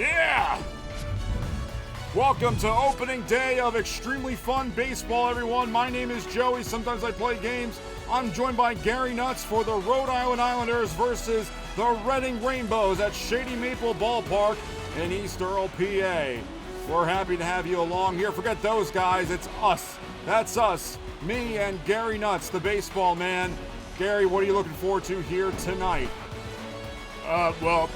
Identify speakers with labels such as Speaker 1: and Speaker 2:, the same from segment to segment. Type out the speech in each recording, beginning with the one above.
Speaker 1: Yeah! Welcome to opening day of Extremely Fun Baseball, everyone. My name is Joey. Sometimes I play games. I'm joined by Gary Nuts for the Rhode Island Islanders versus the Reading Rainbows at Shady Maple Ballpark in East Earl, PA. We're happy to have you along here. Forget those guys. It's us. That's us. Me and Gary Nuts, the baseball man. Gary, what are you looking forward to here tonight?
Speaker 2: Well,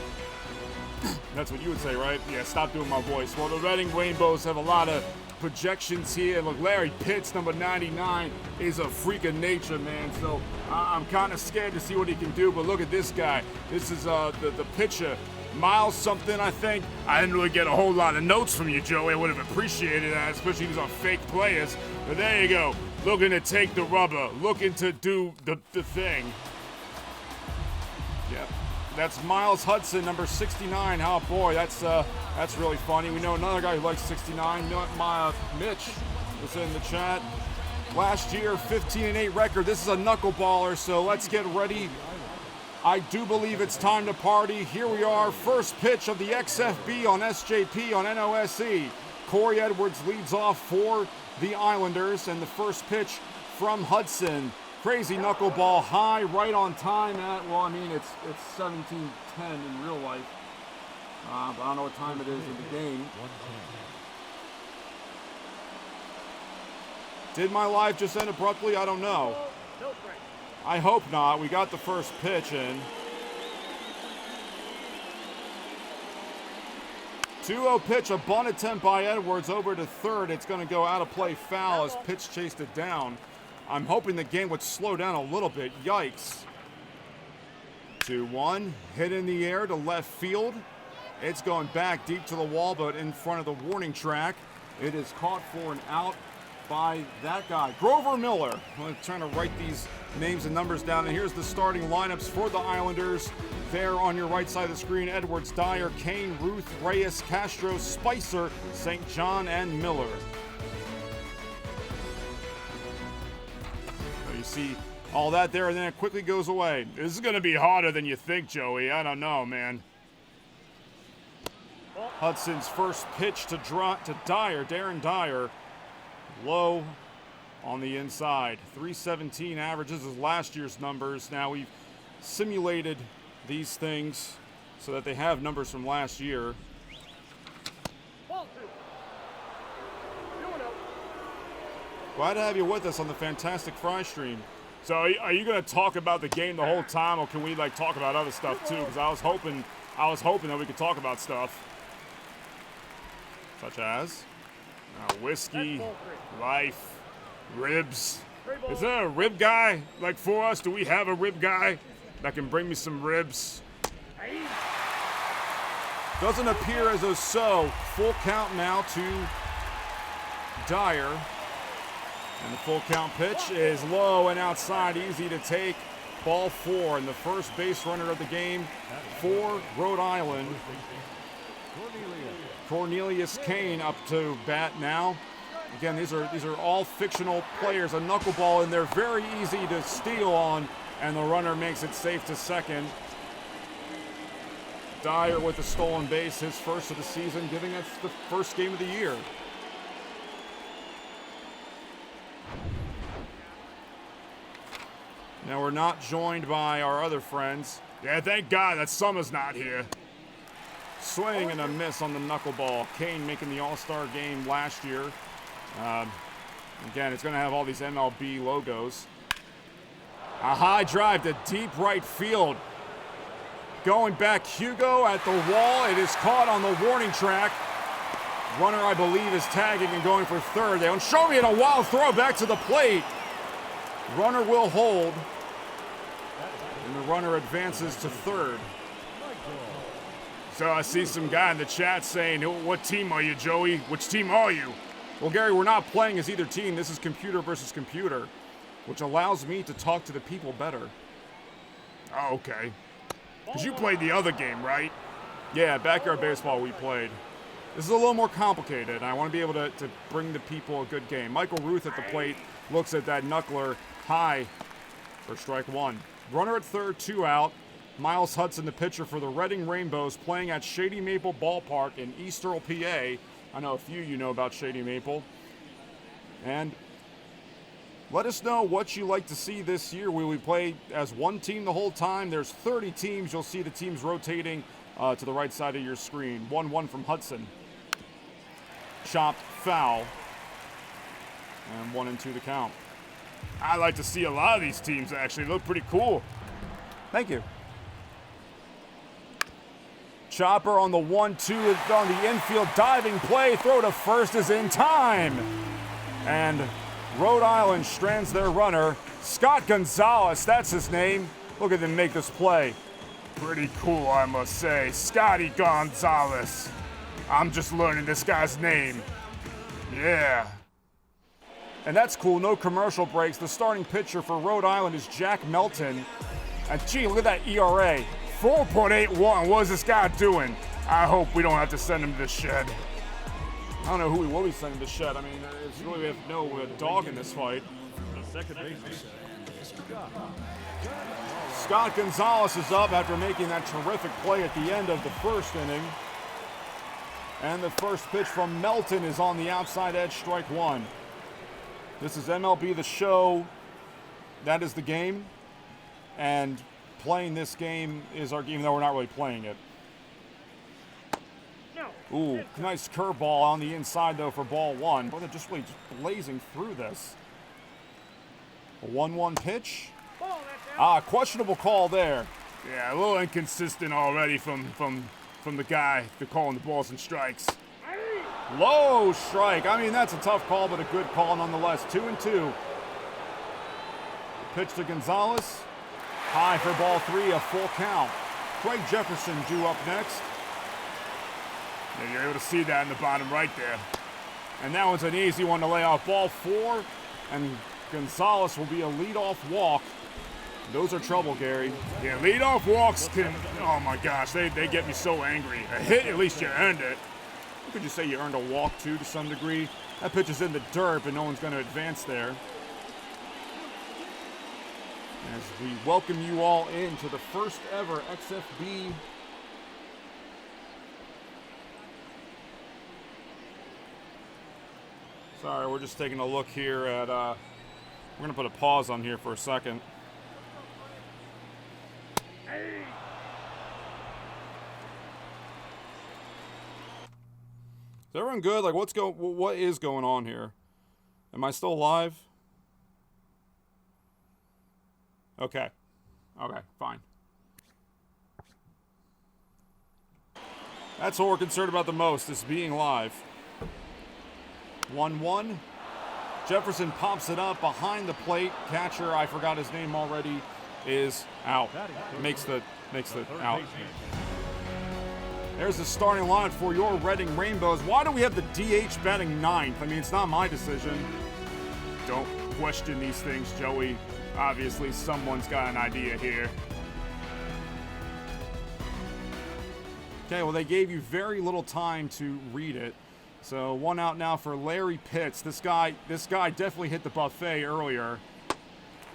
Speaker 2: that's what you would say, right? Yeah, stop doing my voice. Well, the Reading Rainbows have a lot of projections here. Look, Larry Pitts, number 99, is a freak of nature, man. So I'm kind of scared to see what he can do. But look at this guy. This is the pitcher, Miles something, I think. I didn't really get a whole lot of notes from you, Joey. I would have appreciated that, especially these are fake players. But there you go. Looking to take the rubber. Looking to do the thing.
Speaker 1: Yep. That's Miles Hudson, number 69. Oh boy, that's really funny. We know another guy who likes 69. Mitch was in the chat. Last year, 15-8 record. This is a knuckleballer, so let's get ready. I do believe it's time to party. Here we are, first pitch of the XFB on SJP on NOSE. Corey Edwards leads off for the Islanders, and the first pitch from Hudson. Crazy knuckleball, high, right on time at, well, I mean, it's 17:10 in real life. But I don't know what time it is in the game. Did my live just end abruptly? I don't know. I hope not. We got the first pitch in. 2-0 pitch, a bunt attempt by Edwards over to third. It's going to go out of play foul as Pitts chased it down. I'm hoping the game would slow down a little bit. Yikes. 2-1. Hit in the air to left field. It's going back deep to the wall, but in front of the warning track. It is caught for an out by that guy, Grover Miller. I'm trying to write these names and numbers down. And here's the starting lineups for the Islanders. There on your right side of the screen, Edwards, Dyer, Kane, Ruth, Reyes, Castro, Spicer, St. John, and Miller. See all that there, and then it quickly goes away.
Speaker 2: This is going to be harder than you think, Joey. I don't know, man.
Speaker 1: Hudson's first pitch to Dyer, Darren Dyer. Low on the inside. 317 averages is last year's numbers. Now we've simulated these things so that they have numbers from last year. Glad to have you with us on the Fantastic Fry stream.
Speaker 2: So are you going to talk about the game the whole time, or can we like talk about other stuff too? Because I was hoping that we could talk about stuff
Speaker 1: such as
Speaker 2: whiskey, life, ribs. Is there a rib guy like for us? Do we have a rib guy that can bring me some ribs?
Speaker 1: Doesn't appear as though so. Full count now to Dyer. And the full count pitch is low and outside, easy to take. Ball 4, and the first base runner of the game for Rhode Island. Cornelius Kane up to bat now. Again, these are all fictional players. A knuckleball, and they're very easy to steal on, and the runner makes it safe to second. Dyer with a stolen base, his first of the season, giving us the first game of the year. Now we're not joined by our other friends.
Speaker 2: Yeah, thank God that Summer's not here.
Speaker 1: Swing and a miss on the knuckleball. Kane making the All-Star game last year. Again, it's going to have all these MLB logos. A high drive to deep right field. Going back, Hugo at the wall. It is caught on the warning track. Runner, I believe, is tagging and going for third. They don't show me in a wild throw back to the plate. Runner will hold. And the runner advances to third.
Speaker 2: So I see some guy in the chat saying, what team are you, Joey? Which team are you?
Speaker 1: Well, Gary, we're not playing as either team. This is computer versus computer, which allows me to talk to the people better.
Speaker 2: Oh, okay. Because you played the other game, right?
Speaker 1: Yeah, backyard baseball we played. This is a little more complicated. I want to be able to bring the people a good game. Michael Ruth at the plate looks at that knuckler high for strike one. Runner at third, 2 out. Miles Hudson, the pitcher for the Reading Rainbows, playing at Shady Maple Ballpark in East Earl, PA. I know a few of you know about Shady Maple. And let us know what you like to see this year. Will we play as one team the whole time? There's 30 teams. You'll see the teams rotating to the right side of your screen. 1-1 from Hudson. Chopped foul. And 1-2 the count.
Speaker 2: I like to see a lot of these teams actually. Look pretty cool.
Speaker 1: Thank you. Chopper on the 1-2 on the infield diving play. Throw to first is in time. And Rhode Island strands their runner. Scott Gonzalez, that's his name. Look at them make this play.
Speaker 2: Pretty cool, I must say. Scotty Gonzalez. I'm just learning this guy's name. Yeah.
Speaker 1: And that's cool, no commercial breaks. The starting pitcher for Rhode Island is Jack Melton. And gee, look at that ERA.
Speaker 2: 4.81. What is this guy doing? I hope we don't have to send him to the shed.
Speaker 1: I don't know who we will be sending to the shed. I mean, it's really, we have no dog in this fight. Scott Gonzalez is up after making that terrific play at the end of the first inning. And the first pitch from Melton is on the outside edge, strike one. This is MLB The Show. That is the game. And playing this game is our game, though we're not really playing it. Ooh, nice curveball on the inside, though, for ball one. Boy, they're just really blazing through this. A 1-1 pitch. Questionable call there.
Speaker 2: Yeah, a little inconsistent already from the guy for calling the balls and strikes.
Speaker 1: Low strike. I mean, that's a tough call, but a good call nonetheless. 2-2. Pitch to Gonzalez. High for ball three, a full count. Craig Jefferson due up next.
Speaker 2: Yeah, you're able to see that in the bottom right there.
Speaker 1: And that one's an easy one to lay off. Ball four, and Gonzalez will be a leadoff walk. Those are trouble, Gary.
Speaker 2: Yeah, leadoff walks can, oh my gosh, they get me so angry. A hit, at least you earned it.
Speaker 1: Could you say you earned a walk, too, to some degree? That pitch is in the dirt, but no one's going to advance there. As we welcome you all into the first ever XFB Sorry, we're just taking a look here at, we're going to put a pause on here for a second. Is everyone good? Like, what is going on here? Am I still live? Okay. Okay, fine. That's what we're concerned about the most, is being live. 1-1. Jefferson pops it up behind the plate. Catcher, I forgot his name already, is out. Makes the out. There's the starting line for your Reading Rainbows. Why do we have the DH batting ninth? I mean, it's not my decision.
Speaker 2: Don't question these things, Joey. Obviously, someone's got an idea here.
Speaker 1: Okay, well, they gave you very little time to read it. So, one out now for Larry Pitts. This guy definitely hit the buffet earlier.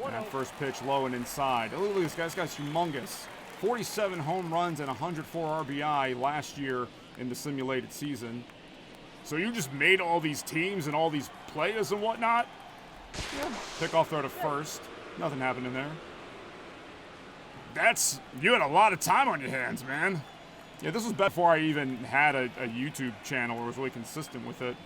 Speaker 1: And that first pitch low and inside. Look at this guy. This guy's humongous. 47 home runs and 104 RBI last year in the simulated season.
Speaker 2: So you just made all these teams and all these players and whatnot?
Speaker 1: Yeah. Pickoff throw to first. Nothing happened in there.
Speaker 2: You had a lot of time on your hands, man.
Speaker 1: Yeah, this was before I even had a YouTube channel or was really consistent with it.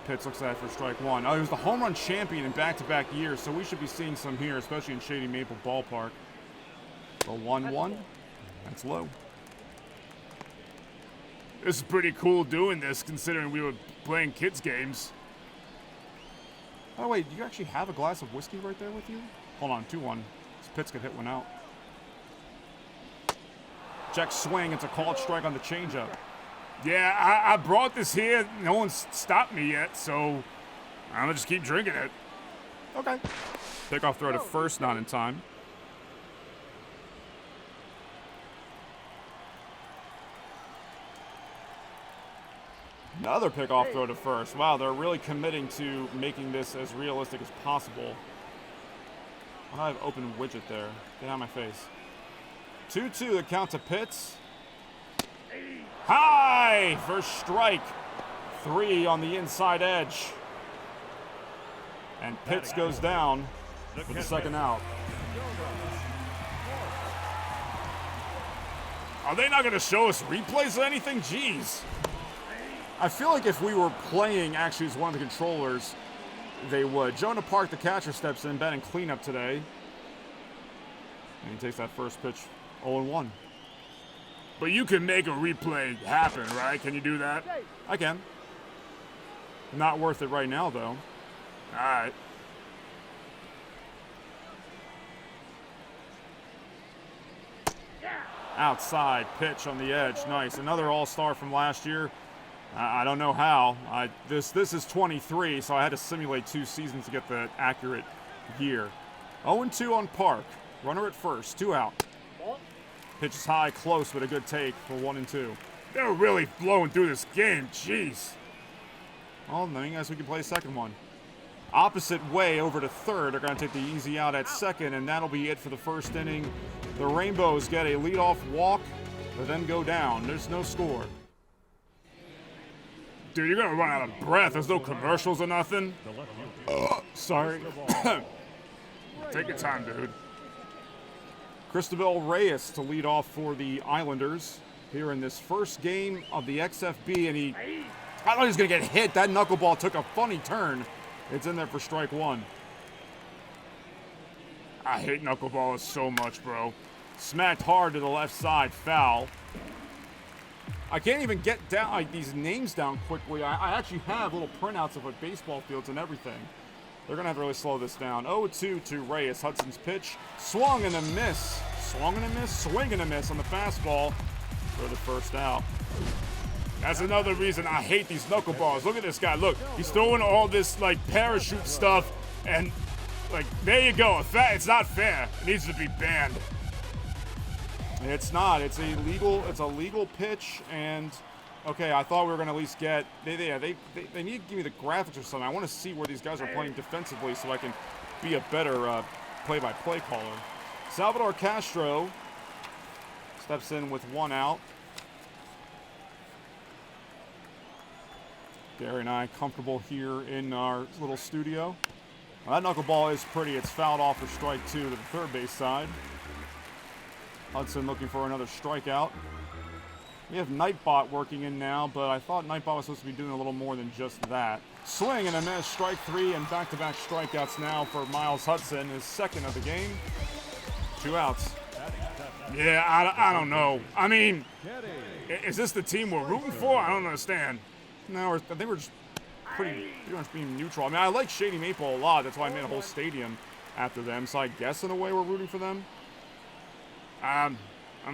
Speaker 1: Pitts looks at it for strike one. Oh, he was the home run champion in back-to-back years, so we should be seeing some here, especially in Shady Maple Ballpark. The 1-1. That's low.
Speaker 2: This is pretty cool doing this, considering we were playing kids' games.
Speaker 1: Oh, wait, do you actually have a glass of whiskey right there with you? Hold on, 2-1. This Pitts could hit one out. Check swing. It's a called strike on the changeup.
Speaker 2: Yeah, I brought this here. No one's stopped me yet, so I'm going to just keep drinking it.
Speaker 1: Okay. Pickoff throw to first, not in time. Another pickoff throw to first. Wow, they're really committing to making this as realistic as possible. I have open widget there. Get out of my face. 2-2, the count to Pitts. High! First strike. 3 on the inside edge. And Pitts goes down for the second out.
Speaker 2: Are they not going to show us replays or anything? Jeez.
Speaker 1: I feel like if we were playing actually as one of the controllers, they would. Jonah Park, the catcher, steps in, batting cleanup today. And he takes that first pitch 0-1.
Speaker 2: But you can make a replay happen, right? Can you do that?
Speaker 1: I can. Not worth it right now, though.
Speaker 2: All right.
Speaker 1: Outside pitch on the edge. Nice. Another all-star from last year. I don't know how. This is 23, so I had to simulate 2 seasons to get the accurate year. 0-2 on Park. Runner at first. 2 out. Pitch is high, close, but a good take for 1-2.
Speaker 2: They're really blowing through this game. Jeez.
Speaker 1: Well, then I guess we can play a second one. Opposite way over to third. They're going to take the easy out at second, and that'll be it for the first inning. The Rainbows get a leadoff walk, but then go down. There's no score.
Speaker 2: Dude, you're going to run out of breath. There's no commercials or nothing.
Speaker 1: Sorry.
Speaker 2: Take your time, dude.
Speaker 1: Cristobal Reyes to lead off for the Islanders here in this first game of the XFB, and I thought he was going to get hit. That knuckleball took a funny turn. It's in there for strike 1.
Speaker 2: I hate knuckleballers so much, bro.
Speaker 1: Smacked hard to the left side, foul. I can't even get down these names down quickly. I actually have little printouts of baseball fields and everything. They're going to have to really slow this down. 0-2 to Reyes. Hudson's pitch. Swung and a miss. Swung and a miss. Swing and a miss on the fastball for the first out.
Speaker 2: That's another reason I hate these knuckleballs. Look at this guy. Look, he's throwing all this, parachute stuff. And, there you go. It's not fair. It needs to be banned.
Speaker 1: It's not. It's a legal pitch, and okay, I thought we were going to at least get they need to give me the graphics or something. I want to see where these guys are playing defensively so I can be a better play-by-play caller. Salvador Castro steps in with 1 out. Gary and I comfortable here in our little studio. Well, that knuckleball is pretty. It's fouled off for strike 2 to the third base side. Hudson looking for another strikeout. We have Nightbot working in now, but I thought Nightbot was supposed to be doing a little more than just that. Swing and a miss, strike 3, and back-to-back strikeouts now for Miles Hudson, his second of the game. 2 outs.
Speaker 2: Yeah, I don't know. I mean, is this the team we're rooting for? I don't understand.
Speaker 1: No, I think we're just pretty much being neutral. I mean, I like Shady Maple a lot. That's why I made a whole stadium after them. So I guess in a way we're rooting for them.
Speaker 2: I'm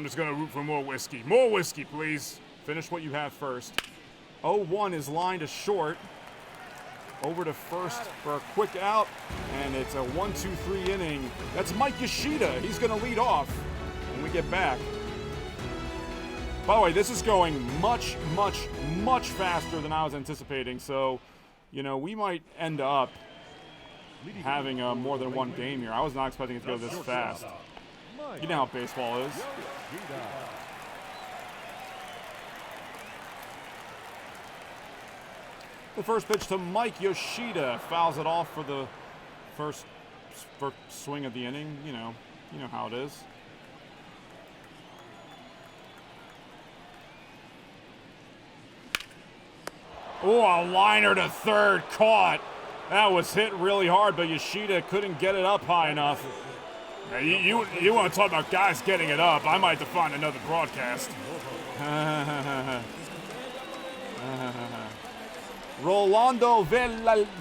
Speaker 2: just going to root for more whiskey. More whiskey, please.
Speaker 1: Finish what you have first. 0-1 is lined to short. Over to first for a quick out. And it's a 1-2-3 inning. That's Mike Yoshida. He's going to lead off when we get back. By the way, this is going much, much, much faster than I was anticipating. So, we might end up having more than one game here. I was not expecting it to go this fast. You know how baseball is. The first pitch to Mike Yoshida. Fouls it off for the first swing of the inning. You know how it is. Oh, a liner to third. Caught. That was hit really hard, but Yoshida couldn't get it up high enough.
Speaker 2: Now, you want to talk about guys getting it up? I might have to find another broadcast.
Speaker 1: Rolando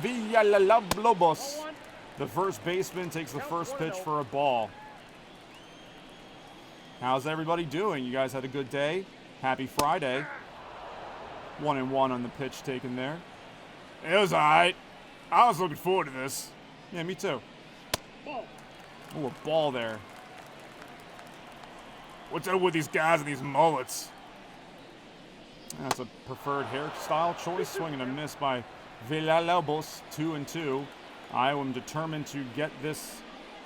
Speaker 1: Villalobos, the first baseman, takes the first pitch for a ball. How's everybody doing? You guys had a good day? Happy Friday. 1-1 on the pitch taken there.
Speaker 2: It was all right. I was looking forward to this.
Speaker 1: Yeah, me too. Ooh, a ball there.
Speaker 2: What's up with these guys and these mullets?
Speaker 1: That's a preferred hairstyle choice. Swing and a miss by Villalobos. 2-2. I am determined to get this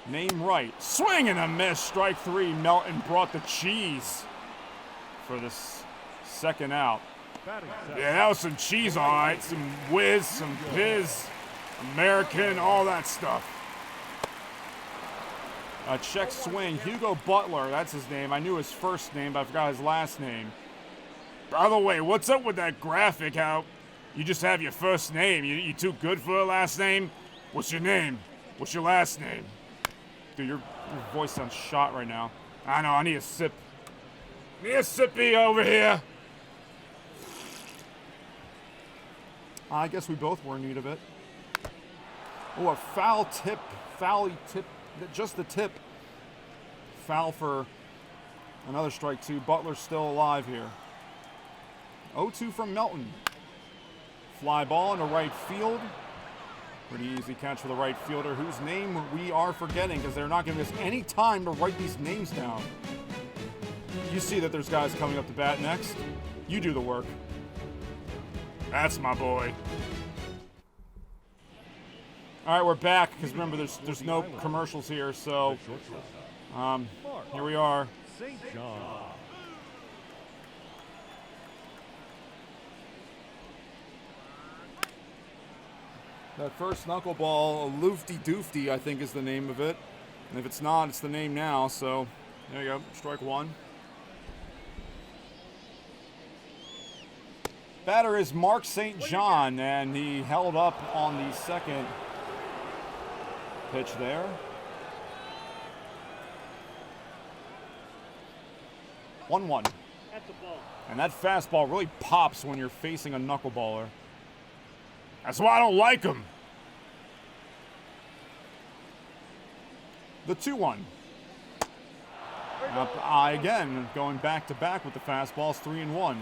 Speaker 1: Name right. Swing and a miss. Strike 3. Melton brought the cheese for this second out. Yeah, that was some cheese, all right. Some whiz, some fizz, American, all that stuff. A check swing. Hugo Butler, that's his name. I knew his first name, but I forgot his last name. By the way, what's up with that graphic? How you just have your first name? You too good for a last name? What's your name? What's your last name? Dude, your voice sounds shot right now. I know, I need a sip. Need a sippy over here. I guess we both were in need of it. Oh, a foul tip. Foul tip. Just the tip. Foul for another strike 2. Butler's still alive here. 0-2 from Melton. Fly ball into right field. Pretty easy catch for the right fielder, whose name we are forgetting because they're not giving us any time to write these names down. You see that there's guys coming up to bat next. You do the work. That's my boy. All right, we're back because remember, there's no commercials here, so here we are. That first knuckleball, Loofty Doofty, I think is the name of it. And if it's not, it's the name now, so there you go, strike 1. Batter is Mark St. John, and he held up on the second pitch there. One. And that fastball really pops when you're facing a knuckleballer. That's why I don't like him. The 2-1. Again, going back to back with the fastballs, 3-1.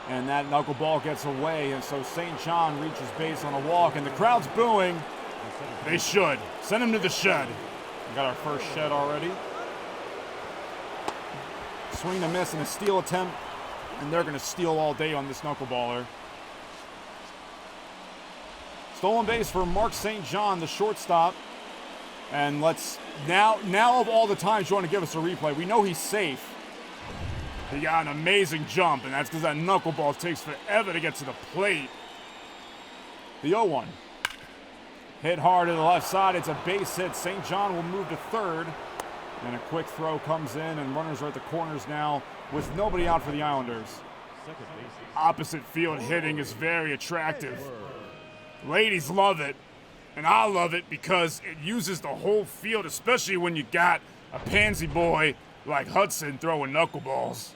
Speaker 1: And that knuckleball gets away, and so St. John reaches base on a walk, and the crowd's booing. They should. Send him to the shed. We got our first shed already. Swing and a miss and a steal attempt, and they're going to steal all day on this knuckleballer. Stolen base for Mark St. John, the shortstop. And let's, now of all the times you want to give us a replay, we know he's safe. He got an amazing jump, and that's because that knuckleball takes forever to get to the plate. The 0-1. Hit hard to the left side. It's a base hit. St. John will move to third. And a quick throw comes in, and runners are at the corners now with nobody out for the Islanders. Opposite field hitting is very attractive. Ladies love it, and I love it because it uses the whole field, especially when you got a pansy boy like Hudson throwing knuckleballs.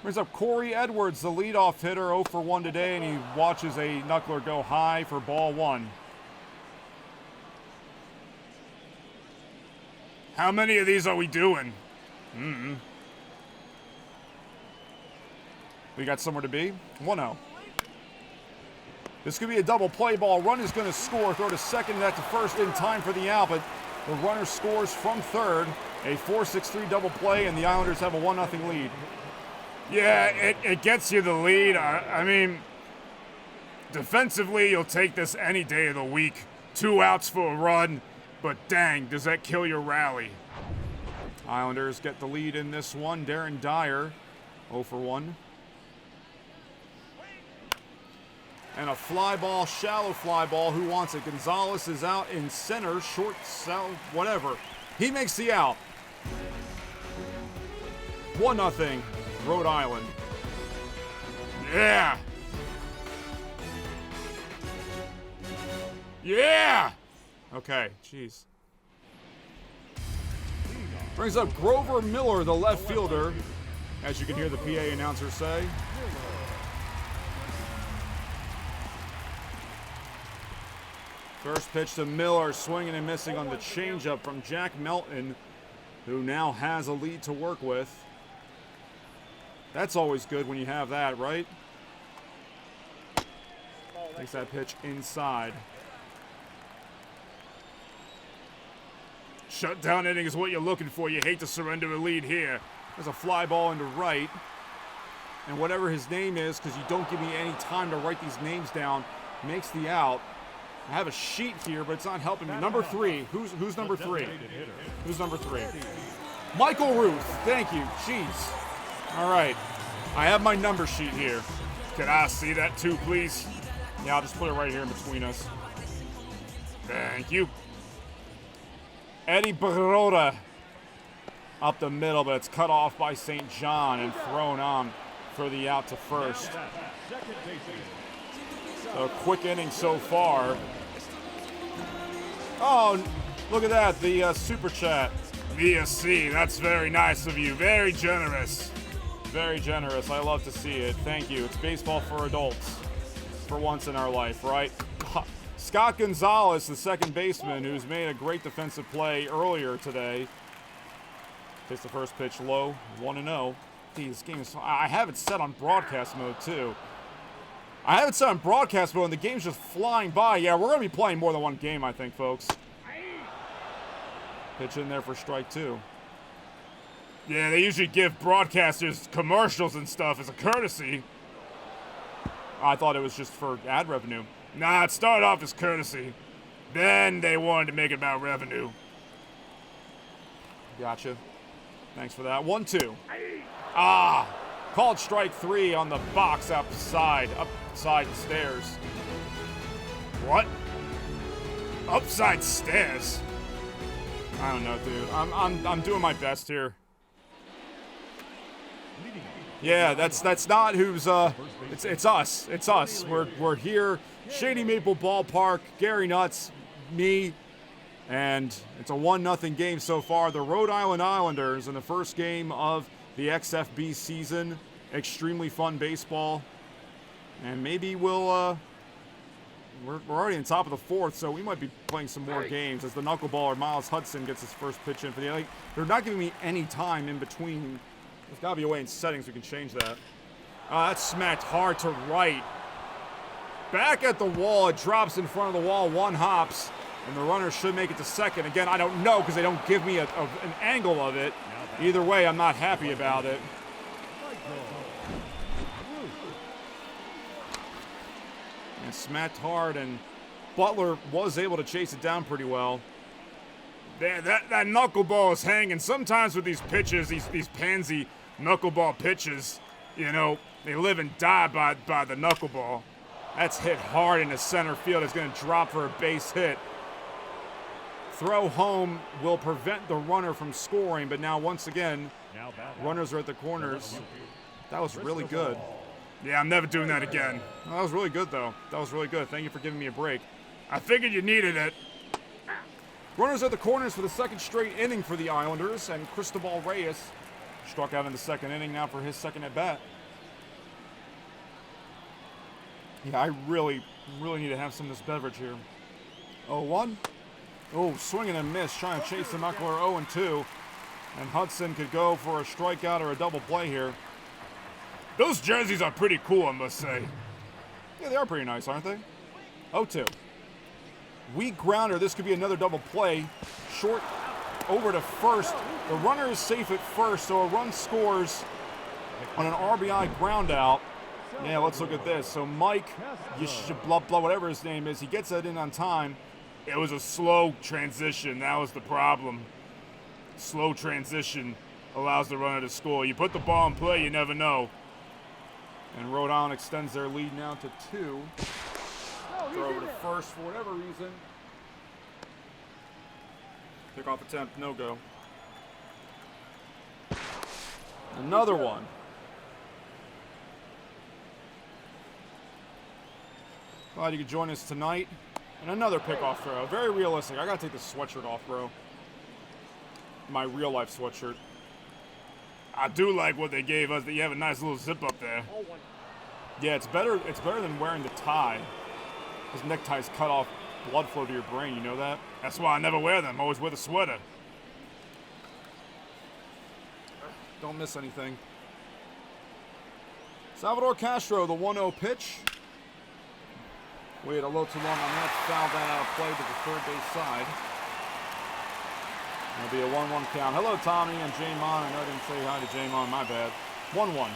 Speaker 1: Brings up Corey Edwards, the leadoff hitter, 0 for 1 today, and he watches a knuckler go high for ball 1. How many of these are we doing? We got somewhere to be. 1-0. This could be a double play ball. Run is going to score. Throw to second, that to first in time for the out, but the runner scores from third. A 4-6-3 double play, and the Islanders have a 1-0 lead. Yeah, it gets you the lead. I mean, defensively, you'll take this any day of the week. 2 outs for a run, but dang, does that kill your rally. Islanders get the lead in this one. Darren Dyer, 0 for 1. And a fly ball, shallow fly ball. Who wants it? Gonzalez is out in center, short, south, whatever. He makes the out. 1-0, Rhode Island. Yeah. Yeah. Okay, jeez. Brings up Grover Miller, the left fielder, as you can hear the PA announcer say. First pitch to Miller, swinging and missing on the changeup from Jack Melton, who now has a lead to work with. That's always good when you have that, right? Takes that pitch inside. Shutdown inning is what you're looking for. You hate to surrender a lead here. There's a fly ball into right. and whatever his name is, because you don't give me any time to write these names down, makes the out. I have a sheet here, but it's not helping me. Number 3. Who's number 3? Who's number 3? Michael Ruth. Thank you. Jeez. All right. I have my number sheet here. Can I see that too, please? Yeah, I'll just put it right here in between us. Thank you. Eddie Baroda up the middle, but it's cut off by St. John and thrown on for the out to first. So a quick inning so far. Oh, look at that, the super chat. VSC, that's very nice of you. Very generous. Very generous. I love to see it. Thank you. It's baseball for adults for once in our life, right? Scott Gonzalez, the second baseman, who's made a great defensive play earlier today. Takes the first pitch low, 1-0. This game is, I have it set on broadcast mode, too. I have it set on broadcast mode, and the game's just flying by. Yeah, we're going to be playing more than one game, I think, folks. Pitch in there for strike 2. Yeah, they usually give broadcasters commercials and stuff as a courtesy. I thought it was just for ad revenue. Nah, it started off as courtesy. Then they wanted to make it about revenue. Gotcha. Thanks for that. 1-2. Ah! Called strike 3 on the box upside the stairs. What? Upside stairs? I don't know, dude. I'm doing my best here. Yeah, that's not who's it's us. It's us. We're here. Shady Maple Ballpark, Gary Nuts, me, and it's a 1-0 game so far. The Rhode Island Islanders in the first game of the XFB season. Extremely Fun Baseball. And maybe we're already on top of the 4th, so we might be playing some more games as the knuckleballer Miles Hudson gets his first pitch in for the. They're not giving me any time in between. There's got to be a way in settings we can change that. That's smacked hard to right. Back at the wall, it drops in front of the wall, 1 hops, and the runner should make it to second. Again, I don't know because they don't give me an angle of it. Either way, I'm not happy about it. And smacked hard, and Butler was able to chase it down pretty well. That knuckleball is hanging. Sometimes with these pitches, these pansy knuckleball pitches, you know, they live and die by the knuckleball. That's hit hard into center field. It's going to drop for a base hit. Throw home will prevent the runner from scoring, but now once again, runners are at the corners. That was really good. Yeah, I'm never doing that again. Well, that was really good, though. That was really good. Thank you for giving me a break. I figured you needed it. Runners at the corners for the second straight inning for the Islanders, and Cristobal Reyes struck out in the second inning now for his second at bat. Yeah, I really need to have some of this beverage here. 0-1. Oh, swing and a miss, trying to chase the knuckler. 0-2. And Hudson could go for a strikeout or a double play here. Those jerseys are pretty cool, I must say. Yeah, they are pretty nice, aren't they? 0-2. Weak grounder. This could be another double play. Short over to first. The runner is safe at first, so a run scores on an RBI ground out. Yeah, let's look at this. So Mike, blah, blah, whatever his name is, he gets that in on time. It was a slow transition. That was the problem. Slow transition allows the runner to score. You put the ball in play, you never know. And Rhode Island extends their lead now to 2. Throw over to first for whatever reason. Pickoff attempt, no go. Another one. Glad you could join us tonight. And another pickoff throw. Very realistic. I gotta take this sweatshirt off, bro. My real life sweatshirt. I do like what they gave us. That you have a nice little zip up there. Yeah, it's better than wearing the tie. Because neckties cut off blood flow to your brain, you know that? That's why I never wear them. I always wear the sweater. Don't miss anything. Salvador Castro, the 1-0 pitch. Waited a little too long on that. Fouled that out of play to the third base side. It'll be a 1-1 count. Hello, Tommy and J-Mon. I know I didn't say hi to J-Mon. My bad. 1-1.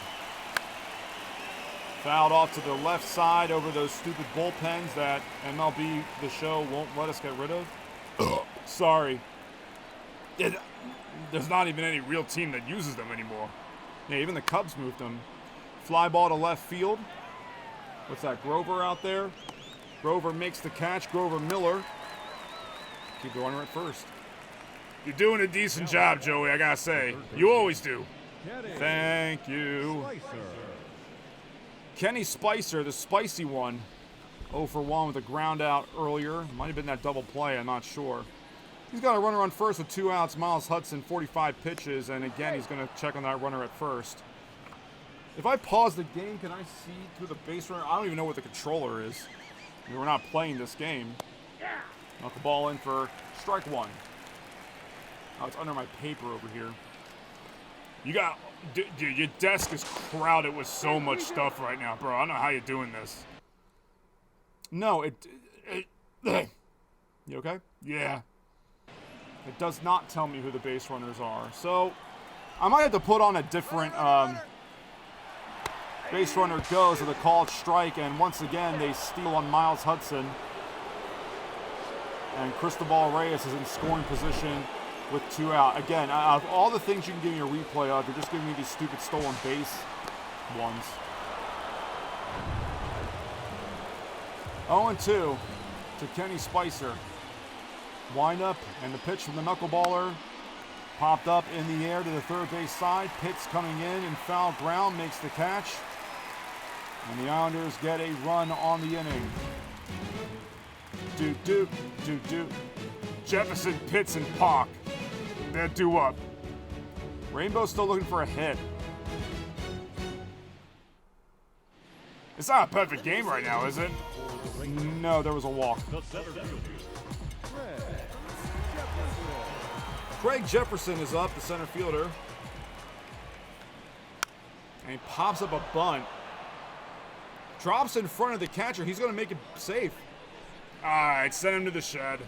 Speaker 1: Fouled off to the left side over those stupid bullpens that MLB The Show won't let us get rid of. Sorry. There's not even any real team that uses them anymore. Yeah, even the Cubs moved them. Fly ball to left field. What's that, Grover out there? Grover makes the catch. Grover Miller. Keep the runner at first.
Speaker 2: You're doing a decent job, Joey, I gotta say. You always do.
Speaker 1: Thank you. Kenny Spicer, the spicy one. 0 for 1 with a ground out earlier. Might have been that double play, I'm not sure. He's got a runner on first with 2 outs. Miles Hudson, 45 pitches, and again, he's going to check on that runner at first. If I pause the game, can I see to the base runner? I don't even know what the controller is. I mean, we're not playing this game. Knock the ball in for strike 1. Oh, it's under my paper over here.
Speaker 2: Dude, your desk is crowded with so much stuff right now, bro. I don't know how you're doing this.
Speaker 1: No, you okay?
Speaker 2: Yeah.
Speaker 1: It does not tell me who the base runners are. So, I might have to put on a different base runner goes with a called strike, and once again, they steal on Miles Hudson. And Cristobal Reyes is in scoring position with 2 out. Again, out of all the things you can give me a replay of, you're just giving me these stupid stolen base ones. 0-2 to Kenny Spicer. Wind up, and the pitch from the knuckleballer popped up in the air to the third base side. Pitts coming in foul ground, makes the catch. And the Islanders get a run on the inning. Do.
Speaker 2: Jefferson, Pitts, and Park. They're due up.
Speaker 1: Rainbow's still looking for a hit.
Speaker 2: It's not a perfect game right now, is it?
Speaker 1: No, there was a walk. Craig Jefferson is up, the center fielder. And he pops up a bunt. Drops in front of the catcher. He's going to make it safe.
Speaker 2: All right, send him to the shed.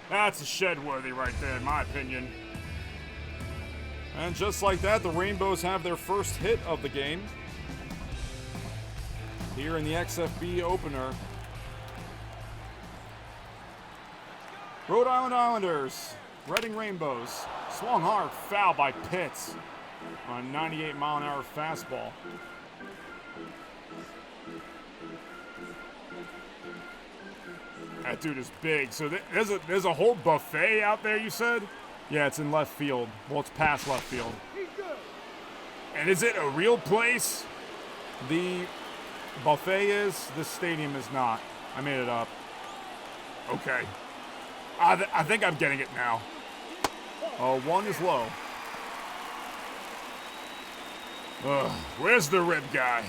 Speaker 2: That's a shed worthy right there, in my opinion.
Speaker 1: And just like that, the Rainbows have their first hit of the game. Here in the XFB opener. Rhode Island Islanders, Reading Rainbows. Swung hard, foul by Pitts on a 98-mile-an-hour fastball.
Speaker 2: That dude is big. So there's a whole buffet out there, you said?
Speaker 1: Yeah, it's in left field. Well, it's past left field.
Speaker 2: And is it a real place?
Speaker 1: The buffet is. The stadium is not. I made it up.
Speaker 2: Okay. I think I'm getting it now.
Speaker 1: 1 is low.
Speaker 2: Where's the rib guy?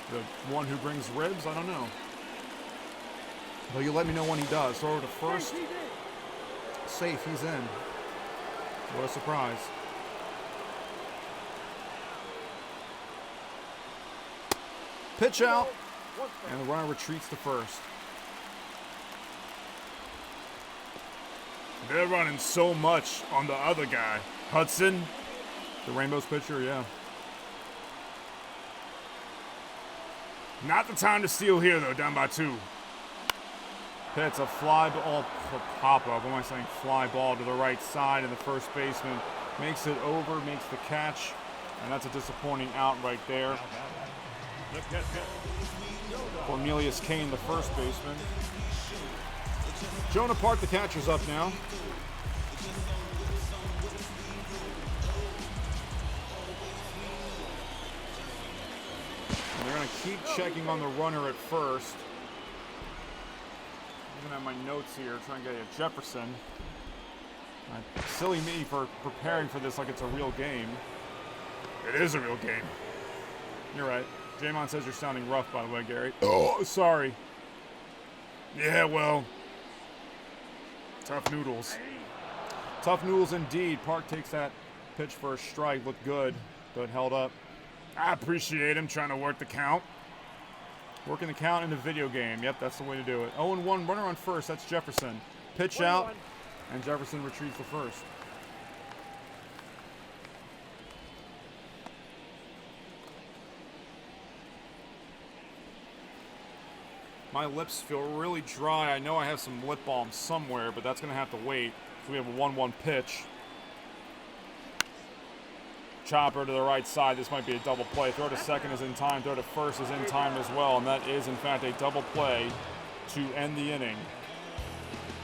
Speaker 1: The one who brings ribs? I don't know. Well, you let me know when he does. Throw over to first. Safe, he's in. What a surprise. Pitch out. And the runner retreats to first.
Speaker 2: They're running so much on the other guy. Hudson.
Speaker 1: The Rainbows pitcher, yeah.
Speaker 2: Not the time to steal here, though, down by 2.
Speaker 1: Pitts a fly ball, pop-up, what am I saying? Fly ball to the right side, and the first baseman makes it over, makes the catch, and that's a disappointing out right there. Cornelius Kane, the first baseman. Jonah Park, the catcher's up now. And they're going to keep checking on the runner at first. Looking at my notes here, trying to get a Jefferson. Silly me for preparing for this like it's a real game.
Speaker 2: It is a real game.
Speaker 1: You're right. Jamon says you're sounding rough, by the way, Gary. Oh, sorry.
Speaker 2: Yeah, well, tough noodles.
Speaker 1: Tough noodles indeed. Park takes that pitch for a strike. Looked good, but held up.
Speaker 2: I appreciate him trying to work the count.
Speaker 1: Working the count in the video game. Yep, that's the way to do it. 0-1, runner on first. That's Jefferson. Pitch out, and Jefferson retreats to first. My lips feel really dry. I know I have some lip balm somewhere, but that's going to have to wait. So we have a 1-1 pitch. Chopper to the right side. This might be a double play. Throw to second is in time. Throw to first is in time as well. And that is, in fact, a double play to end the inning.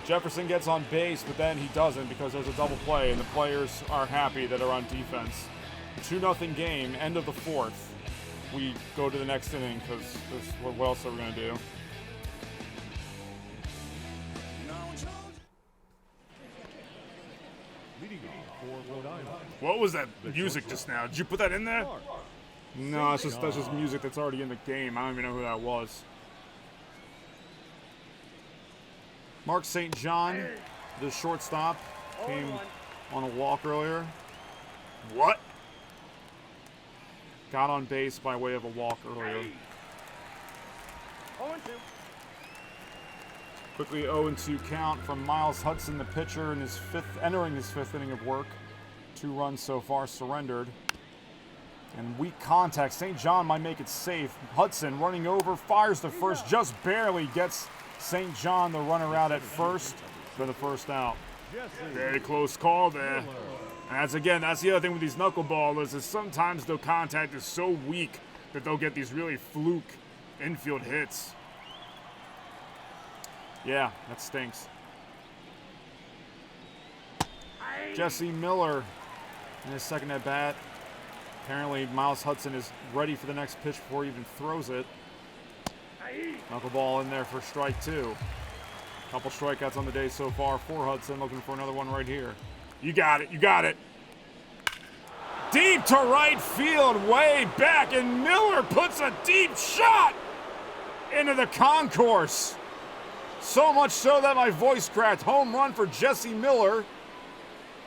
Speaker 1: Jefferson gets on base, but then he doesn't because there's a double play, and the players are happy that are on defense. 2-0 game, end of the fourth. We go to the next inning because what else are we going to do?
Speaker 2: What was that music just now? Did you put that in there?
Speaker 1: No, that's just music that's already in the game. I don't even know who that was. Mark St. John, the shortstop, came on a walk earlier.
Speaker 2: What?
Speaker 1: Got on base by way of a walk earlier.
Speaker 3: 0-2.
Speaker 1: Quickly 0-2 count from Miles Hudson, the pitcher, in his entering his fifth inning of work. 2 runs so far surrendered. And weak contact. St. John might make it safe. Hudson running over, fires to first, just barely gets St. John the runner out at first for the first out.
Speaker 2: Very close call there. And that's the other thing with these knuckleballers is sometimes their contact is so weak that they'll get these really fluke infield hits.
Speaker 1: Yeah, that stinks. Jesse Miller in his second at bat. Apparently Miles Hudson is ready for the next pitch before he even throws it. Knuckleball in there for strike 2. Couple strikeouts on the day so far for Hudson, looking for another one right here.
Speaker 2: You got it. You got it.
Speaker 1: Deep to right field, way back, and Miller puts a deep shot into the concourse. So much so that my voice cracked. Home run for Jesse Miller.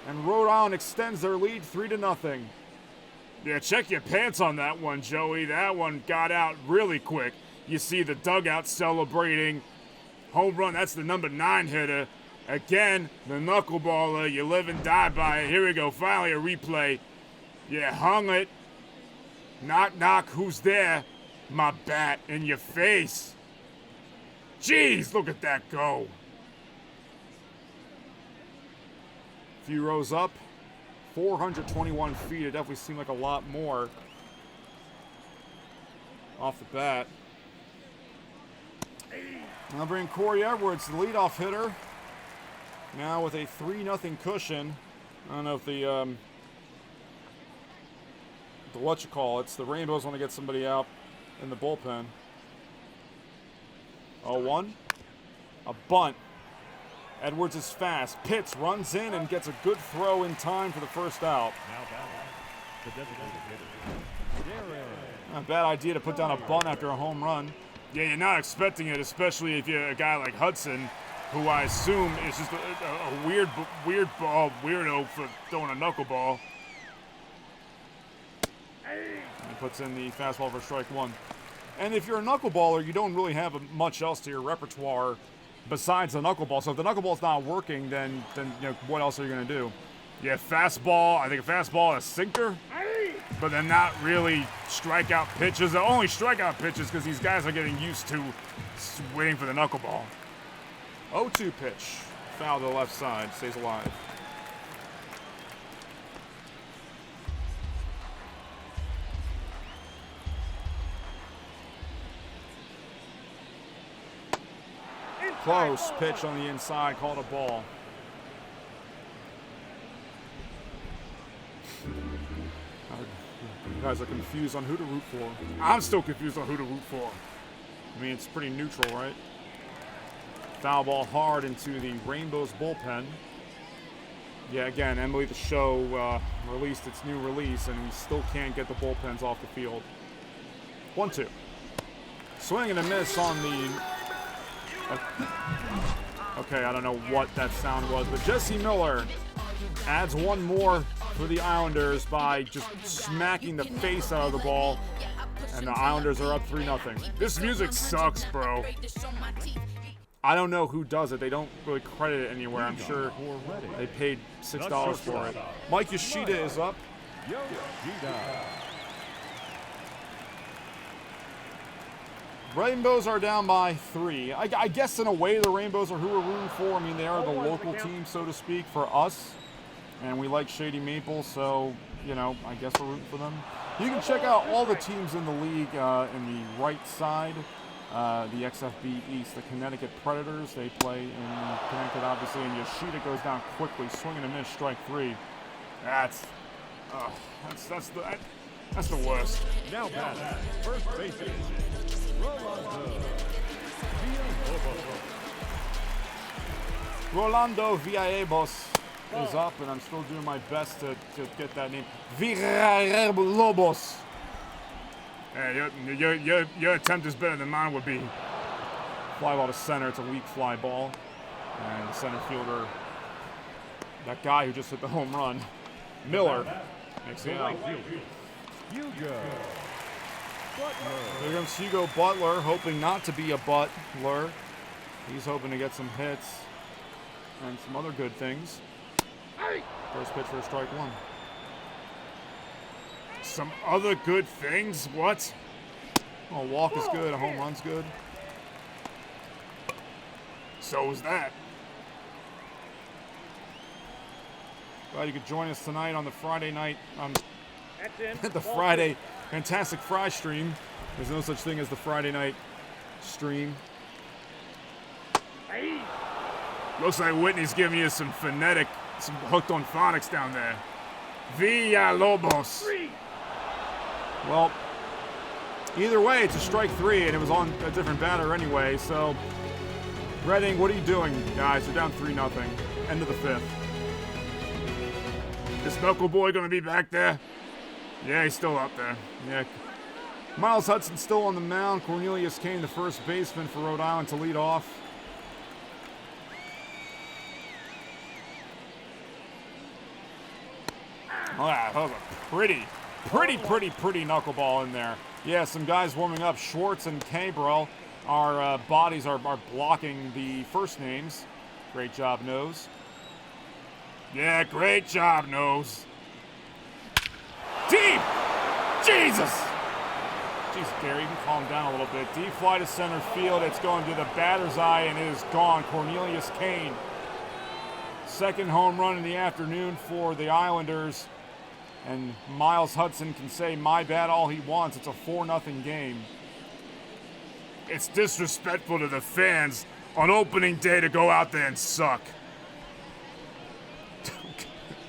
Speaker 1: And Rhode Island extends their lead 3-0.
Speaker 2: Yeah, check your pants on that one, Joey. That one got out really quick. You see the dugout celebrating. Home run, that's the number 9 hitter. Again, the knuckleballer, you live and die by it. Here we go, finally a replay. Yeah, hung it. Knock, knock, who's there? My bat in your face. Jeez, look at that go.
Speaker 1: Few rows up, 421 feet. It definitely seemed like a lot more off the bat. Now bring Corey Edwards, the leadoff hitter, now with a 3-0 cushion. I don't know if the the Rainbows want to get somebody out in the bullpen. 0-1, a bunt. Edwards is fast, Pitts runs in and gets a good throw in time for the first out. Not a bad idea to put down a bunt after a home run.
Speaker 2: Yeah, you're not expecting it, especially if you're a guy like Hudson, who I assume is just a weird ball weirdo for throwing a knuckleball.
Speaker 1: And he puts in the fastball for strike 1. And if you're a knuckleballer, you don't really have much else to your repertoire besides the knuckleball. So if the knuckleball's not working, then what else are you going to do?
Speaker 2: Yeah, fastball. I think a fastball and a sinker. But they're not really strikeout pitches. They're only strikeout pitches because these guys are getting used to waiting for the knuckleball.
Speaker 1: 0-2 pitch. Foul to the left side. Stays alive. Close pitch on the inside. Called a ball. You guys are confused on who to root for.
Speaker 2: I'm still confused on who to root for.
Speaker 1: I mean, it's pretty neutral, right? Foul ball hard into the Rainbows bullpen. Yeah, again, Emily the Show released its new release, and we still can't get the bullpens off the field. 1-2. Swing and a miss on the... Okay, I don't know what that sound was, but Jesse Miller adds one more for the Islanders by just smacking the face out of the ball, and the Islanders are up 3-0.
Speaker 2: This music sucks, bro.
Speaker 1: I don't know who does it. They don't really credit it anywhere. I'm sure they paid $6 for it. Mike Yoshida is up. Rainbows are down by 3. I guess in a way the Rainbows are who we're rooting for. I mean, they are the local team, so to speak, for us. And we like Shady Maple, so, you know, I guess we're rooting for them. You can check out all the teams in the league in the right side. The XFB East, the Connecticut Predators, they play in Connecticut, obviously, and Yoshida goes down quickly, swing and a miss, strike 3. That's the worst.
Speaker 3: Now back, first baseman,
Speaker 1: Rolando Villalobos is up, and I'm still doing my best to get that name. Villalobos.
Speaker 2: Hey, your attempt is better than mine would be.
Speaker 1: Fly ball to center. It's a weak fly ball. And the center fielder, that guy who just hit the home run, Miller, makes the out.
Speaker 3: Hugo Butler.
Speaker 1: Here comes Hugo Butler, hoping not to be a Butler. He's hoping to get some hits and some other good things. First pitch for strike 1.
Speaker 2: Some other good things? What?
Speaker 1: Well, a walk is good, a home run's good.
Speaker 2: So is that.
Speaker 1: Glad you could join us tonight on the Friday night, the Friday Fantastic Fry stream. There's no such thing as the Friday night stream.
Speaker 2: Looks like Whitney's giving you some hooked on phonics down there. Villalobos.
Speaker 1: Well, either way, it's a strike 3, and it was on a different batter anyway, so Reading, what are you doing, guys? They're down 3-0. End of the 5th.
Speaker 2: Is Knuckle Boy going to be back there? Yeah, he's still up there.
Speaker 1: Yeah. Miles Hudson still on the mound. Cornelius Kane, the first baseman for Rhode Island, to lead off.
Speaker 2: Oh, that was a pretty
Speaker 1: knuckleball in there. Yeah, some guys warming up. Schwartz and Cabral. Our bodies are blocking the first names. Great job, Nose.
Speaker 2: Yeah, great job, Nose. Deep! Jesus!
Speaker 1: Jeez, Gary, you can calm down a little bit. Deep fly to center field. It's going to the batter's eye, and it is gone. Cornelius Kane. Second home run in the afternoon for the Islanders. And Miles Hudson can say my bad all he wants. It's a 4-0 game.
Speaker 2: It's disrespectful to the fans on opening day to go out there and suck.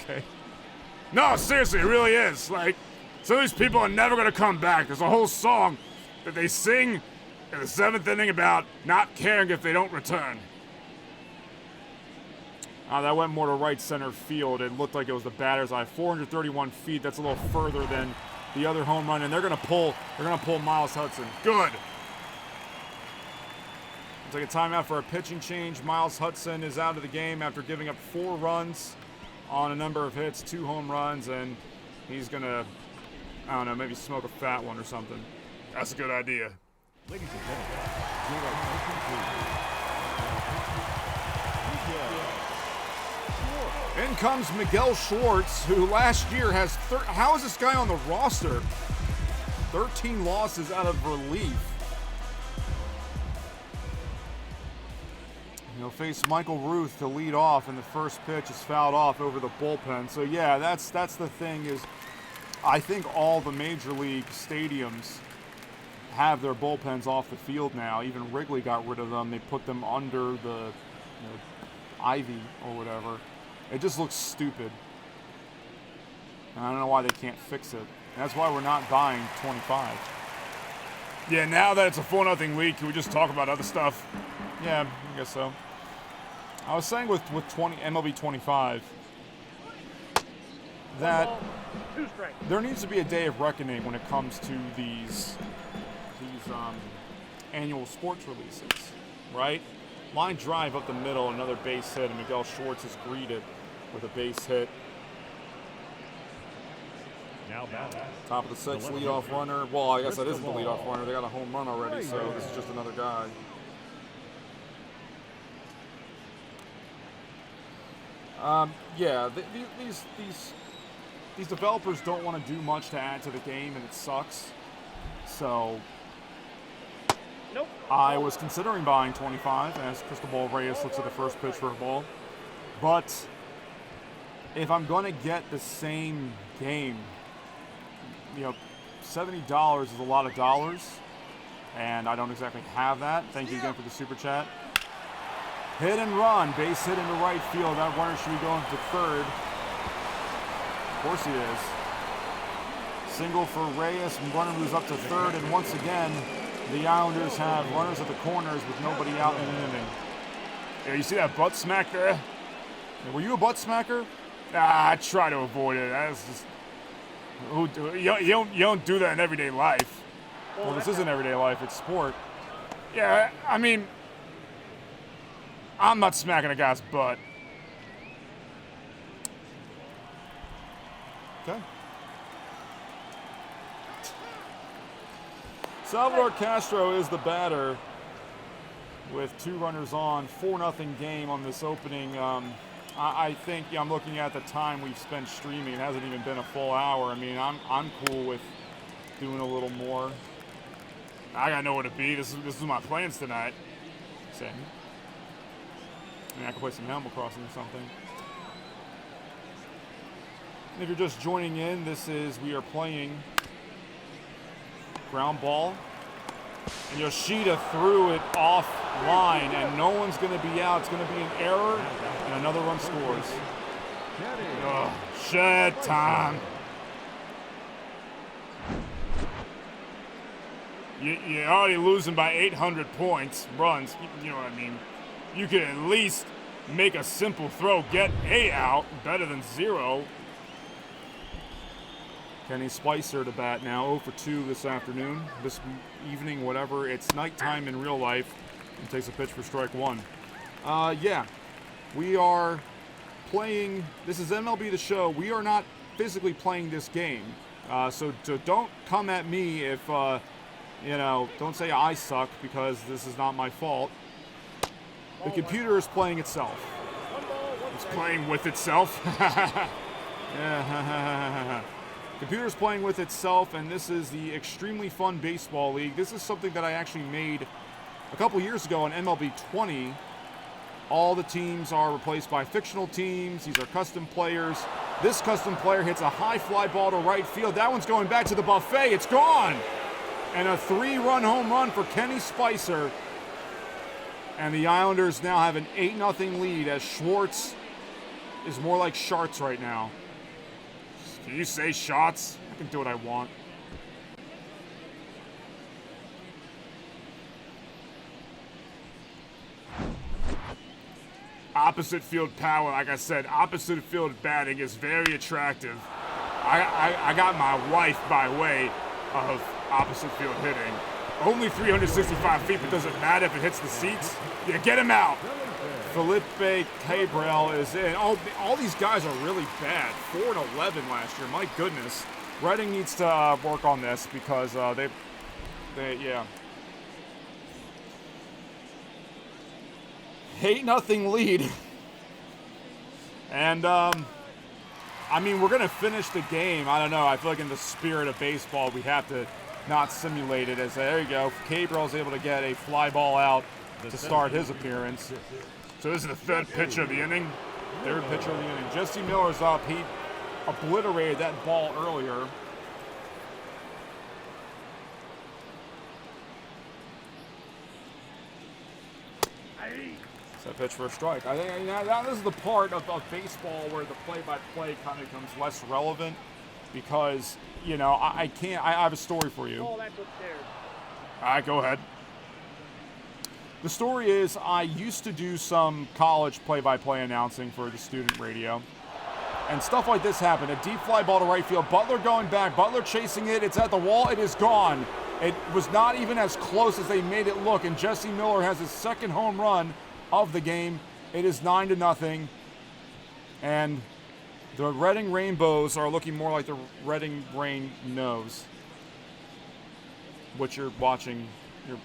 Speaker 1: Okay.
Speaker 2: No, seriously, it really is. Like, some of these people are never going to come back. There's a whole song that they sing in the 7th inning about not caring if they don't return.
Speaker 1: That went more to right center field. It looked like it was the batter's eye. 431 feet. That's a little further than the other home run, and they're gonna pull Miles Hudson.
Speaker 2: Good.
Speaker 1: We'll take a timeout for a pitching change. Miles Hudson is out of the game after giving up 4 runs on a number of hits, 2 home runs, and he's gonna, I don't know, maybe smoke a fat one or something.
Speaker 2: That's a good idea.
Speaker 3: Ladies and gentlemen, your attention please.
Speaker 1: In comes Miguel Schwartz, who last year has, how is this guy on the roster? 13 losses out of relief. He'll face Michael Ruth to lead off, and the first pitch is fouled off over the bullpen. So yeah, that's the thing is, I think all the major league stadiums have their bullpens off the field now. Even Wrigley got rid of them. They put them under the ivy or whatever. It just looks stupid. And I don't know why they can't fix it. And that's why we're not buying 25.
Speaker 2: Yeah, now that it's a 4-0 week, can we just talk about other stuff?
Speaker 1: Yeah, I guess so. I was saying with MLB 25 that there needs to be a day of reckoning when it comes to these annual sports releases, right? Line drive up the middle, another base hit, and Miguel Schwartz is greeted with a base hit.
Speaker 3: Now back.
Speaker 1: Top of the 6th, leadoff runner. Well, I guess that isn't the leadoff runner. They got a home run already, so this is just another guy. Yeah, these developers don't want to do much to add to the game, and it sucks. So I was considering buying 25 as Cristobal Reyes looks at the first pitch for a ball. But if I'm going to get the same game, you know, $70 is a lot of dollars, and I don't exactly have that. Thank you again for the super chat. Hit and run, base hit into right field. That runner should be going to third. Of course he is. Single for Reyes, and runner moves up to third, and once again, the Islanders have runners at the corners with nobody out in an inning.
Speaker 2: Yeah, you see that butt smack there?
Speaker 1: Were you a butt smacker?
Speaker 2: I try to avoid it. That's just, you don't do that in everyday life.
Speaker 1: Well, this isn't everyday life, it's sport.
Speaker 2: Yeah, I mean, I'm not smacking a guy's butt.
Speaker 1: Okay. Salvador Castro is the batter with 2 runners on, 4-0 game on this opening. I think I'm looking at the time we've spent streaming. It hasn't even been a full hour. I mean, I'm cool with doing a little more.
Speaker 2: I got nowhere to be. This is my plans tonight.
Speaker 1: Same. I mean, I could play some Animal Crossing or something. And if you're just joining in, we are playing ground ball. And Yoshida threw it offline, and no one's going to be out. It's going to be an error, and another run scores.
Speaker 2: Oh, shit time. You're already losing by 800 points, runs. You know what I mean? You could at least make a simple throw, get a out, better than 0.
Speaker 1: Kenny Spicer to bat now, 0 for 2 this afternoon, this evening, whatever. It's nighttime in real life. He takes a pitch for strike 1. Yeah, we are playing. This is MLB The Show. We are not physically playing this game. So don't come at me if, don't say I suck, because this is not my fault. The computer is playing itself.
Speaker 2: It's playing with itself.
Speaker 1: Yeah. Computer's playing with itself, and this is the Xtremely Fun Baseball League. This is something that I actually made a couple years ago on MLB 20. All the teams are replaced by fictional teams. These are custom players. This custom player hits a high fly ball to right field. That one's going back to the buffet. It's gone! And a 3-run home run for Kenny Spicer. And the Islanders now have an 8-0 lead as Schwartz is more like Sharts right now.
Speaker 2: Can you say shots?
Speaker 1: I can do what I want.
Speaker 2: Opposite field power, like I said, opposite field batting is very attractive. I got my wife by way of opposite field hitting. Only 365 feet, but does it matter if it hits the seats? Yeah, get him out.
Speaker 1: Felipe Cabral is in. All these guys are really bad. 4-11 last year. My goodness. Reading needs to work on this because they yeah. 8-0 lead. And I mean, we're gonna finish the game. I don't know. I feel like in the spirit of baseball, we have to not simulate it. As there you go. Cabral's able to get a fly ball out to start his appearance.
Speaker 2: So this is the third pitcher of the inning.
Speaker 1: Third pitcher of the inning. Jesse Miller's up. He obliterated that ball earlier. It's a pitch for a strike. I think now this is the part of baseball where the play-by-play kind of becomes less relevant because, I can't. I have a story for you.
Speaker 2: All right, go ahead.
Speaker 1: The story is I used to do some college play-by-play announcing for the student radio. And stuff like this happened. A deep fly ball to right field. Butler going back. Butler chasing it. It's at the wall. It is gone. It was not even as close as they made it look. And Jesse Miller has his second home run of the game. It is 9-0. And the Reading Rainbows are looking more like the Reading Rain Nose. What you're watching,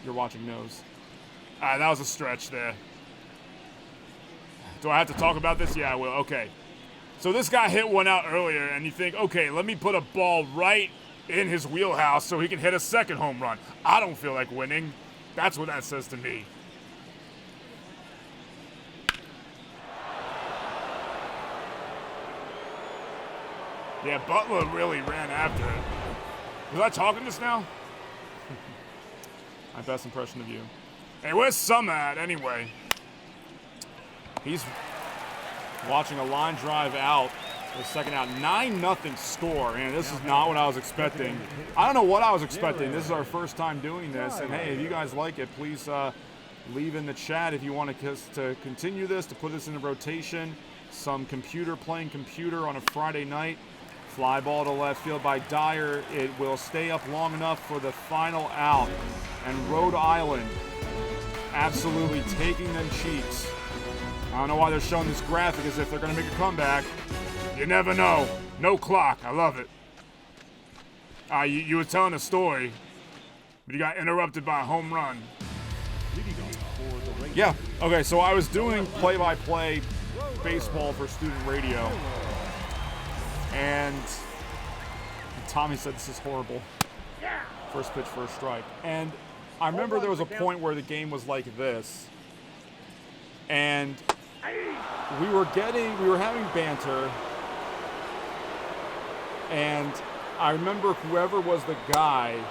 Speaker 1: you're watching Nose.
Speaker 2: That was a stretch there. Do I have to talk about this? Yeah, I will. Okay. So this guy hit one out earlier, and you think, okay, let me put a ball right in his wheelhouse so he can hit a second home run. I don't feel like winning. That's what that says to me. Yeah, Butler really ran after it. Was I talking just now? My best impression of you. Hey, where's Sum at anyway? He's watching a line drive out. The second out, 9-0 score, and this is not what I was expecting. I don't know what I was expecting. This is our first time doing this, and hey, if you guys like it, please leave in the chat if you want to continue this, to put this into rotation. Some playing computer on a Friday night. Fly ball to left field by Dyer. It will stay up long enough for the final out, and Rhode Island absolutely taking them cheeks. I don't know why they're showing this graphic as if they're going to make a comeback. You never know. No clock. I love it. You were telling a story, but you got interrupted by a home run. Yeah. Okay, so I was doing play-by-play baseball for student radio, and Tommy said this is horrible. First pitch, first strike. And I remember there was a point where the game was like this, and we were having banter. And I remember whoever was the guy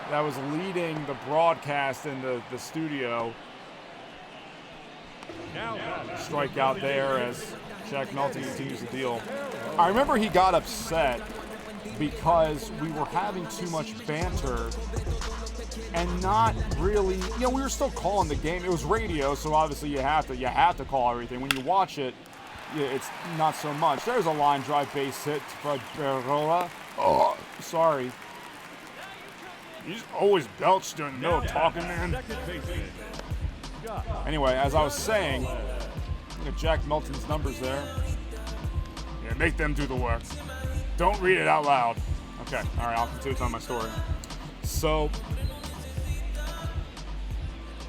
Speaker 2: that was leading the broadcast in the studio, strike out there as Jack Melton continues the deal. I remember he got upset because we were having too much banter and not really, we were still calling the game. It was radio, so obviously you have to call everything. When you watch it, yeah, it's not so much. There's a line drive base hit for Barola. Oh, sorry. You just always belch during the middle of talking, man. Anyway, as I was saying, Jack Melton's numbers there. Yeah, make them do the work. Don't read it out loud. Okay, all right, I'll continue telling my story. So,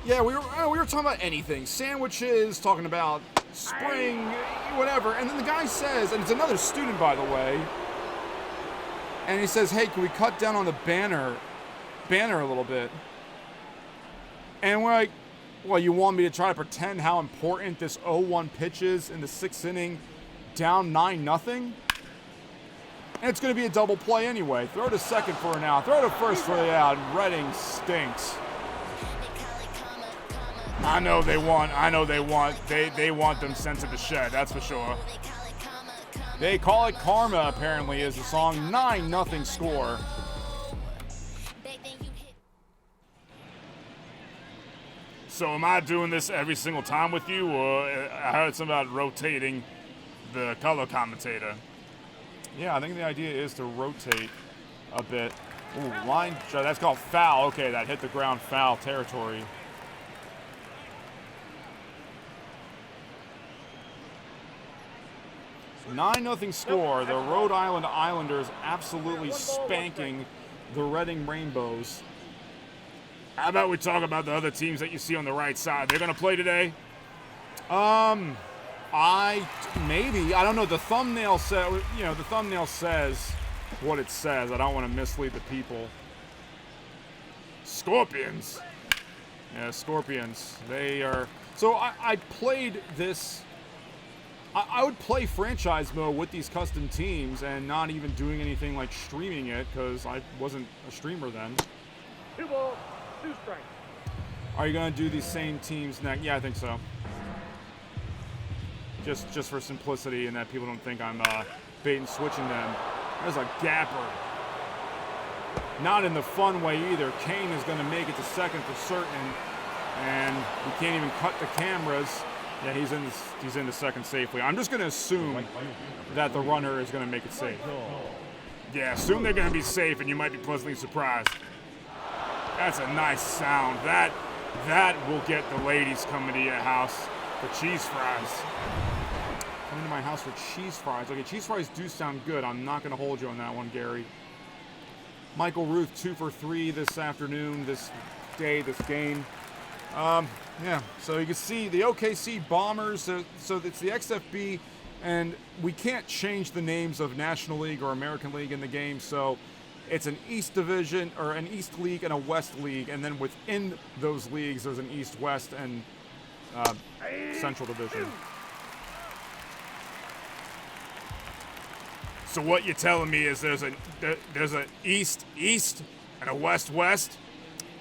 Speaker 2: yeah, we were talking about anything. Sandwiches, talking about spring, whatever. And then the guy says, and it's another student, by the way, and he says, hey, can we cut down on the banner a little bit? And we're like, well, you want me to try to pretend how important this 0-1 pitch is in the 6th inning, down 9-0? And it's going to be a double play anyway. Throw to second for an out. Throw to first for the out. And Reading stinks. I know they want. They want them sent to the shed. That's for sure. They call it karma. Apparently, is the song. 9-0 score. So am I doing this every single time with you, or I heard something about rotating the color commentator? Yeah, I think the idea is to rotate a bit. Ooh, line drive. That's called foul. Okay, that hit the ground, foul territory. Nine 9-0 score. The Rhode Island Islanders absolutely spanking the Reading Rainbows. How about we talk about the other teams that you see on the right side? They're going to play today? Maybe. I don't know. The thumbnail says what it says. I don't want to mislead the people. Scorpions. Yeah, Scorpions. They are. So I played this. I would play franchise mode with these custom teams and not even doing anything like streaming it because I wasn't a streamer then.
Speaker 3: 2 balls, 2 strikes.
Speaker 2: Are you going to do these same teams next? Yeah, I think so. Just for simplicity and that people don't think I'm bait and switching them. There's a gapper. Not in the fun way either. Kane is going to make it to second for certain. And we can't even cut the cameras. Yeah, he's in the second safely. I'm just going to assume that the runner is going to make it safe. Yeah, assume they're going to be safe, and you might be pleasantly surprised. That's a nice sound. That will get the ladies coming to your house for cheese fries. Coming to my house for cheese fries. Okay, cheese fries do sound good. I'm not going to hold you on that one, Gary. Michael Ruth, 2 for 3 this afternoon, this day, this game. Yeah, so you can see the OKC Bombers, so it's the XFB, and we can't change the names of National League or American League in the game, so
Speaker 1: it's an East Division, or an East League and a West League, and then within those leagues, there's an East, West, and Central Division.
Speaker 2: So what you're telling me is there's an East and a West.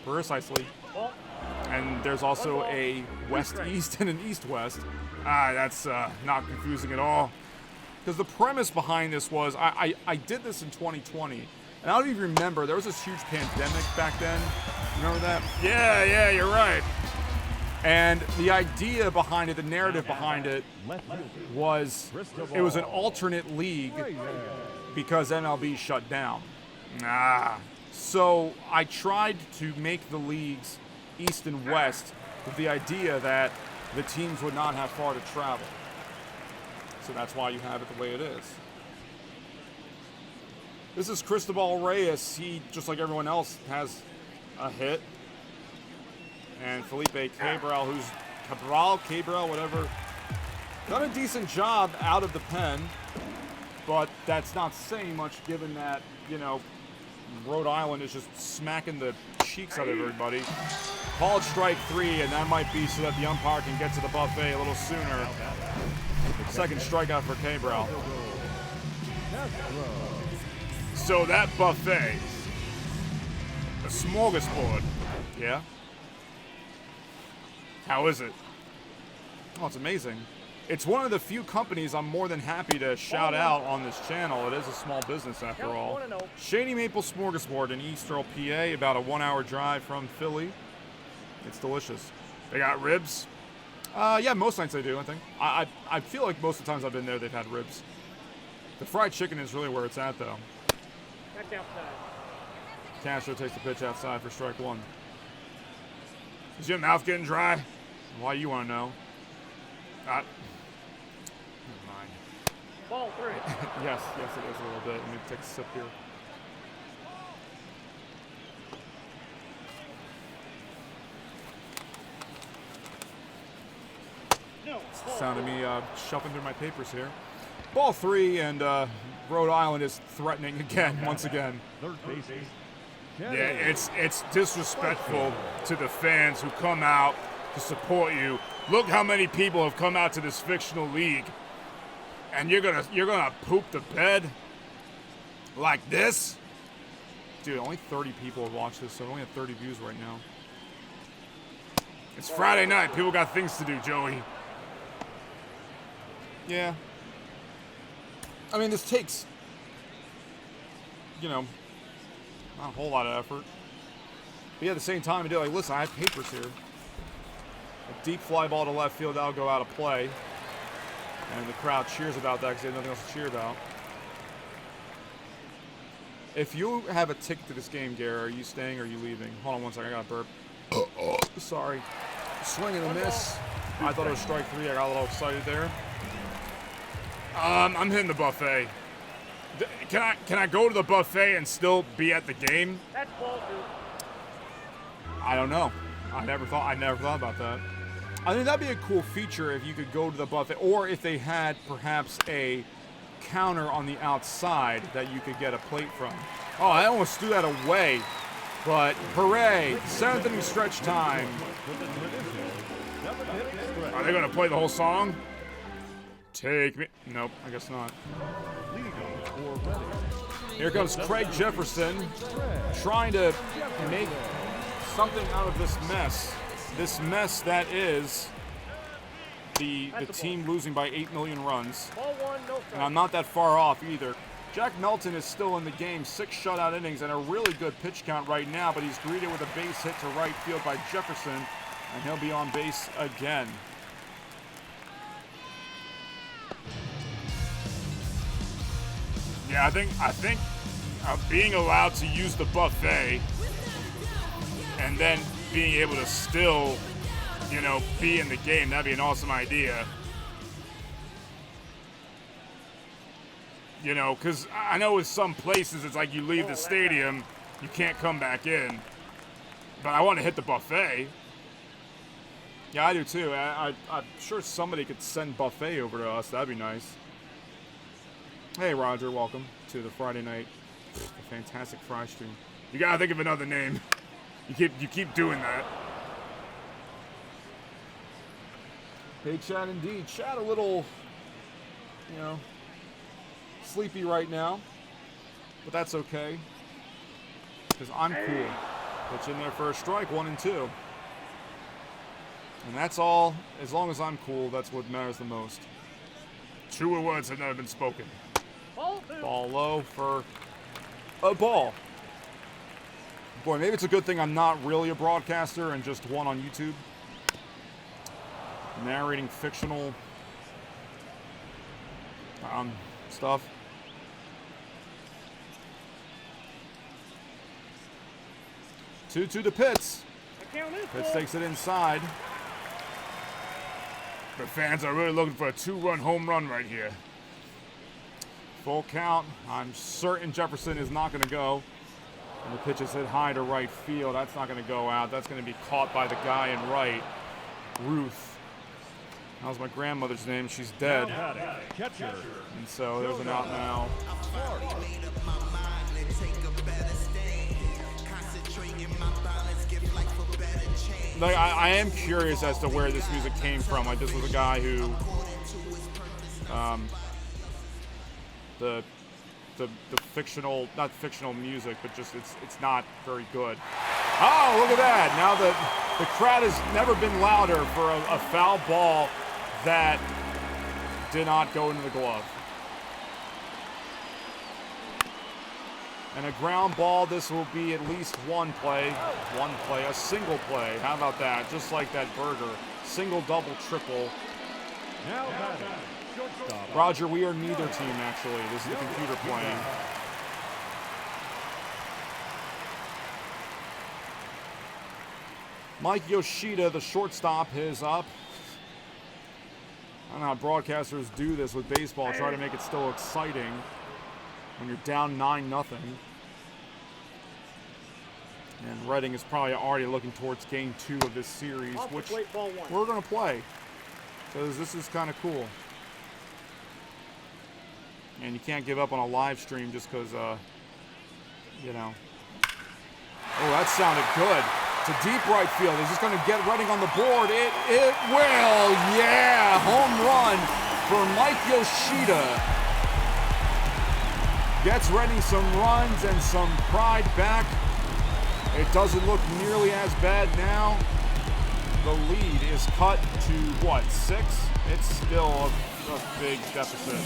Speaker 1: Precisely. And there's also a West East and an East West.
Speaker 2: That's not confusing at all.
Speaker 1: Because the premise behind this was, I did this in 2020, and I don't even remember, there was this huge pandemic back then. Remember that?
Speaker 2: Yeah, you're right.
Speaker 1: And the idea behind it, the narrative behind it, was it was an alternate league because MLB shut down. So I tried to make the leagues East and West with the idea that the teams would not have far to travel. So that's why you have it the way it is. This is Cristobal Reyes. He, just like everyone else, has a hit. And Felipe Cabral, who's Cabral, whatever, done a decent job out of the pen. But that's not saying much given that, you know, Rhode Island is just smacking the cheeks out of everybody. Call it strike 3, and that might be so that the umpire can get to the buffet a little sooner. Second strikeout for Cabral.
Speaker 2: So that buffet, a smorgasbord.
Speaker 1: Yeah?
Speaker 2: How is it?
Speaker 1: Oh, it's amazing. It's one of the few companies I'm more than happy to shout out on this channel. It is a small business after all. Shady Maple Smorgasbord in East Earl, PA, about a 1-hour drive from Philly. It's delicious.
Speaker 2: They got ribs?
Speaker 1: Yeah, most nights they do, I think. I feel like most of the times I've been there, they've had ribs. The fried chicken is really where it's at, though.
Speaker 3: Back outside.
Speaker 1: Castro takes the pitch outside for strike 1.
Speaker 2: Is your mouth getting dry?
Speaker 1: Why, you want to know?
Speaker 2: Never
Speaker 3: mind. Ball 3.
Speaker 1: Yes, it is a little bit. Let me take a sip here. Sound of me shuffling through my papers here. Ball 3, and Rhode Island is threatening again, once again.
Speaker 2: Yeah, it's disrespectful to the fans who come out to support you. Look how many people have come out to this fictional league, and you're gonna poop the bed like this?
Speaker 1: Dude, only 30 people have watched this, so I only have 30 views right now.
Speaker 2: It's Friday night. People got things to do, Joey.
Speaker 1: Yeah. I mean, this takes, you know, not a whole lot of effort. But yeah, at the same time, you do like, listen, I have papers here. A deep fly ball to left field, that'll go out of play. And the crowd cheers about that because they have nothing else to cheer about. If you have a ticket to this game, Gary, are you staying or are you leaving? Hold on one second, I got a burp. Sorry. Swing and a miss. I thought it was strike 3. I got a little excited there.
Speaker 2: I'm hitting the buffet. Can I go to the buffet and still be at the game?
Speaker 3: That's ball 2.
Speaker 1: I don't know. I never thought about that. I think that'd be a cool feature if you could go to the buffet, or if they had perhaps a counter on the outside that you could get a plate from. Oh, I almost threw that away, but hooray! 7th inning stretch time.
Speaker 2: Are they gonna play the whole song?
Speaker 1: Take me. Nope, I guess not. Here comes Craig Jefferson trying to make something out of this mess. This mess that is the team losing by 8 million runs.
Speaker 3: Ball 1, no strike.
Speaker 1: And I'm not that far off either. Jack Melton is still in the game, 6 shutout innings and a really good pitch count right now, but he's greeted with a base hit to right field by Jefferson, and he'll be on base again.
Speaker 2: Yeah, I think being allowed to use the buffet and then being able to still, you know, be in the game, that'd be an awesome idea. You know, because I know with some places it's like you leave the stadium, you can't come back in. But I want to hit the buffet.
Speaker 1: Yeah, I do too. I'm sure somebody could send buffet over to us. That'd be nice. Hey, Roger, welcome to the Friday night A fantastic fry stream. You gotta think of another name. You keep doing that. Hey, Chad, indeed. Chad, a little, sleepy right now, but that's okay because I'm cool. Pitch in there for a strike, 1-2, and that's all. As long as I'm cool, that's what matters the most. Truer words have never been spoken. Ball low for a ball. Boy, maybe it's a good thing I'm not really a broadcaster and just one on YouTube. Narrating fictional stuff. 2-2 to Pitts. Pitts takes it inside. The fans are really looking for a 2-run home run right here. Full count. I'm certain Jefferson is not going to go. And the pitch is hit high to right field. That's not going to go out. That's going to be caught by the guy in right, Ruth. That was my grandmother's name. She's dead. And so there's an out now. Like, I am curious as to where this music came from. Like, this was a guy who, the fictional, not fictional music, but just it's not very good. Oh, look at that! Now the crowd has never been louder for a foul ball that did not go into the glove. And a ground ball, this will be at least one play, a single play. How about that? Just like that burger. Single, double, triple. Roger, we are neither team, actually. This is the computer playing. Mike Yoshida, the shortstop, is up. I don't know how broadcasters do this with baseball, try to make it still exciting when you're down 9-0. And Reading is probably already looking towards game 2 of this series, which we're going to play, because this is kind of cool. And you can't give up on a live stream just because, you know. Oh, that sounded good. To deep right field. Is this going to get Reading on the board? It will. Yeah. Home run for Mike Yoshida. Gets Reading some runs and some pride back. It doesn't look nearly as bad now. The lead is cut to, what, 6? It's still a big deficit.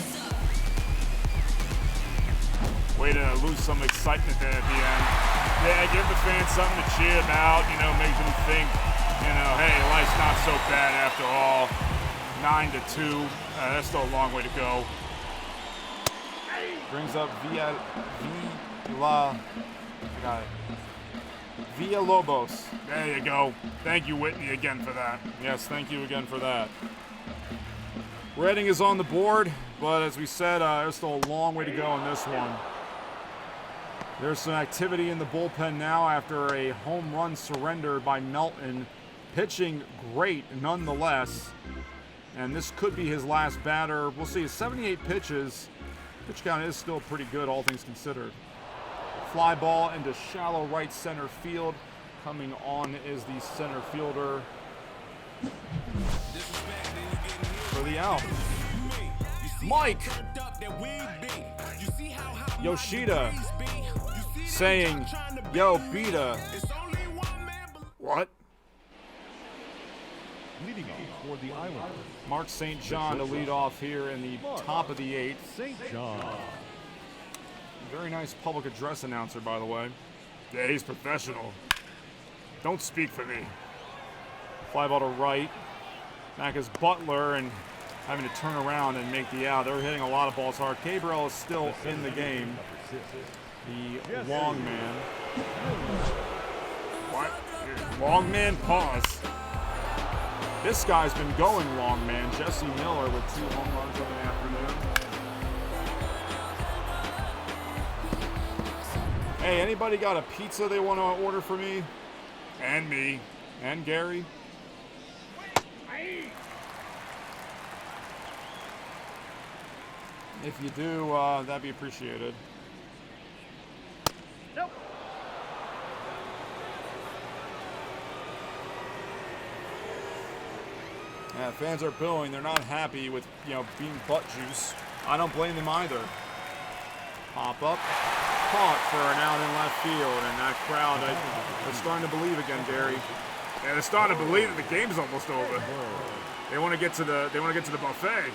Speaker 1: Way to lose some excitement there at the end. Yeah, give the fans something to cheer about, you know, make them think, you know, hey, life's not so bad after all. 9-2, that's still a long way to go. Brings up Villalobos. There you go. Thank you, Whitney, again for that. Yes, thank you again for that. Reading is on the board, but as we said, there's still a long way to go in this one. There's some activity in the bullpen now after a home run surrender by Melton. Pitching great nonetheless. And this could be his last batter. We'll see. 78 pitches. Pitch count is still pretty good, all things considered. Fly ball into shallow right center field. Coming on is the center fielder for the out. Mike Yoshida saying, yo, Beta. What?
Speaker 4: Leading off for the Islanders,
Speaker 1: Mark St. John to lead off here in the top of the 8th.
Speaker 4: St. John.
Speaker 1: Very nice public address announcer, by the way. Yeah, he's professional. Don't speak for me. Fly ball to right. Back is Butler and having to turn around and make the out. They're hitting a lot of balls hard. Gabriel is still in the game. The long man. What? Long man, pause. This guy's been going long man. Jesse Miller with 2 home runs in the afternoon. Hey, anybody got a pizza they want to order for me? And me. And Gary? If you do, that'd be appreciated. Yeah, fans are booing. They're not happy with, you know, being butt juice. I don't blame them either. Pop up, caught for an out in left field, and that crowd, they're starting to believe again, Gary.
Speaker 2: Yeah, they're starting to believe that the game's almost over. They want to get to the buffet.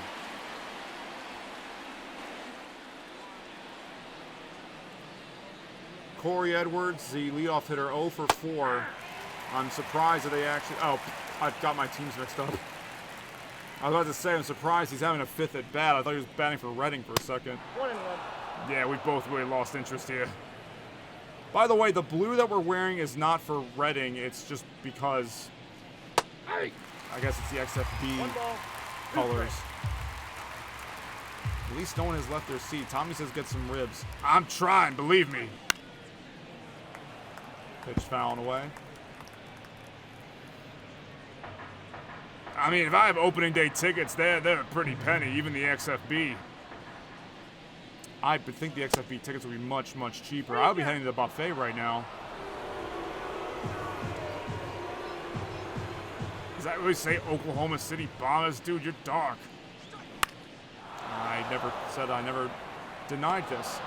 Speaker 1: Corey Edwards, the leadoff hitter, 0 for 4. I'm surprised that they actually. Oh, I've got my teams mixed up. I was about to say, I'm surprised he's having a 5th at bat. I thought he was batting for Reading for a second.
Speaker 3: 1-1.
Speaker 2: Yeah, we both really lost interest here.
Speaker 1: By the way, the blue that we're wearing is not for Reading. It's just because, I guess it's the XFB
Speaker 3: 1 ball.
Speaker 1: colors. At least no one has left their seat. Tommy says get some ribs.
Speaker 2: I'm trying, believe me.
Speaker 1: Pitch fouling away.
Speaker 2: I mean, if I have opening day tickets, they're a pretty penny, even the XFB.
Speaker 1: I would think the XFB tickets would be much, much cheaper. I'll be heading to the buffet right now.
Speaker 2: Does that really say Oklahoma City Bombers? Dude, you're dark.
Speaker 1: I never denied this.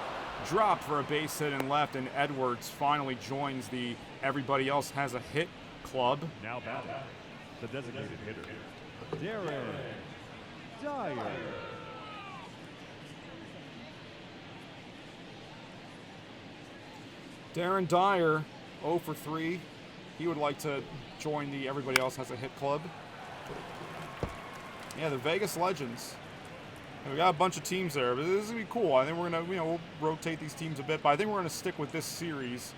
Speaker 1: Drop for a base hit in left, and Edwards finally joins the everybody else has a hit club.
Speaker 4: Now batting, the designated hitter, Darren Dyer.
Speaker 1: Darren Dyer, 0 for 3. He would like to join the everybody else has a hit club. Yeah, the Vegas Legends. We got a bunch of teams there, but this is gonna be cool. I think we're gonna, we'll rotate these teams a bit, but I think we're gonna stick with this series.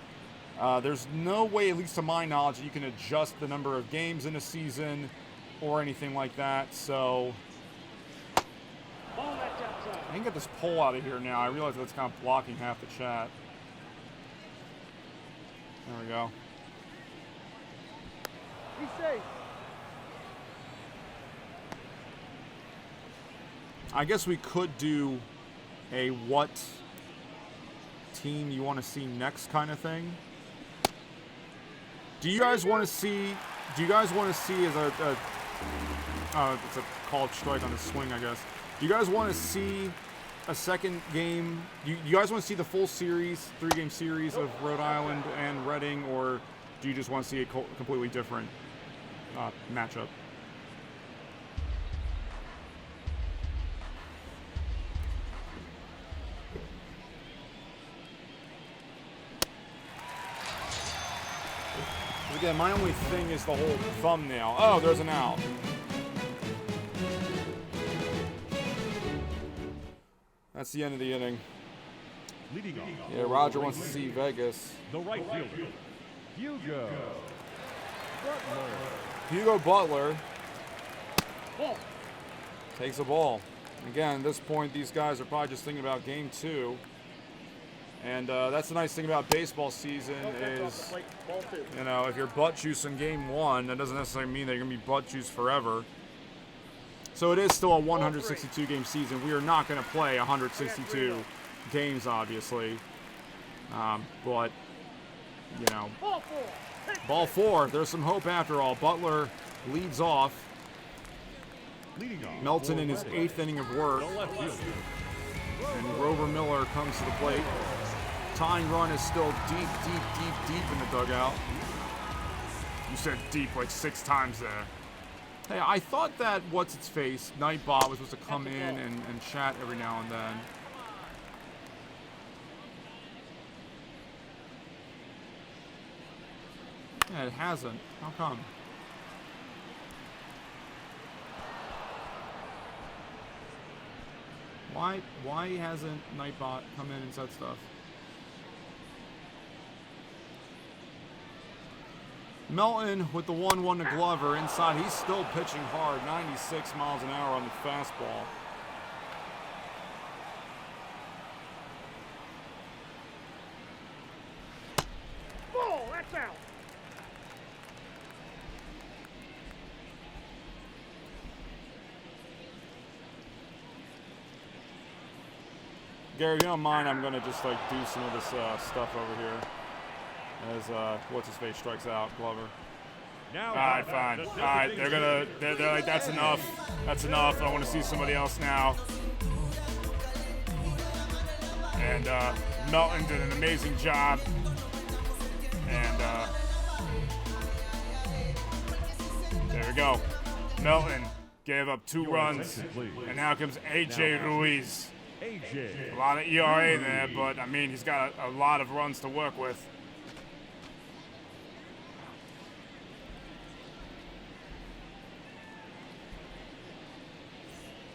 Speaker 1: There's no way, at least to my knowledge, that you can adjust the number of games in a season or anything like that. So
Speaker 3: Ball that's outside.
Speaker 1: I can get this poll out of here now. I realize that's kind of blocking half the chat. There we go.
Speaker 3: Be safe.
Speaker 1: I guess we could do a what team you want to see next kind of thing. Do you guys want to see? Do you guys want to see as it's a called strike on the swing, I guess. Do you guys want to see a second game? You guys want to see the full series, 3-game series of Rhode Island and Reading, or do you just want to see a completely different matchup? Again, my only thing is the whole thumbnail. Oh, there's an out. That's the end of the inning.
Speaker 4: Leading off.
Speaker 1: Yeah, Roger wants to see Vegas.
Speaker 4: The right fielder, Hugo Butler.
Speaker 1: Hugo Butler
Speaker 3: Ball.
Speaker 1: takes a ball. Again, at this point, these guys are probably just thinking about game 2. And that's the nice thing about baseball season is,
Speaker 3: Ball 2.
Speaker 1: you know, if you're butt juice in game 1, that doesn't necessarily mean that you're going to be butt juice forever. So it is still a 162-game season. We are not going to play 162 games, obviously. But, you know,
Speaker 3: Ball 4.
Speaker 1: ball 4, there's some hope after all. Butler leads off.
Speaker 4: Leading off.
Speaker 1: Melton in his 8th inning of work.
Speaker 4: The left fielder,
Speaker 1: And Grover Miller comes to the plate. Tying run is still deep in the dugout.
Speaker 2: You said deep like 6 times there.
Speaker 1: Hey, I thought that what's-its-face, Nightbot, was supposed to come in and chat every now and then. Yeah, it hasn't. How come? Why hasn't Nightbot come in and said stuff? Melton with the 1-1 to Glover inside. He's still pitching hard, 96 miles an hour on the fastball.
Speaker 3: Ball, that's out.
Speaker 1: Gary, if you don't mind, I'm gonna just like do some of this stuff over here as what's his face strikes out Glover.
Speaker 4: Now,
Speaker 1: All right, fine. All right, they're like, that's enough. That's enough. I want to see somebody else now. And Melton did an amazing job. And there we go. Melton gave up 2 runs. And now comes A.J. Ruiz.
Speaker 4: AJ.
Speaker 1: A lot of ERA there, but, I mean, he's got a lot of runs to work with.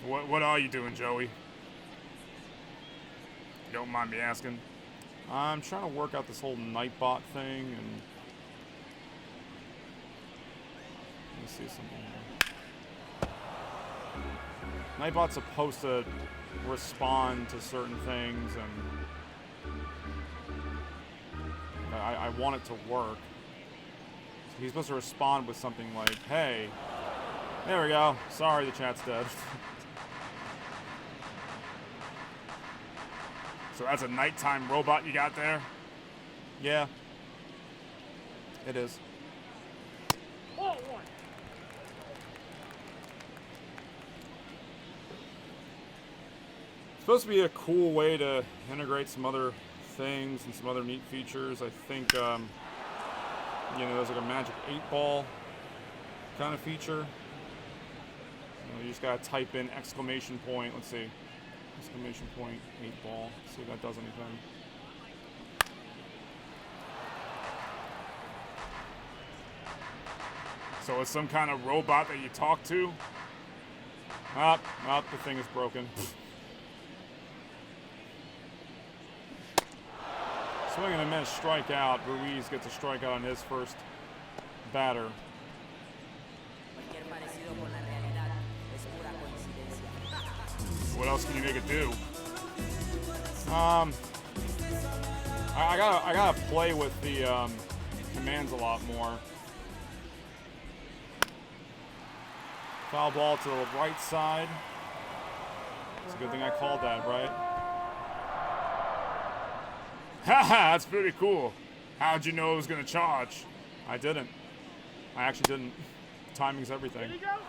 Speaker 1: What are you doing, Joey? You don't mind me asking. I'm trying to work out this whole Nightbot thing, and let me see something here. Nightbot's supposed to respond to certain things, and I want it to work. So he's supposed to respond with something like, "Hey, there we go. Sorry, the chat's dead." So that's a nighttime robot you got there? Yeah. It is.
Speaker 3: Ball 1.
Speaker 1: It's supposed to be a cool way to integrate some other things and some other neat features. I think, you know, there's like a magic 8-ball kind of feature. You know, you just gotta type in exclamation point. Let's see. Exclamation point 8-ball. See if that does anything. So it's some kind of robot that you talk to. The thing is broken. Swing and a miss, strikeout. Ruiz gets a strikeout on his first batter. What else can you make it do? I gotta play with the commands a lot more. Foul ball to the right side. It's a good thing I called that, right? Haha, that's pretty cool. How'd you know it was gonna charge? I didn't. I actually didn't. Timing's everything.
Speaker 3: Here you go.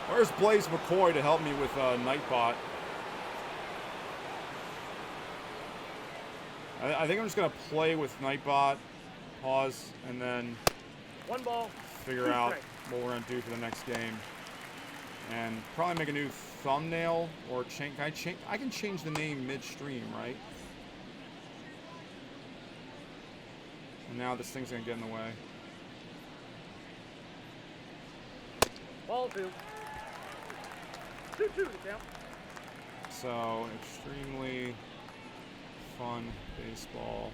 Speaker 1: Where's Blaze McCoy to help me with Nightbot? I think I'm just gonna play with Nightbot, pause, and then
Speaker 3: 1 ball.
Speaker 1: figure
Speaker 3: 2
Speaker 1: out
Speaker 3: strikes.
Speaker 1: what we're gonna do for the next game, and probably make a new thumbnail or change. I can change the name midstream, right? And now this thing's gonna get in the way.
Speaker 3: Ball 2. 2-2 to count.
Speaker 1: So, Extremely Fun Baseball.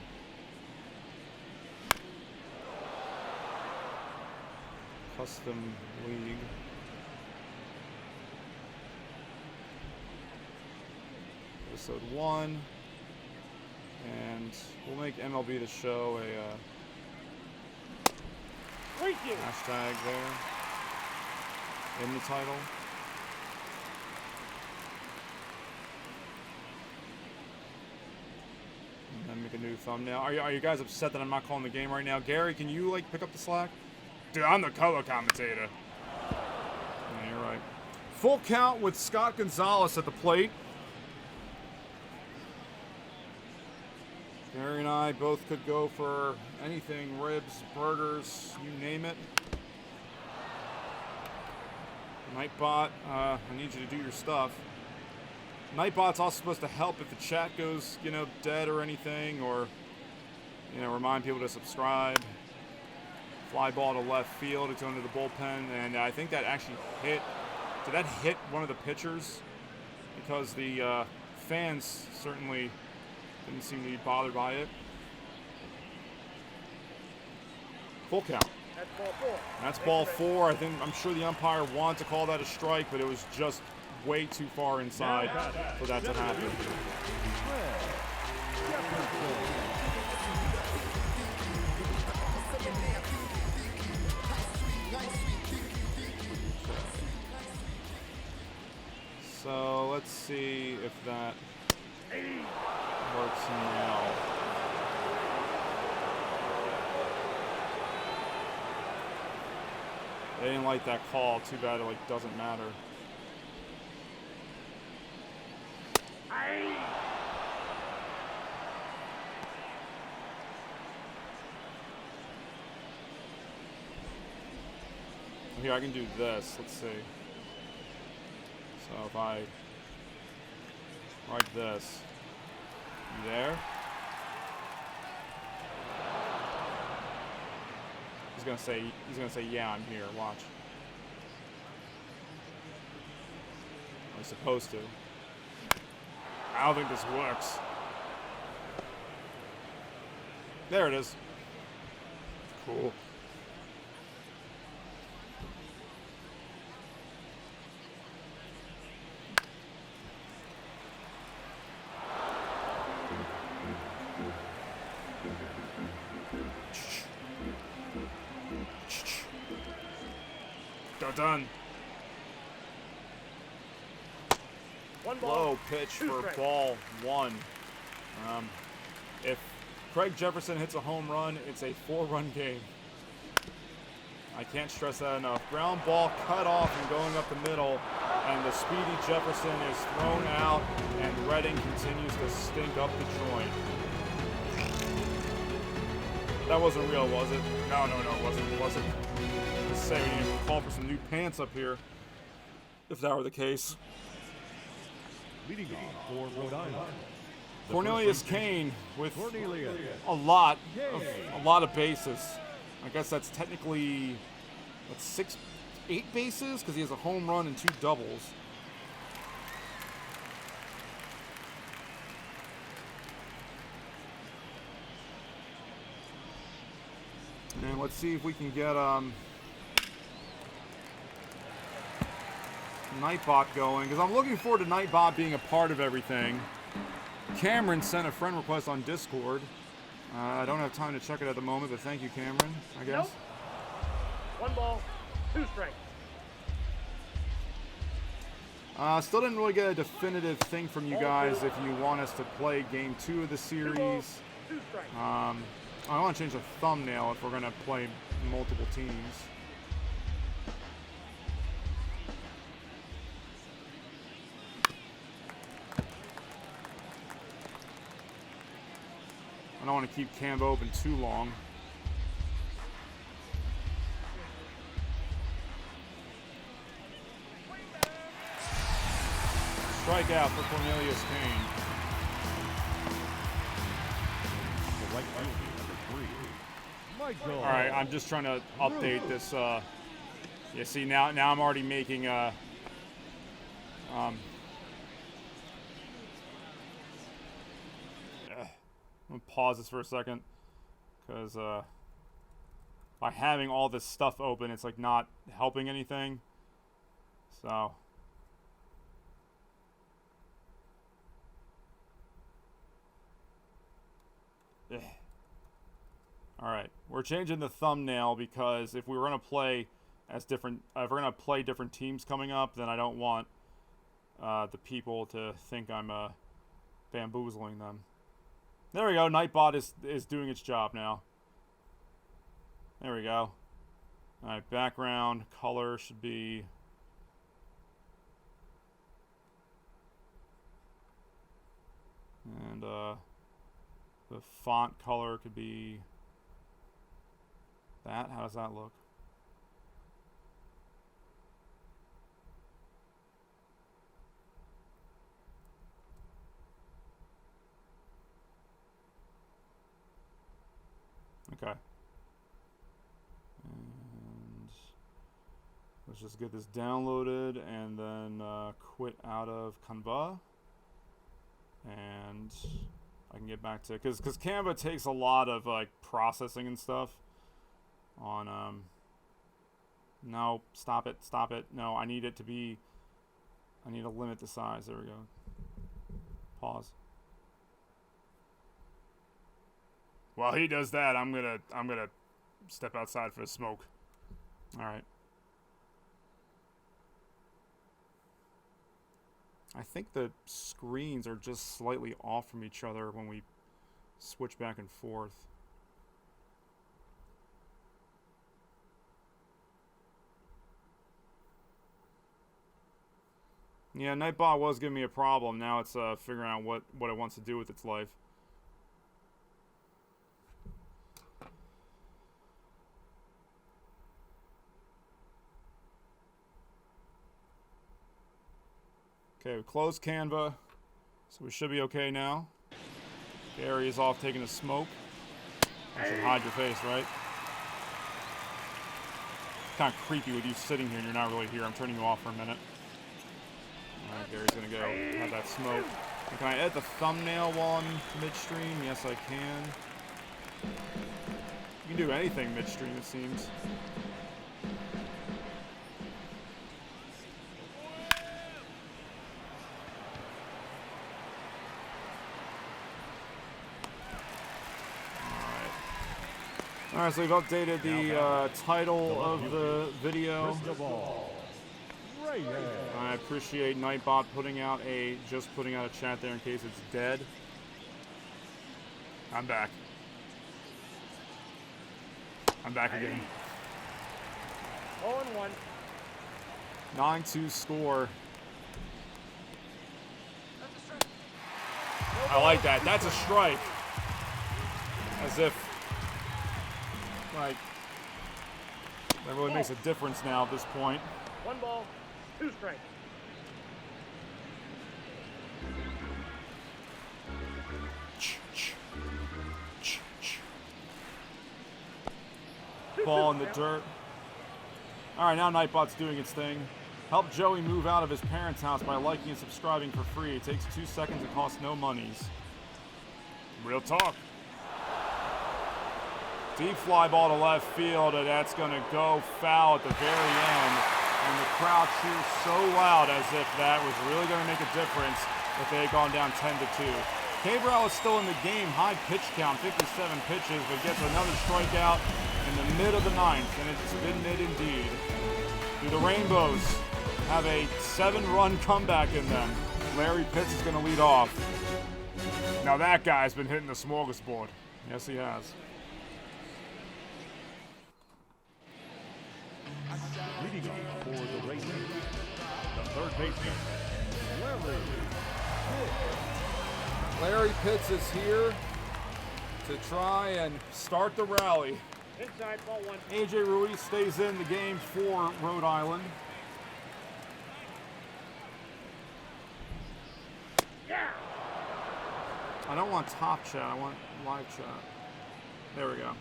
Speaker 1: Custom League. Episode 1. And we'll make MLB The Show a
Speaker 3: Thank you.
Speaker 1: hashtag there in the title. And then make a new thumbnail. Are you guys upset that I'm not calling the game right now? Gary, can you like pick up the slack? Dude, I'm the color commentator. Yeah, you're right. Full count with Scott Gonzalez at the plate. Gary and I both could go for anything, ribs, burgers, you name it. Nightbot, I need you to do your stuff. Nightbot's also supposed to help if the chat goes, you know, dead or anything, or, you know, remind people to subscribe. Fly ball to left field, it's under the bullpen, and I think that actually hit. Did that hit one of the pitchers? Because the fans certainly didn't seem to be bothered by it. Full count.
Speaker 3: That's ball 4.
Speaker 1: That's ball 4. I'm sure the umpire wanted to call that a strike, but it was just way too far inside for that to happen. So let's see if that works now. They didn't like that call. Too bad it like doesn't matter. Here, I can do this. Let's see. So if I write this, you there? He's gonna say, yeah, I'm here. Watch. I'm supposed to. I don't think this works. There it is. Cool. Done.
Speaker 3: One ball.
Speaker 1: Low pitch for ball one. If Craig Jefferson hits a home run, it's a 4-run game. I can't stress that enough. Ground ball cut off and going up the middle, and the speedy Jefferson is thrown out, and Redding continues to stink up the joint. That wasn't real, was it? No, it wasn't. Let's say we need to call for some new pants up here, if that were the case.
Speaker 4: Leading off for Rhode Island.
Speaker 1: Cornelius Kane with a lot of bases. I guess that's technically, that's 8 bases because he has a home run and 2 doubles. And let's see if we can get Nightbot going, because I'm looking forward to Nightbot being a part of everything. Cameron sent a friend request on Discord. I don't have time to check it at the moment, but thank you, Cameron, I guess.
Speaker 3: Nope. One ball, 2 strikes.
Speaker 1: Still didn't really get a definitive thing from you guys if you want us to play game 2 of the series.
Speaker 3: 2 balls, 2 strikes.
Speaker 1: I want to change the thumbnail if we're going to play multiple teams. I don't want to keep Cambo open too long. Strikeout for Cornelius Kane.
Speaker 4: The right fielder, number 3, Michael.
Speaker 1: All right, I'm just trying to update this. Yeah, see now I'm already making I'm gonna pause this for a second, because by having all this stuff open, it's like not helping anything. So all right, we're changing the thumbnail because if we were gonna play as different, if we're gonna play different teams coming up, then I don't want the people to think I'm bamboozling them. There we go. Nightbot is doing its job now. There we go. All right, background color should be and the font color could be that. How does that look? Okay. And let's just get this downloaded and then quit out of Canva. And I can get back to, because Canva takes a lot of like processing and stuff on no, stop it. No, I need it to be, I need to limit the size. There we go. Pause. While he does that, I'm gonna step outside for a smoke. All right. I think the screens are just slightly off from each other when we switch back and forth. Yeah, Nightbot was giving me a problem. Now it's figuring out what it wants to do with its life. Okay, we closed Canva, so we should be okay now. Gary is off taking a smoke. You should hide your face, right? It's kind of creepy with you sitting here and you're not really here. I'm turning you off for a minute. Alright, Gary's gonna go have that smoke. And can I edit the thumbnail while I'm midstream? Yes, I can. You can do anything midstream, it seems. Alright, so we've updated the title of the video. I appreciate Nightbot putting out a chat there in case it's dead. I'm back. I'm back again.
Speaker 3: 0-1.
Speaker 1: 9-2 score. I like that. That's a strike. As if, like, that really makes a difference now at this point.
Speaker 3: 1 ball, 2 strikes.
Speaker 1: Ball in the dirt. All right, now Nightbot's doing its thing. Help Joey move out of his parents' house by liking and subscribing for free. It takes 2 seconds and costs no monies. Real talk. Deep fly ball to left field, and that's going to go foul at the very end. And the crowd cheers so loud as if that was really going to make a difference if they had gone down 10-2. Cabral is still in the game, high pitch count, 57 pitches, but gets another strikeout in the mid of the 9th, and it's been mid indeed. Do the Rainbows have a 7-run comeback in them? Larry Pitts is going to lead off. Now that guy's been hitting the smorgasbord. Yes, he has.
Speaker 4: Leading off for the Rangers, the third baseman,
Speaker 1: Larry Pitts is here to try and start the rally.
Speaker 3: Inside, ball 1.
Speaker 1: AJ Ruiz stays in the game for Rhode Island.
Speaker 3: Yeah.
Speaker 1: I don't want top chat, I want live chat. There we go.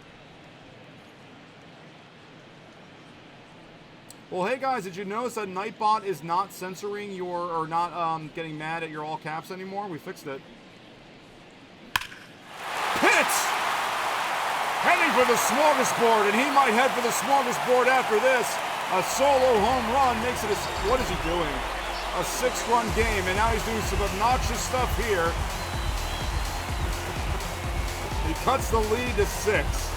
Speaker 1: Well, hey guys, did you notice that Nightbot is not censoring your, or not getting mad at your all caps anymore? We fixed it. Pitts! Heading for the smorgasbord, and he might head for the smorgasbord after this. A solo home run makes it a, what is he doing? A 6-run game, and now he's doing some obnoxious stuff here. He cuts the lead to 6.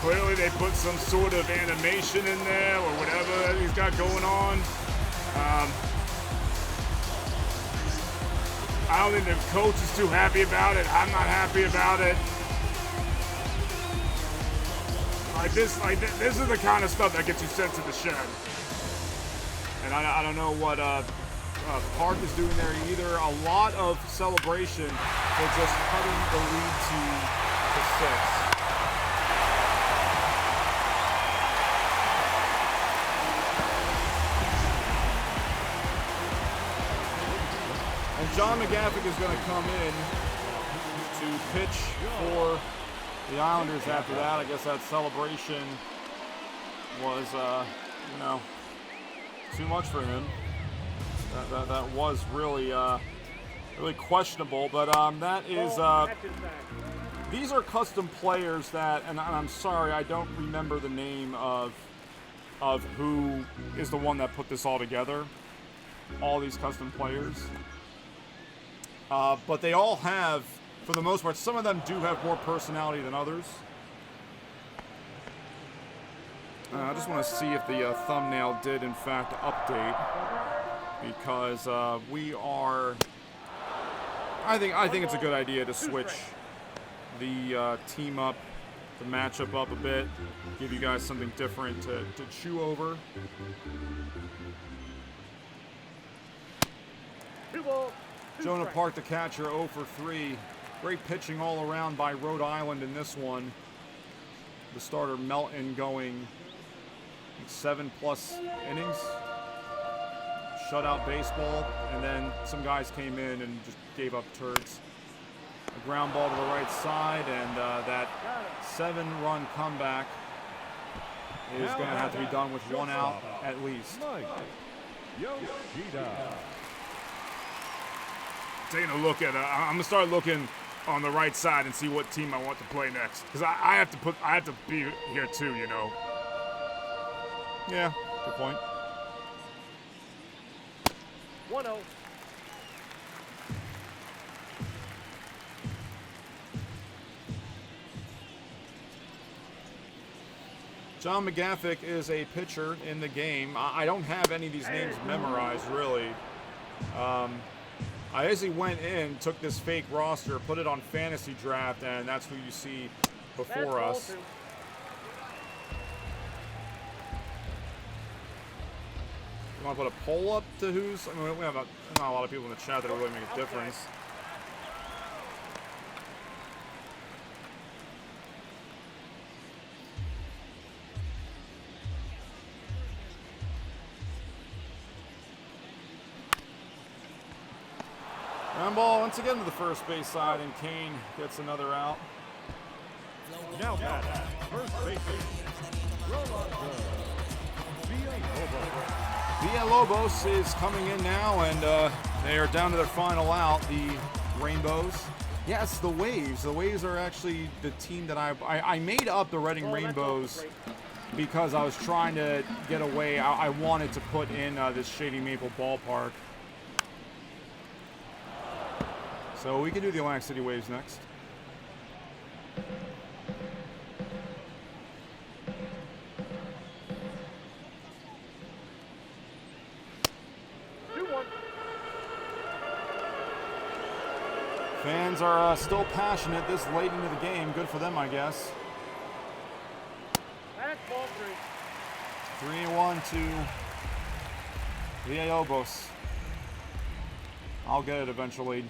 Speaker 1: Clearly they put some sort of animation in there or whatever he's got going on. I don't think the coach is too happy about it. I'm not happy about it. This is the kind of stuff that gets you sent to the shed. And I don't know what Park is doing there either. A lot of celebration for just cutting the lead to 6. John McGaffick is going to come in to pitch for the Islanders after that. I guess that celebration was, you know, too much for him. That was really, really questionable. But that is, these are custom players that, and I'm sorry, I don't remember the name of who is the one that put this all together. All these custom players. But they all have, for the most part, some of them do have more personality than others. I just want to see if the thumbnail did, in fact, update. Because we are... I think it's a good idea to switch the team up the matchup up a bit, give you guys something different to chew over.
Speaker 3: 2 balls, 2
Speaker 1: Jonah
Speaker 3: strikes.
Speaker 1: Park, the catcher, 0 for 3. Great pitching all around by Rhode Island in this one. The starter Melton going 7+ innings. Shutout baseball, and then some guys came in and just gave up turds. A ground ball to the right side, and that 7-run comeback is going to have to be done with 1 out at least.
Speaker 2: Taking a look at, I'm gonna start looking on the right side and see what team I want to play next, because I have to be here too, you know.
Speaker 1: Yeah, good point.
Speaker 3: 1-0.
Speaker 1: John McGaffick is a pitcher in the game. I don't have any of these names memorized, really. I basically went in, took this fake roster, put it on Fantasy Draft, and that's who you see
Speaker 3: That's
Speaker 1: before
Speaker 3: ball
Speaker 1: us.
Speaker 3: 2.
Speaker 1: You want to put a poll up to who's? I mean, we have not a lot of people in the chat that really make a difference. Ground ball once again to the first base side, and Kane gets another out.
Speaker 4: Now batting, first baseman,
Speaker 1: Villalobos is coming in now, and they are down to their final out, the Rainbows. Yes, the Waves. The Waves are actually the team that I made up the Reading Rainbows because I was trying to get away. I wanted to put in this Shady Maple ballpark. So we can do the Atlantic City Waves next. Fans are still passionate this late into the game. Good for them, I guess.
Speaker 3: That's ball 3.
Speaker 1: 3-1 to Villalobos. I'll get it eventually.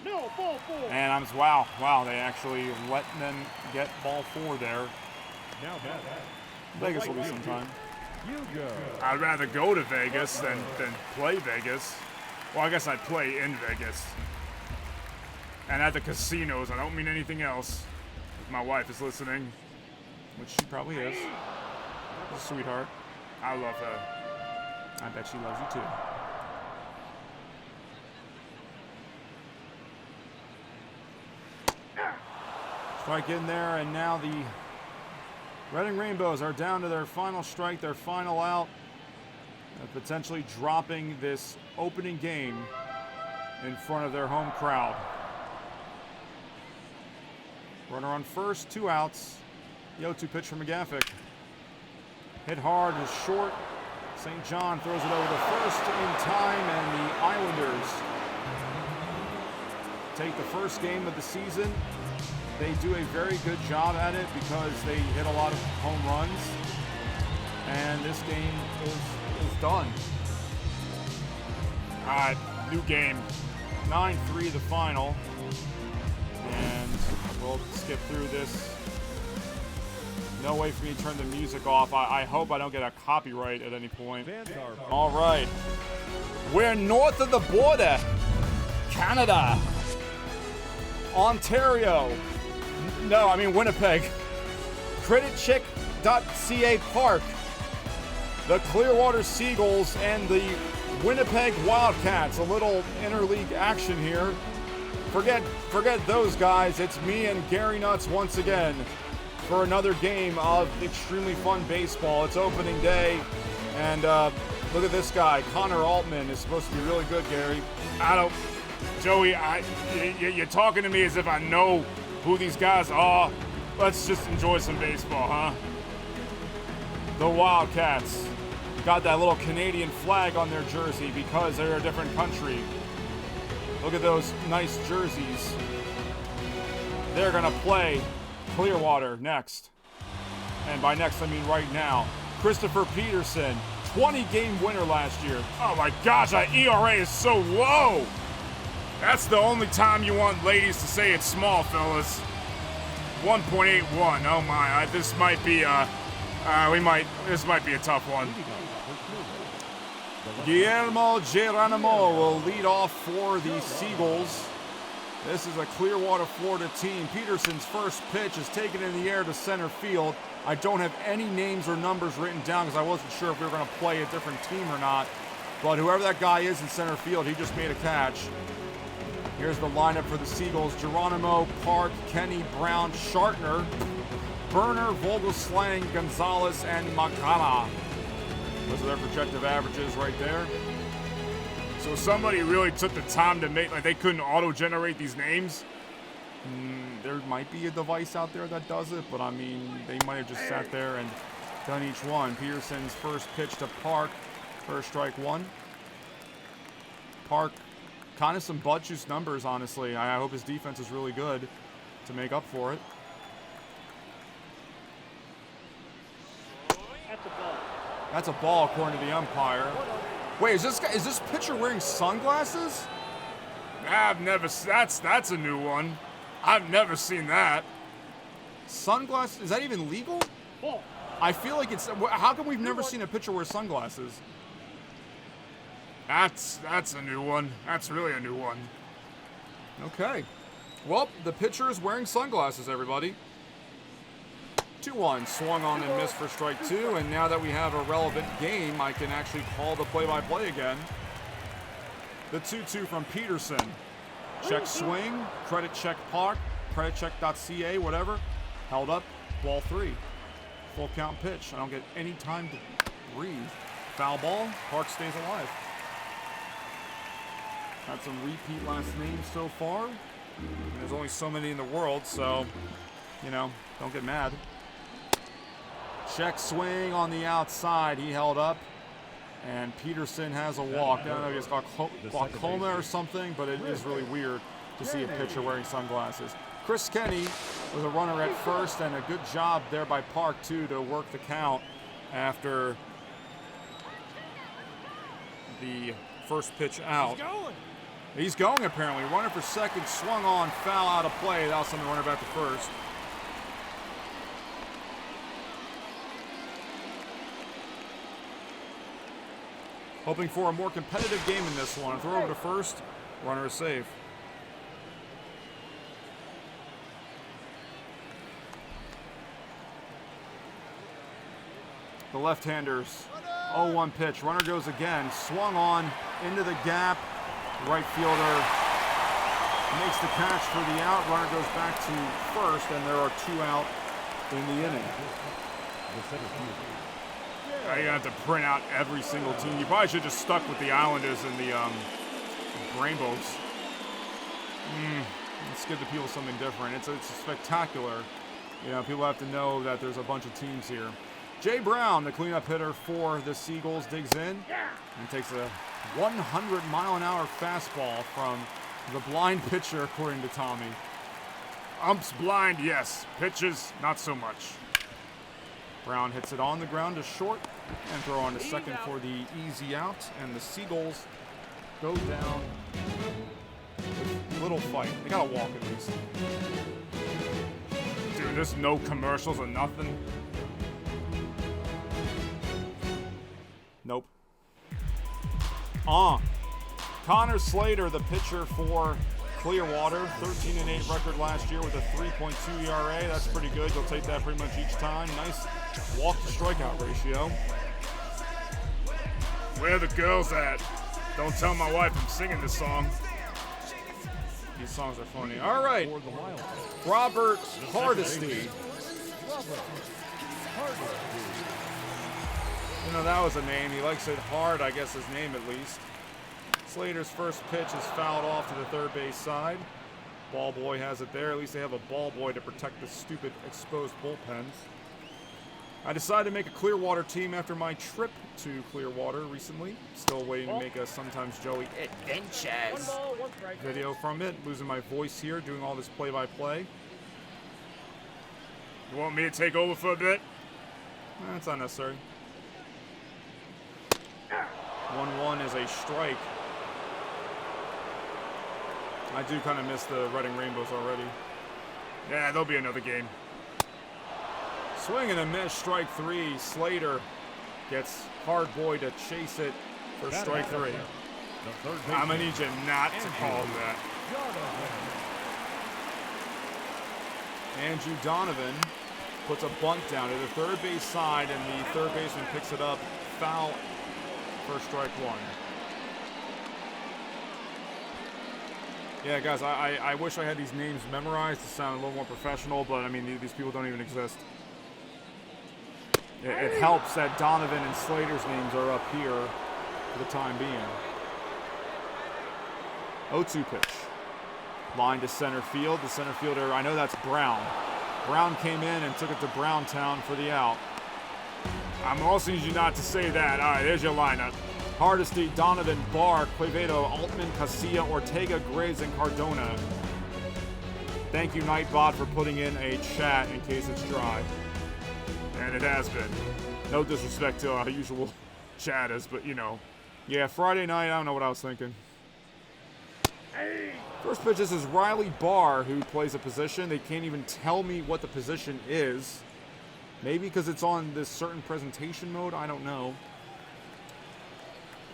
Speaker 3: No, ball 4.
Speaker 1: And I'm just, wow, they actually let them get ball 4 there.
Speaker 4: now batting,
Speaker 1: Vegas will be sometime.
Speaker 2: I'd rather go to Vegas than play Vegas. Well, I guess I'd play in Vegas. And at the casinos, I don't mean anything else. If my wife is listening,
Speaker 1: Which she probably is. She's a sweetheart.
Speaker 2: I love her.
Speaker 1: I bet she loves you too. Strike in there, and now the Reading Rainbows are down to their final strike, their final out, potentially dropping this opening game in front of their home crowd. Runner on first, 2 outs. The 0-2 pitch from McGaffick. Hit hard and short. St. John throws it over to first in time, and the Islanders take the first game of the season. They do a very good job at it because they hit a lot of home runs, and this game is done.
Speaker 2: All right, new game.
Speaker 1: 9-3 the final, and we'll skip through this. No way for me to turn the music off. I hope I don't get a copyright at any point. All right, we're north of the border. Canada, Ontario. No, I mean Winnipeg. Creditchick.ca Park. The Clearwater Seagulls and the Winnipeg Wildcats. A little interleague action here. Forget those guys. It's me and Gary Nuts once again for another game of Extremely Fun Baseball. It's opening day, and look at this guy. Connor Altman is supposed to be really good, Gary.
Speaker 2: Joey, you're talking to me as if I know who these guys are. Let's just enjoy some baseball, huh?
Speaker 1: The Wildcats got that little Canadian flag on their jersey because they're a different country. Look at those nice jerseys. They're gonna play Clearwater next. And by next, I mean right now. Christopher Peterson, 20-game winner last year.
Speaker 2: Oh my gosh, that ERA is so low. That's the only time you want ladies to say it's small, fellas. 1.81. Oh my, this might be this might be a tough one.
Speaker 1: Guillermo Geronimo will lead off for the Seagulls. This is a Clearwater, Florida team. Peterson's first pitch is taken in the air to center field. I don't have any names or numbers written down because I wasn't sure if we were going to play a different team or not. But whoever that guy is in center field, he just made a catch. Here's the lineup for the Seagulls. Geronimo, Park, Kenny, Brown, Shartner, Burner, Vogelslang, Gonzalez, and Makala. Those are their projected averages right there.
Speaker 2: So somebody really took the time to make, like they couldn't auto-generate these names?
Speaker 1: There might be a device out there that does it, but I mean, they might have just sat there and done each one. Peterson's first pitch to Park, first strike one. Park, kind of some butt juice numbers, honestly. I hope his defense is really good to make up for it.
Speaker 3: That's a ball.
Speaker 1: That's a ball, according to the umpire. Wait, is this pitcher wearing sunglasses?
Speaker 2: That's a new one. I've never seen that.
Speaker 1: Sunglasses? Is that even legal?
Speaker 3: Ball.
Speaker 1: I feel like it's. How come we've never seen a pitcher wear sunglasses?
Speaker 2: That's a new one. That's really a new one.
Speaker 1: Okay. Well, the pitcher is wearing sunglasses, everybody. 2-1, swung on and missed for strike two, and now that we have a relevant game, I can actually call the play-by-play again. The 2-2 from Peterson. Check swing, credit check Park, credit check.ca, whatever. Held up, ball three. Full count pitch. I don't get any time to breathe. Foul ball, Park stays alive. Had some repeat last names so far. There's only so many in the world, so, you know, don't get mad. Check swing on the outside. He held up. And Peterson has a walk. I don't know if it's glaucoma or something, but it is really weird to see a pitcher wearing sunglasses. Chris Kenny with a runner at first, and a good job there by Park, too, to work the count after the first pitch out. He's going, apparently. Runner for second, swung on, foul out of play. That was something runner back to first. Hoping for a more competitive game in this one. Throw over to first. Runner is safe. The left-handers. 0-1 pitch. Runner goes again. Swung on into the gap. Right fielder makes the catch for the out. Runner goes back to first, and there are two out in the inning.
Speaker 2: You're gonna have to print out every single team. You probably should have just stuck with the Islanders and the Rainbows.
Speaker 1: Let's give the people something different. It's spectacular. You know, people have to know that there's a bunch of teams here. Jay Brown, the cleanup hitter for the Seagulls, digs in and takes a 100-mile-an-hour fastball from the blind pitcher, according to Tommy.
Speaker 2: Umps blind, yes. Pitches, not so much.
Speaker 1: Brown hits it on the ground to short and throw on to second for the easy out. And the Seagulls go down with a little fight. They got to walk at least.
Speaker 2: Dude, there's no commercials or nothing.
Speaker 1: Nope. Connor Slater, the pitcher for Clearwater, 13-8 record last year with a 3.2 ERA. That's pretty good. You'll take that pretty much each time. Nice walk to strikeout ratio.
Speaker 2: Where are the girls at? Don't tell my wife I'm singing this song.
Speaker 1: These songs are funny. All right. Robert Hardesty. You know, that was a name. He likes it hard, I guess, his name at least. Slater's first pitch is fouled off to the third base side. Ball boy has it there. At least they have a ball boy to protect the stupid exposed bullpens. I decided to make a Clearwater team after my trip to Clearwater recently. Still waiting to make a Sometimes Joey Adventures video from it. Losing my voice here, doing all this play-by-play.
Speaker 2: You want me to take over for a bit?
Speaker 1: That's unnecessary. 1-1 is a strike. I do kind of miss the Red and Rainbows already.
Speaker 2: Yeah, there'll be another game.
Speaker 1: Swing and a miss, strike 3. Slater gets Hard Boy to chase it for strike 3.
Speaker 2: I'm gonna need you not to call that.
Speaker 1: Andrew Donovan puts a bunt down to the third base side, and the third baseman picks it up. Foul for strike 1. Yeah, guys, I wish I had these names memorized to sound a little more professional, but I mean, these people don't even exist. It helps that Donovan and Slater's names are up here for the time being. 0-2 pitch. Line to center field. The center fielder, I know that's Brown. Brown came in and took it to Browntown for the out.
Speaker 2: I'm also need you not to say that. All right, there's your lineup.
Speaker 1: Hardesty, Donovan, Barr, Quevedo, Altman, Casilla, Ortega, Graves, and Cardona. Thank you, Nightbot, for putting in a chat in case it's dry.
Speaker 2: And it has been.
Speaker 1: No disrespect to our usual chatters, but you know. Yeah, Friday night, I don't know what I was thinking. First pitch, this is Riley Barr, who plays a position. They can't even tell me what the position is. Maybe because it's on this certain presentation mode, I don't know.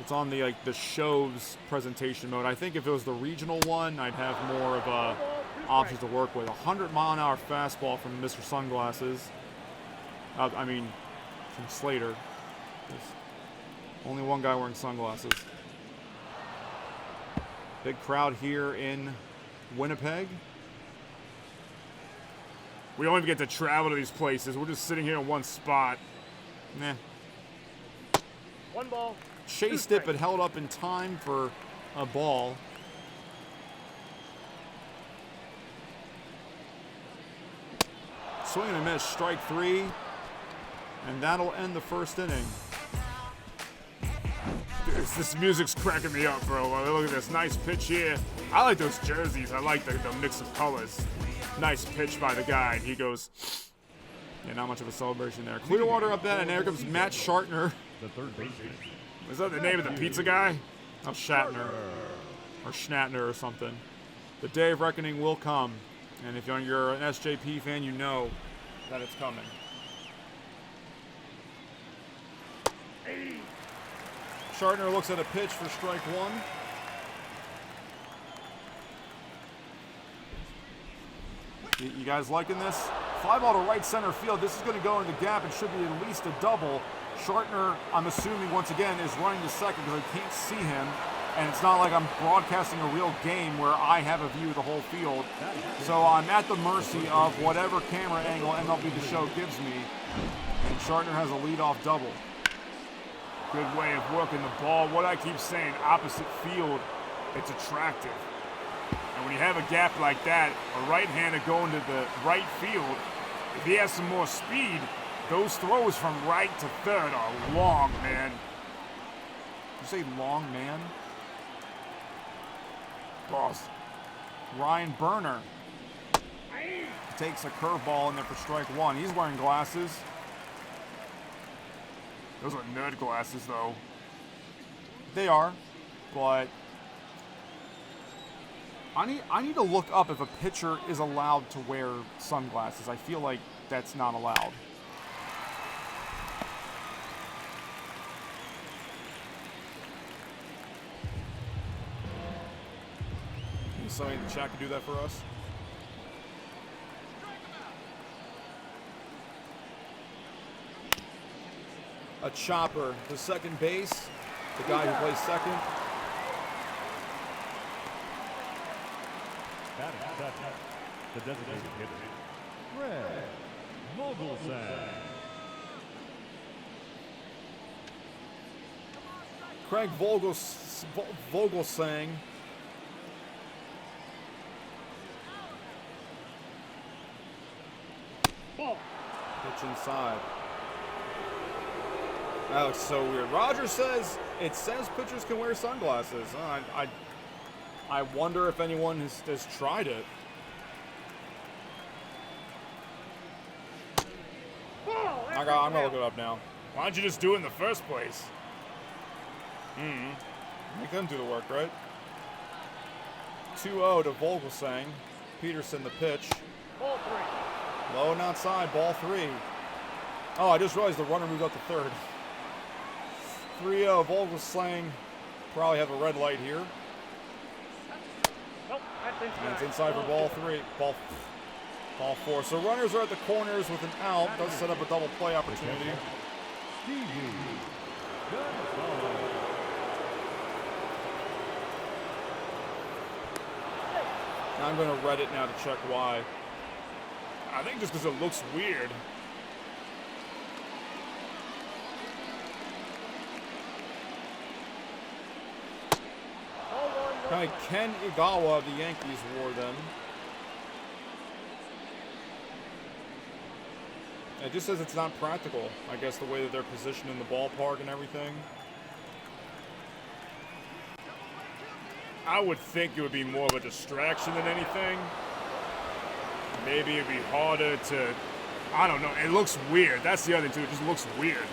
Speaker 1: It's on the show's presentation mode. I think if it was the regional one, I'd have more of options to work with. 100-mile-an-hour fastball from Mr. Sunglasses. I mean, from Slater. There's only one guy wearing sunglasses. Big crowd here in Winnipeg.
Speaker 2: We don't even get to travel to these places. We're just sitting here in one spot.
Speaker 1: Nah.
Speaker 3: 1 ball.
Speaker 1: Chased it, but held up in time for a ball. Swing and a miss, strike 3. And that'll end the first inning.
Speaker 2: This music's cracking me up, bro. Look at this nice pitch here. I like those jerseys. I like the mix of colors. Nice pitch by the guy. He goes, yeah, not much of a celebration there. Clearwater up there, and there comes Matt Shartner.
Speaker 4: The third baseman.
Speaker 2: Is that the name of the pizza guy?
Speaker 1: Oh, Shatner. Or Schnatner or something. The day of reckoning will come. And if you're an SJP fan, you know that it's coming. Shartner looks at a pitch for strike 1. You guys liking this? Fly ball to right center field. This is going to go in the gap and should be at least a double. Shartner, I'm assuming, once again, is running to second because I can't see him. And it's not like I'm broadcasting a real game where I have a view of the whole field. So I'm at the mercy of whatever camera angle MLB The Show gives me. And Shartner has a leadoff double.
Speaker 2: Good way of working the ball. What I keep saying, opposite field, it's attractive. And when you have a gap like that, a right-hander going to the right field, if he has some more speed, those throws from right to third are long, man.
Speaker 1: Did you say long, man?
Speaker 2: Boss.
Speaker 1: Ryan Berner takes a curveball in there for strike 1. He's wearing glasses.
Speaker 2: Those are nerd glasses, though.
Speaker 1: They are, but I need to look up if a pitcher is allowed to wear sunglasses. I feel like that's not allowed. Can somebody in the chat can do that for us? A chopper to second base. The guy who plays second.
Speaker 4: The designated hitter, Craig Vogelsang.
Speaker 1: Craig Vogelsang.
Speaker 3: Ball.
Speaker 1: Pitch inside. That looks so weird. Roger says it says pitchers can wear sunglasses. I wonder if anyone has tried it. I'm gonna look it up now.
Speaker 2: Why don't you just do it in the first place?
Speaker 1: Make them do the work, right? 2-0 to Vogelsang. Peterson the pitch.
Speaker 3: Ball 3.
Speaker 1: Low and outside, ball 3. Oh, I just realized the runner moved up to third. 3-0, Vogelsang. Probably have a red light here.
Speaker 3: Nope, that's inside.
Speaker 1: And it's inside for ball 3. Ball 4. So runners are at the corners with an out. Does set up a double play opportunity. I'm going to Reddit now to check why.
Speaker 2: I think just because it looks weird.
Speaker 3: Ball 1,
Speaker 1: Kind of Ken Igawa of the Yankees wore them. It just says it's not practical, I guess, the way that they're positioned in the ballpark and everything.
Speaker 2: I would think it would be more of a distraction than anything. Maybe it'd be harder to, I don't know. It looks weird. That's the other thing, too. It just looks weird.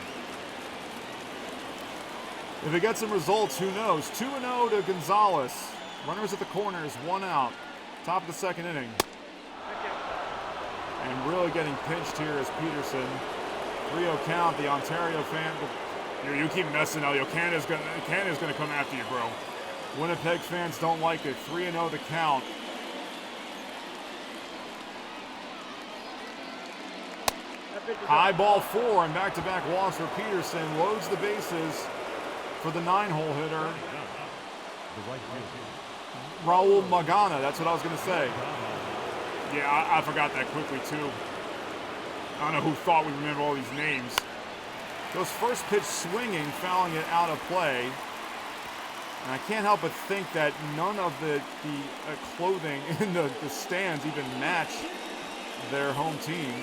Speaker 1: If it gets some results, who knows? 2-0 to Gonzalez. Runners at the corners, 1 out. Top of the second inning. And really getting pinched here is Peterson. 3-0 count. The Ontario fan.
Speaker 2: You keep messing up. Canada's gonna come after you, bro.
Speaker 1: Winnipeg fans don't like it. 3-0 the count. High ball 4 and back-to-back walks for Peterson. Loads the bases for the 9-hole hitter. Raul Magana. That's what I was going to say.
Speaker 2: Yeah, I forgot that quickly, too. I don't know who thought we remember all these names.
Speaker 1: Goes first pitch swinging, fouling it out of play. And I can't help but think that none of the clothing in the stands even match their home team.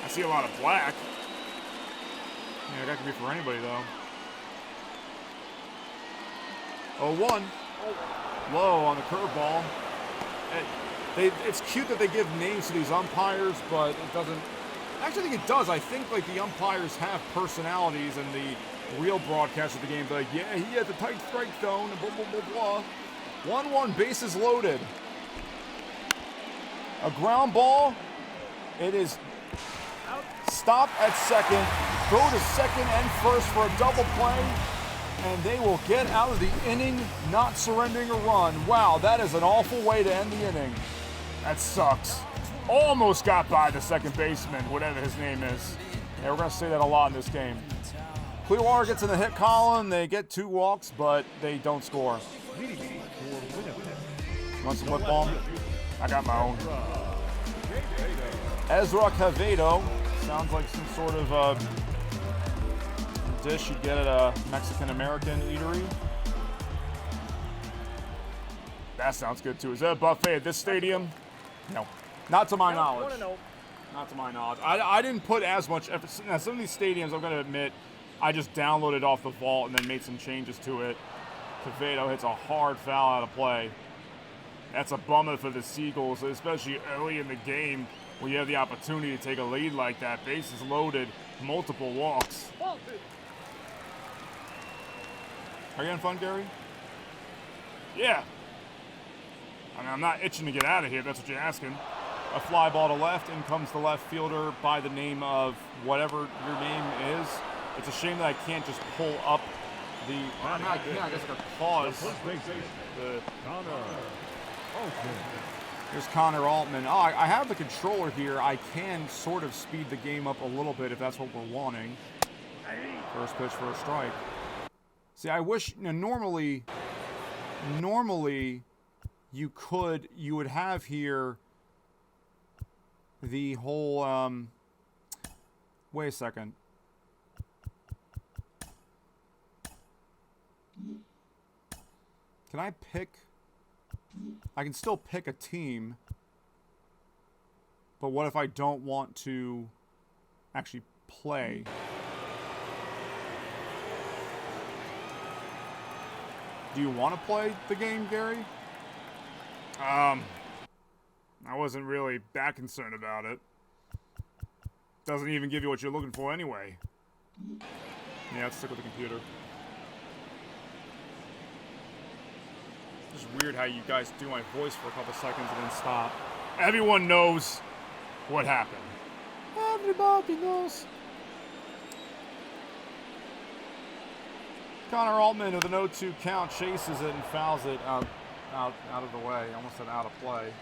Speaker 2: I see a lot of black.
Speaker 1: Yeah, that could be for anybody, though. 0-1. Low on the curveball. It's cute that they give names to these umpires, but it doesn't... Actually, I think it does. I think like the umpires have personalities, and the real broadcast of the game, like, yeah, he had the tight strike zone, and blah, blah, blah, blah. 1-1, bases loaded. A ground ball. It is stopped at second. Go to second and first for a double play, and they will get out of the inning not surrendering a run. Wow, that is an awful way to end the inning.
Speaker 2: That sucks. Almost got by the second baseman, whatever his name is.
Speaker 1: Yeah, we're going to say that a lot in this game. Clearwater gets in the hit column. They get 2 walks, but they don't score. Want some whip ball?
Speaker 2: I got my own.
Speaker 1: Ezra Cavedo. Sounds like some sort of dish you'd get at a Mexican-American eatery.
Speaker 2: That sounds good, too. Is that a buffet at this stadium?
Speaker 1: No. Not to my knowledge.
Speaker 3: 1-0.
Speaker 1: Not to my knowledge. I didn't put as much effort. Now, some of these stadiums, I'm going to admit, I just downloaded off the vault and then made some changes to it. Cavedo hits a hard foul out of play. That's a bummer for the Seagulls, especially early in the game when you have the opportunity to take a lead like that. Bases loaded, multiple walks.
Speaker 3: Ball 2.
Speaker 1: Are you having fun, Gary?
Speaker 2: Yeah. I mean, I'm not itching to get out of here, if that's what you're asking.
Speaker 1: A fly ball to left. In comes the left fielder by the name of whatever your name is. It's a shame that I can't just pull up the... I guess I could pause. Here's Connor Altman. Oh, I have the controller here. I can sort of speed the game up a little bit if that's what we're wanting. First pitch for a strike. See, I wish... Normally, you would have here the whole... wait a second. Can I pick... I can still pick a team, but what if I don't want to actually play? Do you want to play the game, Gary?
Speaker 2: I wasn't really that concerned about it. Doesn't even give you what you're looking for anyway. Yeah, let's stick with the computer. It's just weird how you guys do my voice for a couple seconds and then stop. Everyone knows what happened. Everybody knows. Connor Altman with an 0-2 count chases it and fouls it out of the way. Almost said out of play.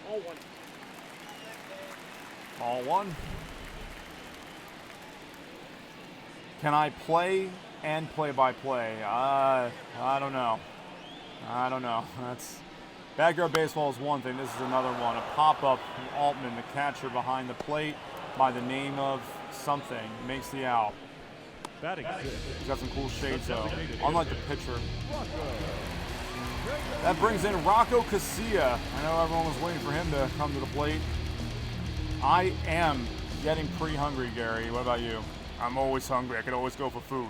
Speaker 3: Ball one.
Speaker 2: Ball one. Can I play and play-by-play? I don't know. I don't know. That's backyard baseball is one thing. This is another one. A pop-up from Altman, the catcher behind the plate, by the name of something, makes the out.
Speaker 4: Batting sixth.
Speaker 2: He's got some cool shades though, unlike the pitcher. That brings in Rocco Casilla. I know everyone was waiting for him to come to the plate. I am getting pretty hungry, Gary. What about you? I'm always hungry. I could always go for food.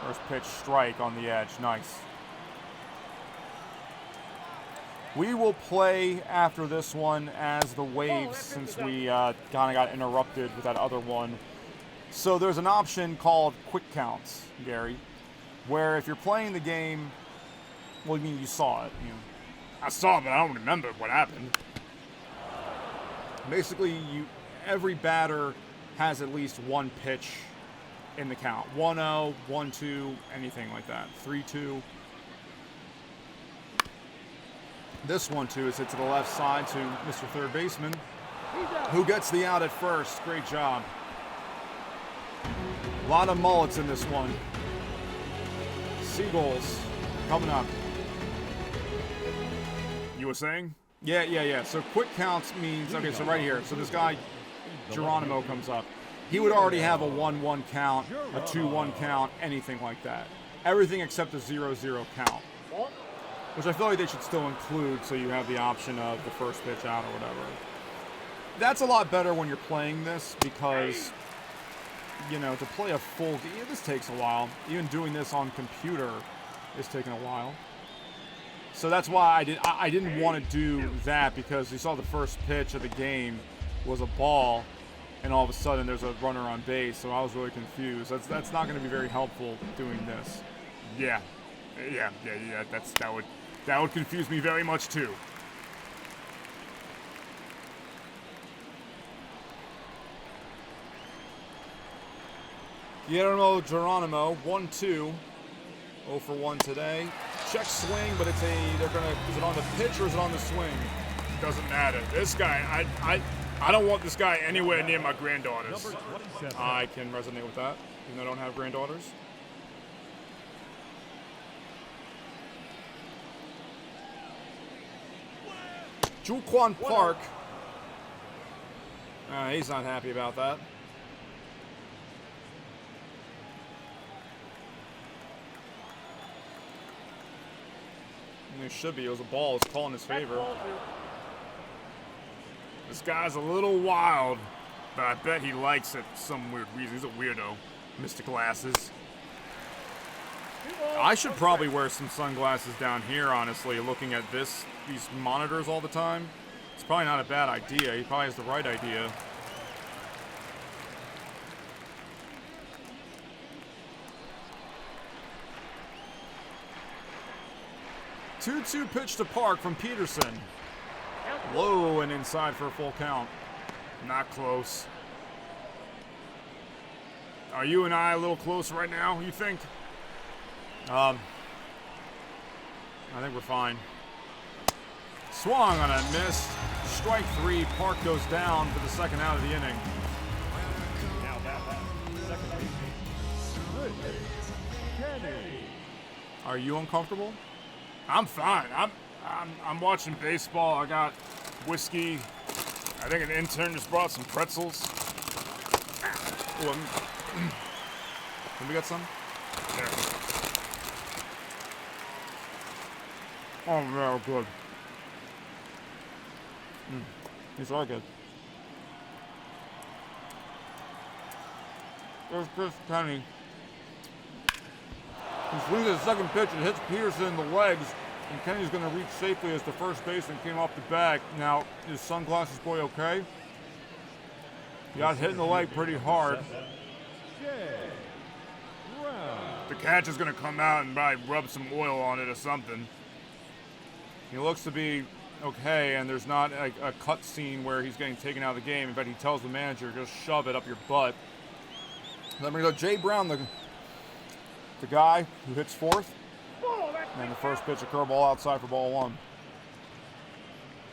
Speaker 2: First pitch, strike on the edge. Nice. We will play after this one as the Waves, since we kind of got interrupted with that other one. So there's an option called quick counts, Gary, where if you're playing the game, well, I mean, you saw it. I saw it, but I don't remember what happened. Basically, every batter has at least one pitch in the count. 1-0, 1-2, anything like that. 3-2. This 1-2 is hit to the left side to Mr. Third Baseman, who gets the out at first. Great job. A lot of mullets in this one. Seagulls coming up. You were saying? Yeah. So quick counts means, okay, so right here. So this guy, Geronimo, comes up. He would already have a 1-1 count, a 2-1 count, anything like that. Everything except a 0-0 count. Which I feel like they should still include, so you have the option of the first pitch out or whatever. That's a lot better when you're playing this because, to play a full game, this takes a while. Even doing this on computer is taking a while. So that's why I didn't want to do that, because you saw the first pitch of the game was a ball, and all of a sudden there's a runner on base, so I was really confused. That's not going to be very helpful doing this. Yeah. That would confuse me very much too. Guillermo Geronimo, 1-2. 0 for 1 today. Check swing, but is it on the pitch or is it on the swing? Doesn't matter. This guy, I don't want this guy anywhere near my granddaughters. I can resonate with that, even though I don't have granddaughters. Juquan Park. He's not happy about that. It should be. It was a ball. It's calling his favor. This guy's a little wild, but I bet he likes it for some weird reason. He's a weirdo. Mr. Glasses. I should probably wear some sunglasses down here, honestly, looking at these monitors all the time. It's probably not a bad idea. He probably has the right idea. Two-two pitch to Park from Peterson. Low and inside for a full count. Not close. Are you and I a little close right now, you think? I think we're fine. Swung on a miss. Strike 3. Park goes down for the second out of the inning.
Speaker 4: Now second baseman. Kenny.
Speaker 2: Are you uncomfortable? I'm fine. I'm watching baseball. I got whiskey. I think an intern just brought some pretzels. Ooh, can we get some? There. Oh, no, good. These are good. There's Chris Kenny.
Speaker 1: He swings at the second pitch and hits Peterson in the legs, and Kenny's going to reach safely as the first baseman came off the bag. Now, is Sunglasses Boy okay? He got hit in the leg pretty hard.
Speaker 2: The catch is going to come out and probably rub some oil on it or something.
Speaker 1: He looks to be okay, and there's not a cut scene where he's getting taken out of the game. In fact, he tells the manager, just shove it up your butt. Then we go Jay Brown, the guy who hits fourth. And the first pitch, a curveball outside for ball one.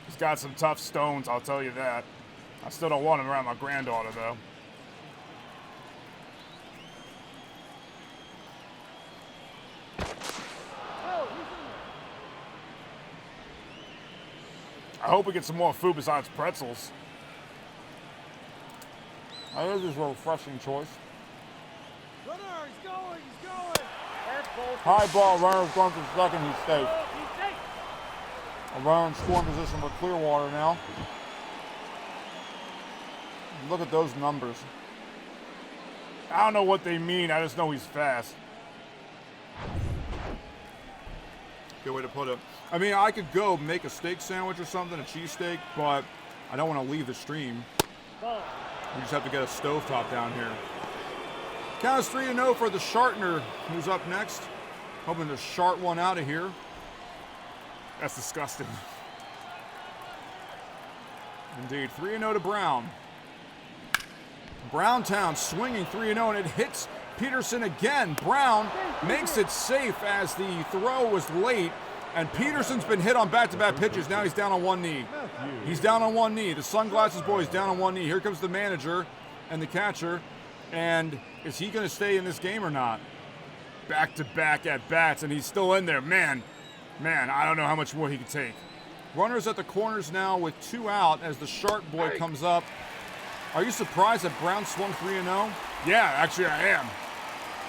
Speaker 2: He's got some tough stones, I'll tell you that. I still don't want him around my granddaughter, though. I hope we get some more food besides pretzels.
Speaker 1: I think this is a refreshing choice.
Speaker 3: Runner, he's going, he's going.
Speaker 1: High ball, runner's going for second, he's safe.
Speaker 3: He's safe.
Speaker 1: A runner in scoring position for Clearwater now. Look at those numbers.
Speaker 2: I don't know what they mean, I just know he's fast.
Speaker 1: Good way to put it. I mean, I could go make a steak sandwich or something, a cheesesteak, but I don't want to leave the stream. We just have to get a stovetop down here. Count is 3-0 for the Shartner, who's up next. Hoping to shart one out of here.
Speaker 2: That's disgusting.
Speaker 1: Indeed, 3-0 to Brown. Browntown swinging 3-0, and it hits Peterson again. Brown makes it safe as the throw was late, and Peterson's been hit on back-to-back pitches. Now he's down on one knee. He's down on one knee. The Sunglasses Boy is down on one knee. Here comes the manager and the catcher, and is he going to stay in this game or not?
Speaker 2: Back-to-back at-bats, and he's still in there. Man, I don't know how much more he can take.
Speaker 1: Runners at the corners now with 2 out as the Sharp Boy comes up. Are you surprised that Brown swung 3-0?
Speaker 2: Yeah, actually I am.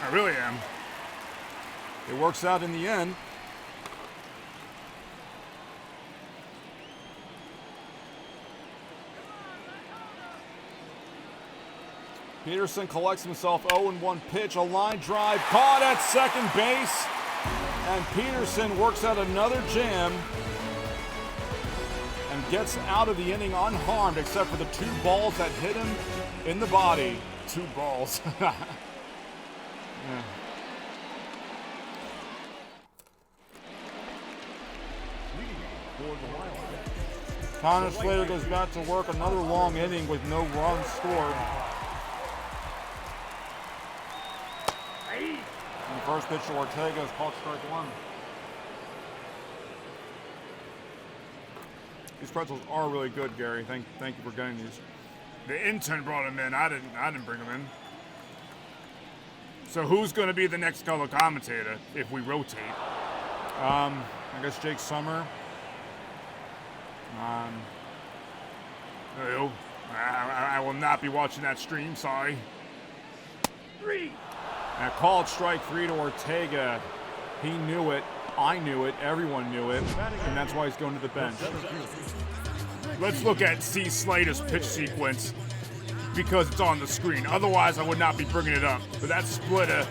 Speaker 2: I really am.
Speaker 1: It works out in the end. Peterson collects himself 0-1 pitch, a line drive caught at second base, and Peterson works out another jam and gets out of the inning unharmed except for the 2 balls that hit him in the body.
Speaker 2: 2 balls.
Speaker 1: Yeah. Connor Slater goes back to work, another long inning with no runs scored. And the first pitch to Ortega is called strike 1. These pretzels are really good, Gary. Thank you for getting these.
Speaker 2: The intern brought him in. I didn't bring him in. So who's going to be the next color commentator if we rotate?
Speaker 1: I guess Jake Summer.
Speaker 2: I will not be watching that stream. Sorry.
Speaker 3: 3.
Speaker 1: And called strike 3 to Ortega. He knew it. I knew it. Everyone knew it. And that's why he's going to the bench.
Speaker 2: Let's look at C. Slater's pitch sequence because it's on the screen. Otherwise, I would not be bringing it up. But that splitter,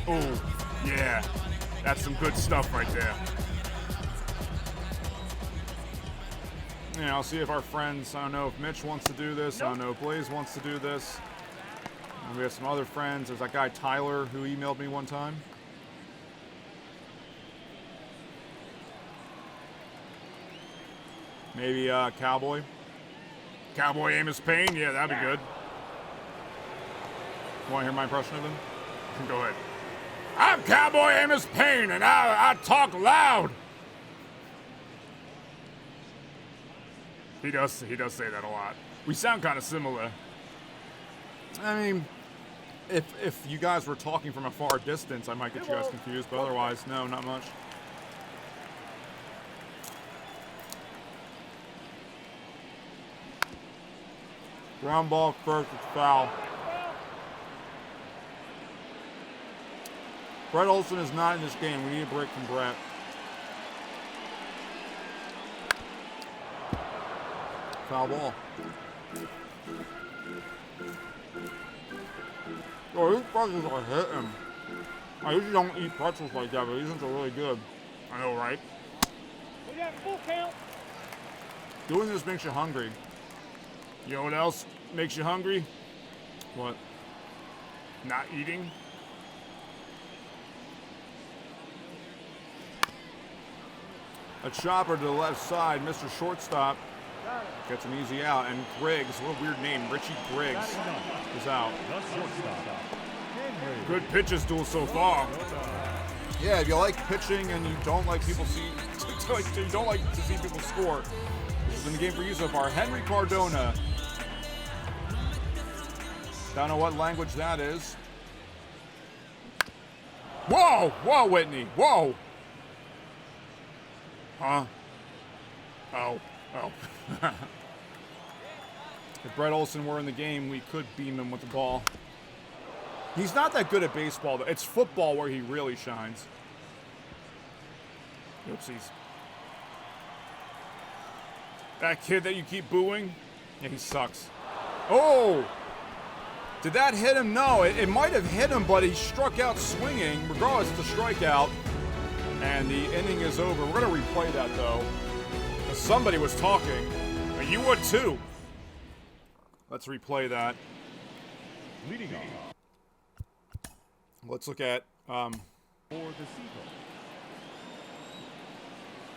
Speaker 2: oh, yeah. That's some good stuff right there.
Speaker 1: Yeah, I'll see if our friends, I don't know if Mitch wants to do this. I don't know if Blaze wants to do this. And we have some other friends. There's that guy Tyler who emailed me one time. Maybe Cowboy.
Speaker 2: Cowboy Amos Payne? Yeah, that'd be good.
Speaker 1: Want to hear my impression of him?
Speaker 2: Go ahead. I'm Cowboy Amos Payne, and I talk loud. He does say that a lot. We sound kind of similar.
Speaker 1: I mean, if you guys were talking from a far distance, I might get you guys confused, but otherwise, no, not much. Ground ball first, it's foul. Brett Olson is not in this game. We need a break from Brett. Foul ball. Oh, these buggers are hitting. I usually don't eat pretzels like that, but these ones are really good.
Speaker 2: I know, right?
Speaker 3: We got full count.
Speaker 1: Doing this makes you hungry.
Speaker 2: You know what else makes you hungry?
Speaker 1: What?
Speaker 2: Not eating.
Speaker 1: A chopper to the left side, Mr. Shortstop gets an easy out, and Griggs, what a weird name, Richie Griggs, is out.
Speaker 4: The shortstop, Henry.
Speaker 2: Good pitches duel so far.
Speaker 1: Yeah, if you like pitching and you don't like people see, you don't like to see people score, this has been the game for you so far. Henry Cardona. Don't know what language that is.
Speaker 2: Whoa! Whoa, Whitney! Whoa! Huh? Oh. Oh.
Speaker 1: If Brett Olson were in the game, we could beam him with the ball. He's not that good at baseball, though. It's football where he really shines.
Speaker 2: Oopsies. That kid that you keep booing?
Speaker 1: Yeah, he sucks. Oh! Did that hit him? No, it might have hit him, but he struck out swinging. Regardless, it's a strikeout. And the inning is over. We're going to replay that, though. Somebody was talking.
Speaker 2: You would too.
Speaker 1: Let's replay that.
Speaker 4: Leading off
Speaker 1: Let's look at
Speaker 4: for the Seagulls.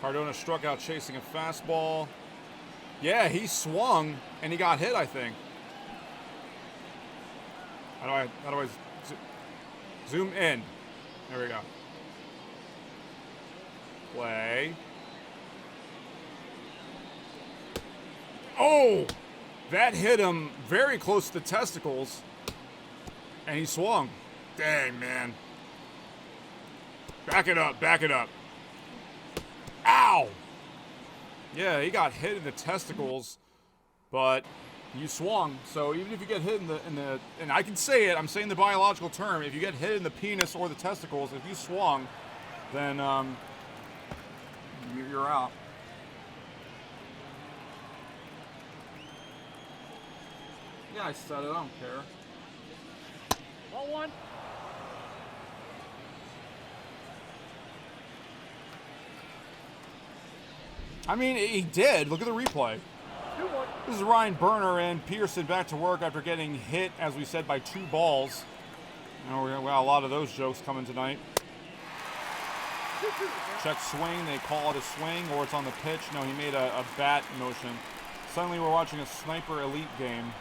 Speaker 1: Cardona struck out chasing a fastball. Yeah, he swung and he got hit, I think. How do I zoom in? There we go. Play.
Speaker 2: Oh! That hit him very close to the testicles.
Speaker 1: And he swung.
Speaker 2: Dang, man. Back it up, back it up. Ow!
Speaker 1: Yeah, he got hit in the testicles, but you swung. So even if you get hit in the and I can say it, I'm saying the biological term, if you get hit in the penis or the testicles, if you swung, then you're out. Yeah, I said it, I don't care.
Speaker 3: Ball one.
Speaker 1: I mean, he did. Look at the replay.
Speaker 3: 2-1.
Speaker 1: This is Ryan Berner and Pearson back to work after getting hit, as we said, by 2 balls. You know, we got a lot of those jokes coming tonight. Check swing, they call it a swing, or it's on the pitch. No, he made a bat motion. Suddenly we're watching a Sniper Elite game.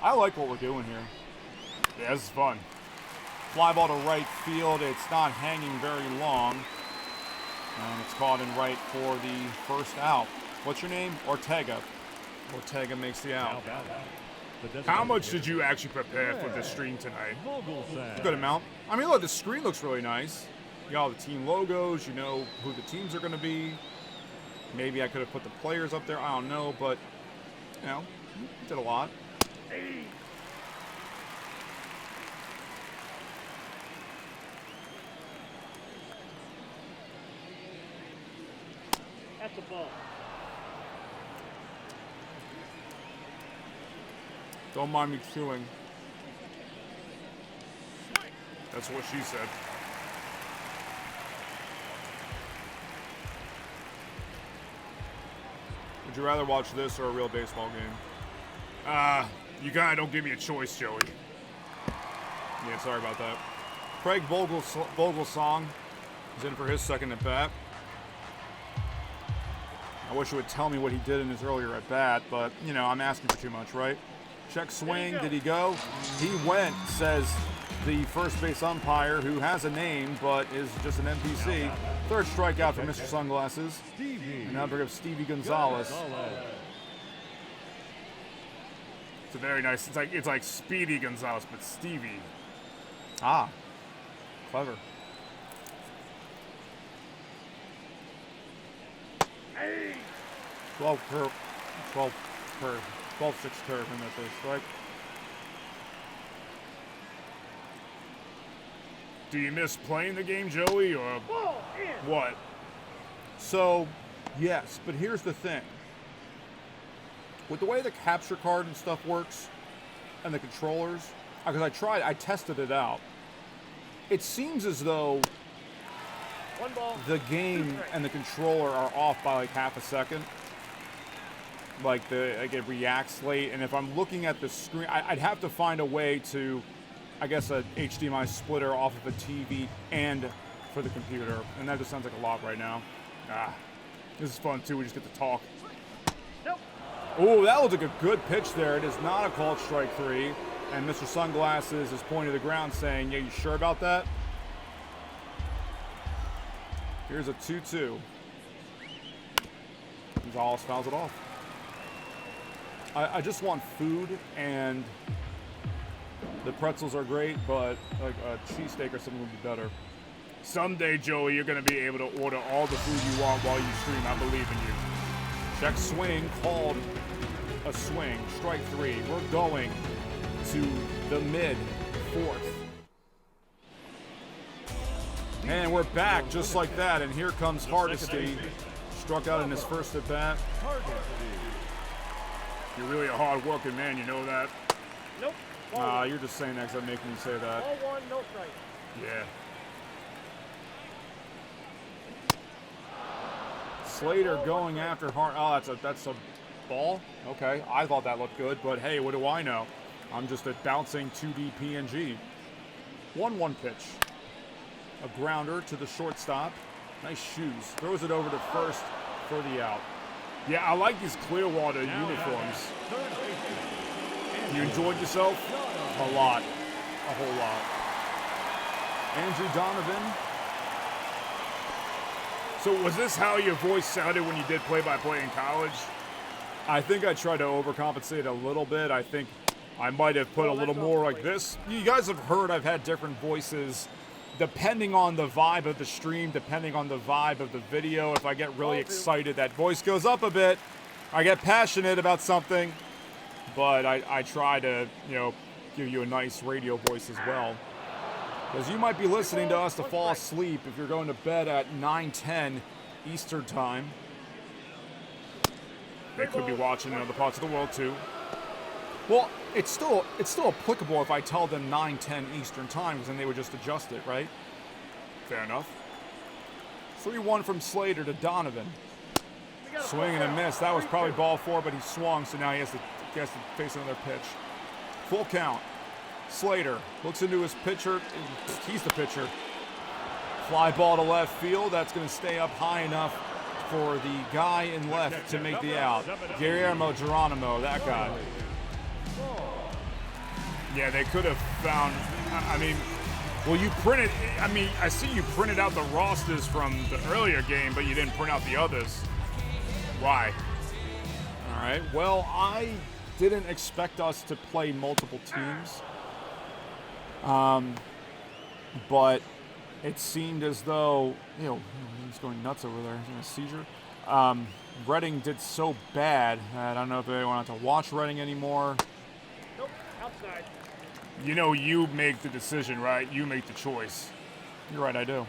Speaker 1: I like what we're doing here.
Speaker 2: Yeah, this is fun.
Speaker 1: Fly ball to right field, it's not hanging very long. And it's caught in right for the first out. What's your name? Ortega. Ortega makes the out.
Speaker 2: How much did you actually prepare for this stream tonight?
Speaker 1: A good amount. I mean, look, the screen looks really nice. You got all the team logos. You know who the teams are going to be. Maybe I could have put the players up there. I don't know, but, you know, did a lot.
Speaker 3: That's a ball.
Speaker 1: Don't mind me chewing.
Speaker 2: That's what she said.
Speaker 1: Would you rather watch this or a real baseball game?
Speaker 2: You kinda don't give me a choice, Joey.
Speaker 1: Yeah, sorry about that. Craig Vogelsong is in for his second at bat. I wish you would tell me what he did in his earlier at bat, but, you know, I'm asking for too much, right? Check swing. Did he go? He went, says the first base umpire, who has a name but is just an NPC. Third strikeout for Mr. Sunglasses. And now bring up Stevie Gonzalez.
Speaker 2: It's a very nice. It's like Speedy Gonzalez, but Stevie.
Speaker 1: Ah, clever.
Speaker 3: Hey!
Speaker 1: 12 curve, 12-6 curve in that first strike.
Speaker 2: Do you miss playing the game, Joey, or
Speaker 3: Ball in.
Speaker 2: what?
Speaker 1: So, yes, but here's the thing. With the way the capture card and stuff works, and the controllers, because I tested it out. It seems as though
Speaker 3: One ball.
Speaker 1: the game and the controller are off by like half a second. Like it reacts late, and if I'm looking at the screen, I'd have to find a way to, I guess, a HDMI splitter off of a TV and for the computer, and that just sounds like a lot right now. This is fun too. We just get to talk.
Speaker 3: Nope.
Speaker 1: Oh, that looked like a good pitch there. It is not a called strike 3, and Mr. Sunglasses is pointing to the ground saying, "Yeah, you sure about that?" Here's a 2-2. Gonzalez fouls it off. I just want food, and the pretzels are great, but like a cheesesteak or something would be better.
Speaker 2: Someday, Joey, you're going to be able to order all the food you want while you stream. I believe in you.
Speaker 1: Check swing, called a swing. Strike 3. We're going to the mid-4th. And we're back just like that, and here comes Hardesty. Struck out in his first at-bat.
Speaker 2: You're really a hard-working man, you know that?
Speaker 3: Nope. Ball one.
Speaker 1: You're just saying that because I'm making you say that.
Speaker 3: Ball one, no strike.
Speaker 2: Yeah.
Speaker 1: Slater going after Hart. Oh, that's a ball? Okay, I thought that looked good, but hey, what do I know? I'm just a bouncing 2D PNG. 1-1 pitch. A grounder to the shortstop. Nice shoes. Throws it over to first for the out.
Speaker 2: Yeah, I like these Clearwater uniforms. You enjoyed yourself?
Speaker 1: A lot. A whole lot. Andrew Donovan.
Speaker 2: So was this how your voice sounded when you did play-by-play in college?
Speaker 1: I think I tried to overcompensate a little bit. I think I might have put a little more like this. You guys have heard I've had different voices depending on the vibe of the stream, depending on the vibe of the video. If I get really excited, that voice goes up a bit. I get passionate about something, but I try to, give you a nice radio voice as well. Because you might be listening to us to fall asleep if you're going to bed at 9:10 Eastern time.
Speaker 2: They could be watching in other parts of the world too.
Speaker 1: Well, it's still applicable if I tell them 9:10 Eastern time, because then they would just adjust it, right?
Speaker 2: Fair enough.
Speaker 1: 3-1 from Slater to Donovan. Swing and a miss. That was probably ball 4, but he swung, so now he has to face another pitch. Full count. Slater looks into his pitcher. He's the pitcher. Fly ball to left field. That's going to stay up high enough for the guy in left to make the out. Guillermo Geronimo, that guy.
Speaker 2: Yeah, they could have found, I see you printed out the rosters from the earlier game, but you didn't print out the others. Why?
Speaker 1: All right, well, I didn't expect us to play multiple teams. But it seemed as though, he's going nuts over there. He's in a seizure. Reading did so bad that I don't know if they want to watch Reading anymore.
Speaker 3: Nope. Outside.
Speaker 2: You make the decision, right? You make the choice.
Speaker 1: You're right, I do.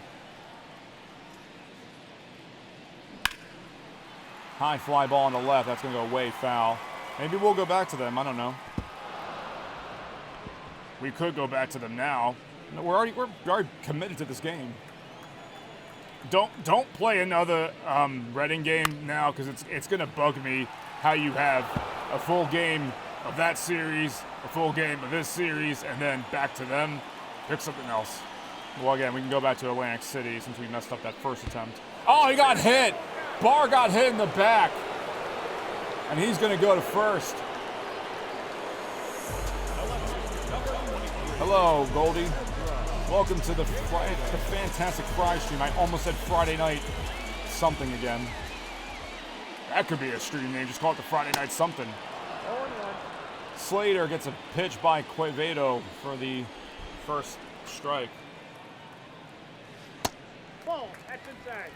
Speaker 1: High fly ball on the left. That's going to go way foul. Maybe we'll go back to them. I don't know.
Speaker 2: We could go back to them now.
Speaker 1: No, we're already committed to this game.
Speaker 2: Don't play another Reading game now, because it's going to bug me how you have a full game of that series, a full game of this series, and then back to them. Pick something else.
Speaker 1: Well, again, we can go back to Atlantic City since we messed up that first attempt. Oh, he got hit. Barr got hit in the back. And he's going to go to first. Hello, Goldie. Welcome to the Fantastic Fry stream. I almost said Friday night something again.
Speaker 2: That could be a stream name. Just call it the Friday Night something.
Speaker 3: 0-1.
Speaker 1: Slater gets a pitch by Quevedo for the first strike.
Speaker 3: Ball. That's inside.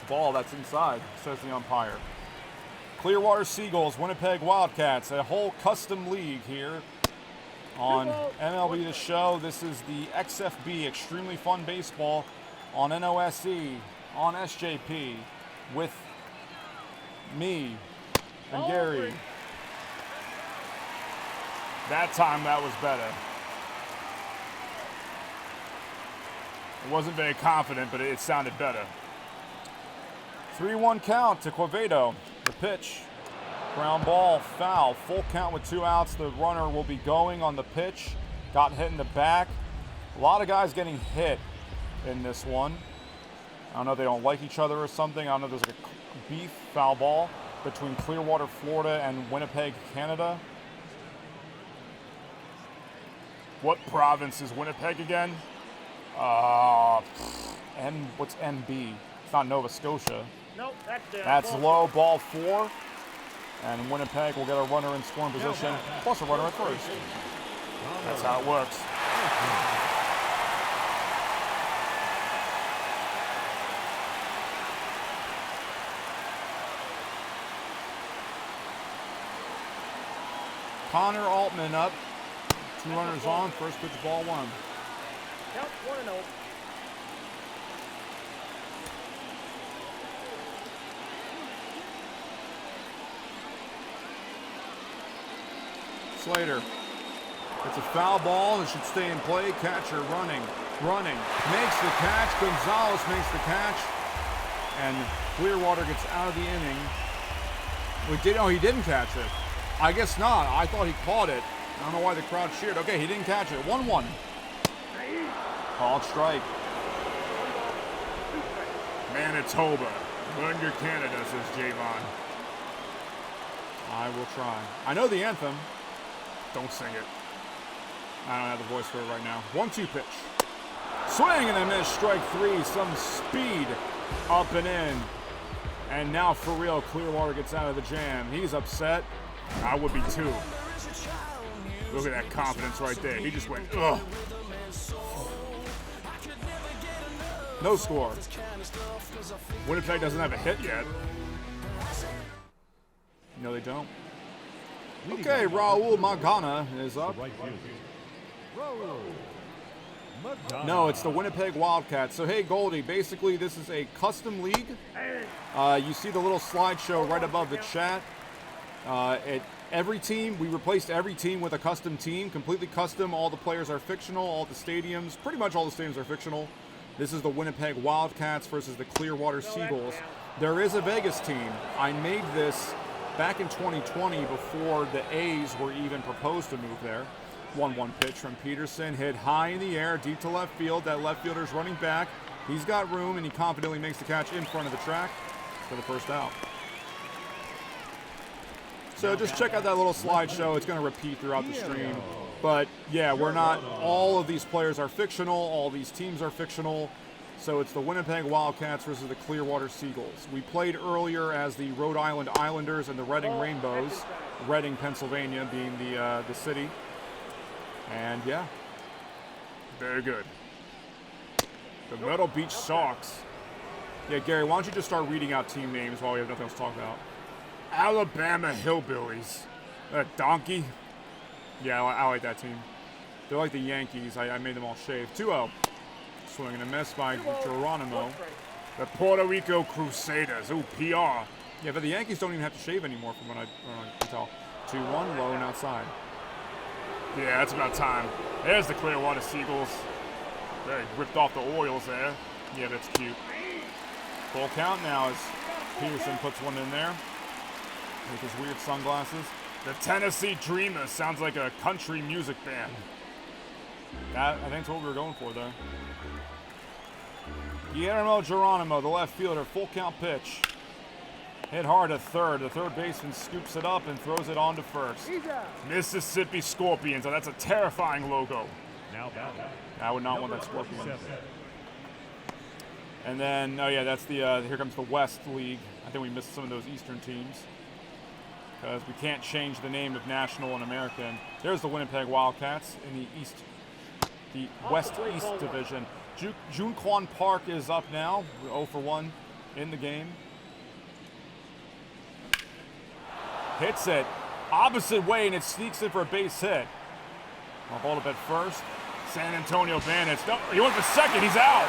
Speaker 1: Ball, that's inside, says the umpire. Clearwater Seagulls, Winnipeg Wildcats, a whole custom league here on MLB The Show. This is the XFB, Extremely Fun Baseball, on NOSE, on SJP, with me and Gary.
Speaker 2: That time that was better.
Speaker 1: It wasn't very confident, but it sounded better. 3-1 count to Quevedo. The pitch. Ground ball, foul. Full count with 2 outs. The runner will be going on the pitch. Got hit in the back. A lot of guys getting hit in this one. I don't know if they don't like each other or something. I don't know if there's like a beef foul ball between Clearwater, Florida and Winnipeg, Canada. What province is Winnipeg again? What's NB? It's not Nova Scotia.
Speaker 3: Nope,
Speaker 1: That's low, ball 4. And Winnipeg will get a runner in scoring position, plus a runner at first. That's how it works. Connor Altman up. 2 runners on, first pitch, ball 1.
Speaker 3: Count 1-0.
Speaker 1: Slater. It's a foul ball and should stay in play. Catcher running. Makes the catch. Gonzalez makes the catch. And Clearwater gets out of the inning. He didn't catch it. I guess not. I thought he caught it. I don't know why the crowd cheered. Okay, he didn't catch it. 1-1. Called strike.
Speaker 2: Manitoba. Learn your Canada, says Javon.
Speaker 1: I will try. I know the anthem.
Speaker 2: Don't sing it.
Speaker 1: I don't have the voice for it right now. 1-2 pitch. Swing and a miss. Strike 3. Some speed up and in. And now for real, Clearwater gets out of the jam. He's upset.
Speaker 2: I would be too. Look at that confidence right there. He just went, ugh.
Speaker 1: No score.
Speaker 2: Winnipeg doesn't have a hit yet.
Speaker 1: No, they don't. Okay, Raul Magana is up. No, it's the Winnipeg Wildcats. So, hey, Goldie, basically this is a custom league. You see the little slideshow right above the chat. Every team, we replaced every team with a custom team, completely custom. All the players are fictional, all the stadiums, pretty much all the stadiums are fictional. This is the Winnipeg Wildcats versus the Clearwater Seagulls. There is a Vegas team. I made this back in 2020 before the A's were even proposed to move there. 1-1 pitch from Peterson, hit high in the air, deep to left field. That left fielder's running back. He's got room, and he confidently makes the catch in front of the track for the first out. So just check out that little slideshow. It's going to repeat throughout the stream. But yeah, we're not, all of these players are fictional. All these teams are fictional. So it's the Winnipeg Wildcats versus the Clearwater Seagulls. We played earlier as the Rhode Island Islanders and the Reading Rainbows. Reading, Pennsylvania being the city. And yeah,
Speaker 2: very good. The Myrtle Beach Sharks.
Speaker 1: Yeah, Gary, why don't you just start reading out team names while we have nothing else to talk about?
Speaker 2: Alabama Hillbillies. That donkey.
Speaker 1: Yeah, I like that team. They're like the Yankees. I made them all shave. 2-0. Swing and a miss by Geronimo.
Speaker 2: The Puerto Rico Crusaders. Ooh, PR.
Speaker 1: Yeah, but the Yankees don't even have to shave anymore from what I can tell. 2-1, low and outside.
Speaker 2: Yeah, that's about time. There's the Clearwater Seagulls. They ripped off the Orioles there. Yeah, that's cute.
Speaker 1: Full count now as Peterson puts one in there with his weird sunglasses.
Speaker 2: The Tennessee Dreamers sounds like a country music band.
Speaker 1: I think that's what we were going for there. Guillermo Geronimo, the left fielder, full count pitch. Hit hard at third. The third baseman scoops it up and throws it on to first.
Speaker 2: Mississippi Scorpions. Oh, that's a terrifying logo.
Speaker 4: Now
Speaker 1: I would not want that Scorpion. And then, oh yeah, that's the, here comes the West League. I think we missed some of those Eastern teams because we can't change the name of National and American. There's the Winnipeg Wildcats in the West East Division. Junquan Park is up now, 0-for-1 in the game. Hits it opposite way, and it sneaks in for a base hit. I'll hold up at first.
Speaker 2: San Antonio Bandits. No, he went for second. He's out.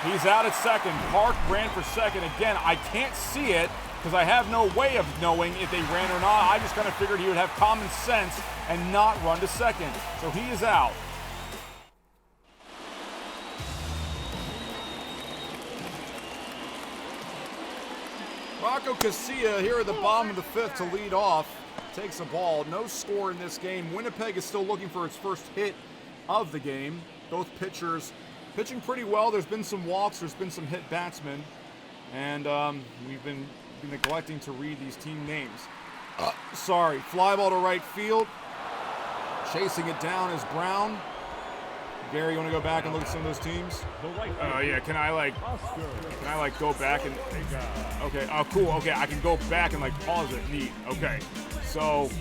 Speaker 1: He's out at second. Park ran for second. Again, I can't see it because I have no way of knowing if they ran or not. I just kind of figured he would have common sense and not run to second. So he is out. Rocco Casilla here at the bottom of the 5th to lead off. Takes the ball. No score in this game. Winnipeg is still looking for its first hit of the game. Both pitchers pitching pretty well. There's been some walks. There's been some hit batsmen. And we've been neglecting to read these team names. Sorry. Fly ball to right field. Chasing it down is Brown. Gary, you want to go back and look at some of those teams?
Speaker 2: Yeah. Can I go back and? Okay. Oh, cool. Okay, I can go back and pause it. Neat. Okay. So,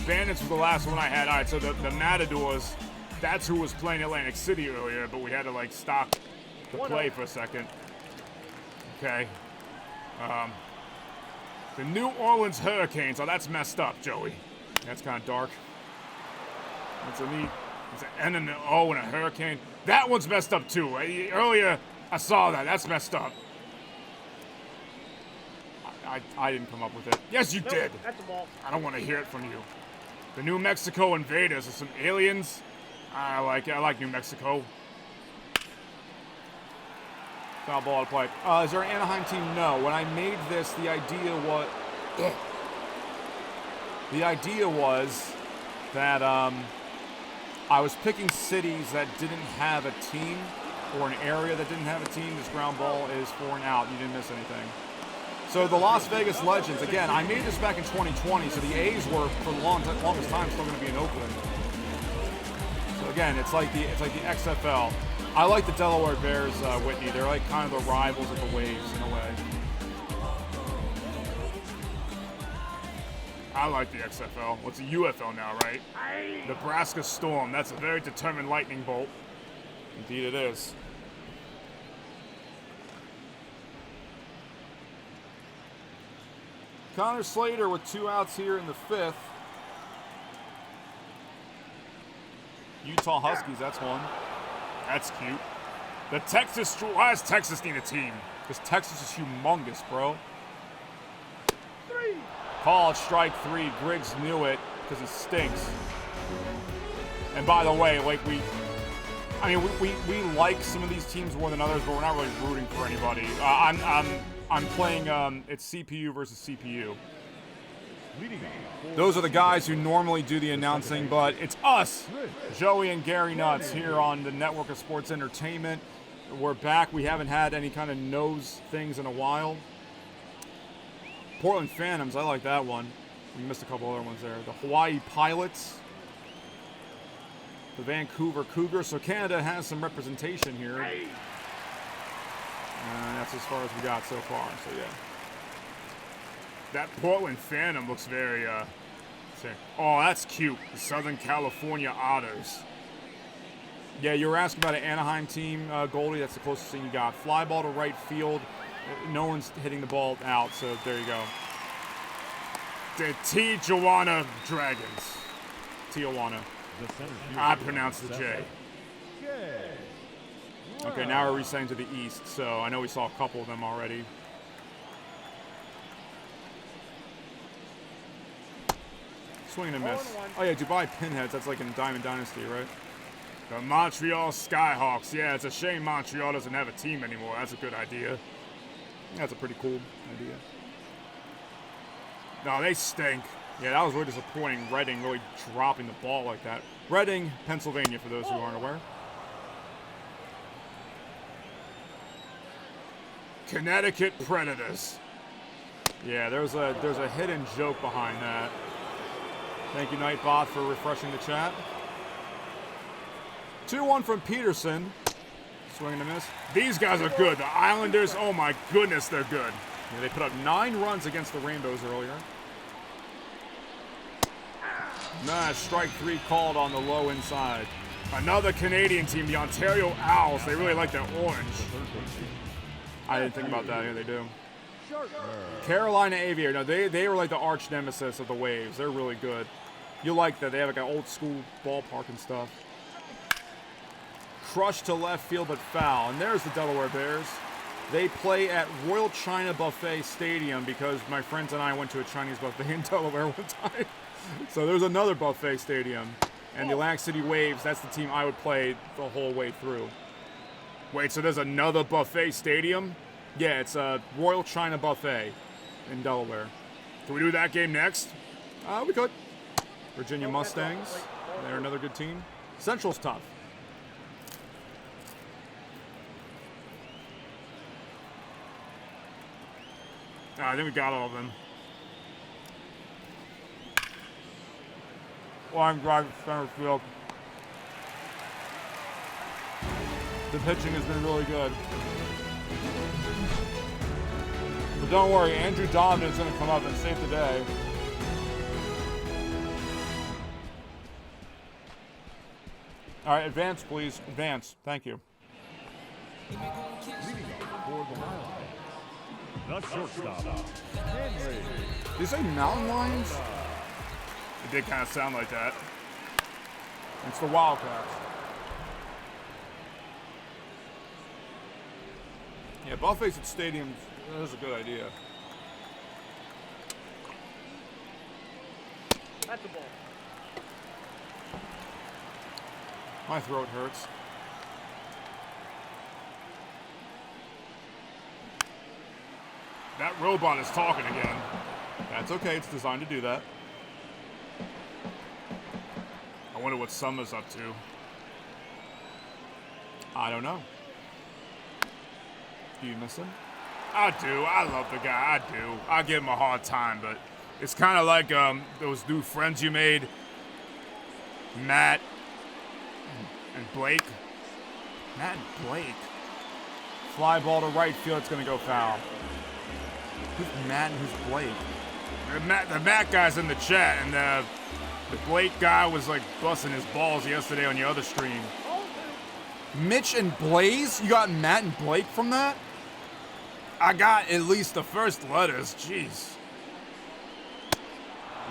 Speaker 2: Bandits was the last one I had. All right. So the Matadors, that's who was playing Atlantic City earlier, but we had to stop the play for a second. Okay. The New Orleans Hurricanes. Oh, that's messed up, Joey. That's kind of dark. That's a neat. It's an N and an O and a hurricane. That one's messed up too. Earlier, I saw that. That's messed up. I didn't come up with it. Yes, you did.
Speaker 3: That's a ball.
Speaker 2: I don't want to hear it from you. The New Mexico Invaders are some aliens. I like New Mexico.
Speaker 1: Foul ball to play. Is there an Anaheim team? No. When I made this, the idea was that I was picking cities that didn't have a team or an area that didn't have a team. This ground ball is for an out. You didn't miss anything. So the Las Vegas Legends, again, I made this back in 2020, so the A's were, for the longest time, still going to be in Oakland. So again, it's like the XFL. I like the Delaware Bears, Whitney. They're kind of the rivals of the Waves in a way.
Speaker 2: I like the XFL. Well, it's a UFL now, right? Nebraska Storm. That's a very determined lightning bolt.
Speaker 1: Indeed it is. Connor Slater with 2 outs here in the 5th. Utah Huskies, that's one.
Speaker 2: That's cute. Why does Texas need a team?
Speaker 1: Because Texas is humongous, bro.
Speaker 3: 3.
Speaker 1: Called strike 3. Griggs knew it because he stinks. And by the way, we like some of these teams more than others, but we're not really rooting for anybody. I'm playing. It's CPU versus CPU. Those are the guys who normally do the announcing, but it's us, Joey and Gary Nuts, here on the Network of Sports Entertainment. We're back. We haven't had any kind of nose things in a while. Portland Phantoms, I like that one. We missed a couple other ones there. The Hawaii Pilots. The Vancouver Cougars. So Canada has some representation here. And that's as far as we got so far. So yeah.
Speaker 2: That Portland Phantom looks very, oh, that's cute. The Southern California Otters.
Speaker 1: Yeah, you were asking about an Anaheim team, Goldie. That's the closest thing you got. Fly ball to right field. No one's hitting the ball out, so there you go.
Speaker 2: The Tijuana Dragons.
Speaker 1: Tijuana.
Speaker 2: I pronounce the J.
Speaker 1: Okay, now we're resetting to the east, so I know we saw a couple of them already. Swing and a miss. Oh yeah, Dubai Pinheads, that's like in Diamond Dynasty, right?
Speaker 2: The Montreal Skyhawks. Yeah, it's a shame Montreal doesn't have a team anymore. That's a good idea.
Speaker 1: That's a pretty cool idea.
Speaker 2: No, they stink.
Speaker 1: Yeah, that was really disappointing. Reading really dropping the ball like that. Reading, Pennsylvania, for those who aren't aware.
Speaker 2: Connecticut Predators.
Speaker 1: Yeah, there's a hidden joke behind that. Thank you, Nightbot, for refreshing the chat. 2-1 from Peterson. Swing and a miss.
Speaker 2: These guys are good. The Islanders, oh my goodness, they're good.
Speaker 1: Yeah, they put up 9 runs against the Rainbows earlier. Nice, strike 3 called on the low inside.
Speaker 2: Another Canadian team, the Ontario Owls. They really like their orange.
Speaker 1: I didn't think about that. Yeah, they do. Carolina Aviator. No, they were like the arch nemesis of the Waves. They're really good. You like that. They have like an old school ballpark and stuff. Crushed to left field, but foul. And there's the Delaware Bears. They play at Royal China Buffet Stadium because my friends and I went to a Chinese buffet in Delaware one time. So there's another buffet stadium. And the Atlantic City Waves, that's the team I would play the whole way through.
Speaker 2: Wait, so there's another buffet stadium?
Speaker 1: Yeah, it's a Royal China Buffet. in Delaware.
Speaker 2: Can we do that game next?
Speaker 1: We could. Virginia Mustangs. They're another good team. Central's tough.
Speaker 2: I think we got all of them.
Speaker 1: Line drive to center field. The pitching has been really good. But don't worry, Andrew Donovan is going to come up and save the day. All right, advance, please. Advance. Thank you.
Speaker 4: Leading off for the Wildcats, the shortstop, Henry.
Speaker 1: Did you say Mountain Lions?
Speaker 2: It did kind of sound like that.
Speaker 1: It's the Wildcats. Yeah, Buffets at Stadium is a good idea.
Speaker 3: At the ball.
Speaker 1: My throat hurts.
Speaker 2: That robot is talking again.
Speaker 1: That's okay, it's designed to do that.
Speaker 2: I wonder what Summer's up to.
Speaker 1: I don't know. Do you miss him?
Speaker 2: I do. I love the guy. I do. I give him a hard time, but it's kind of like those new friends you made, Matt and Blake.
Speaker 1: Matt and Blake. Fly ball to right field, it's going to go foul. Who's Matt and who's Blake?
Speaker 2: The Matt guy's in the chat, and the Blake guy was like busting his balls yesterday on your other stream.
Speaker 1: Mitch and Blaze? You got Matt and Blake from that?
Speaker 2: I got at least the first letters. Jeez.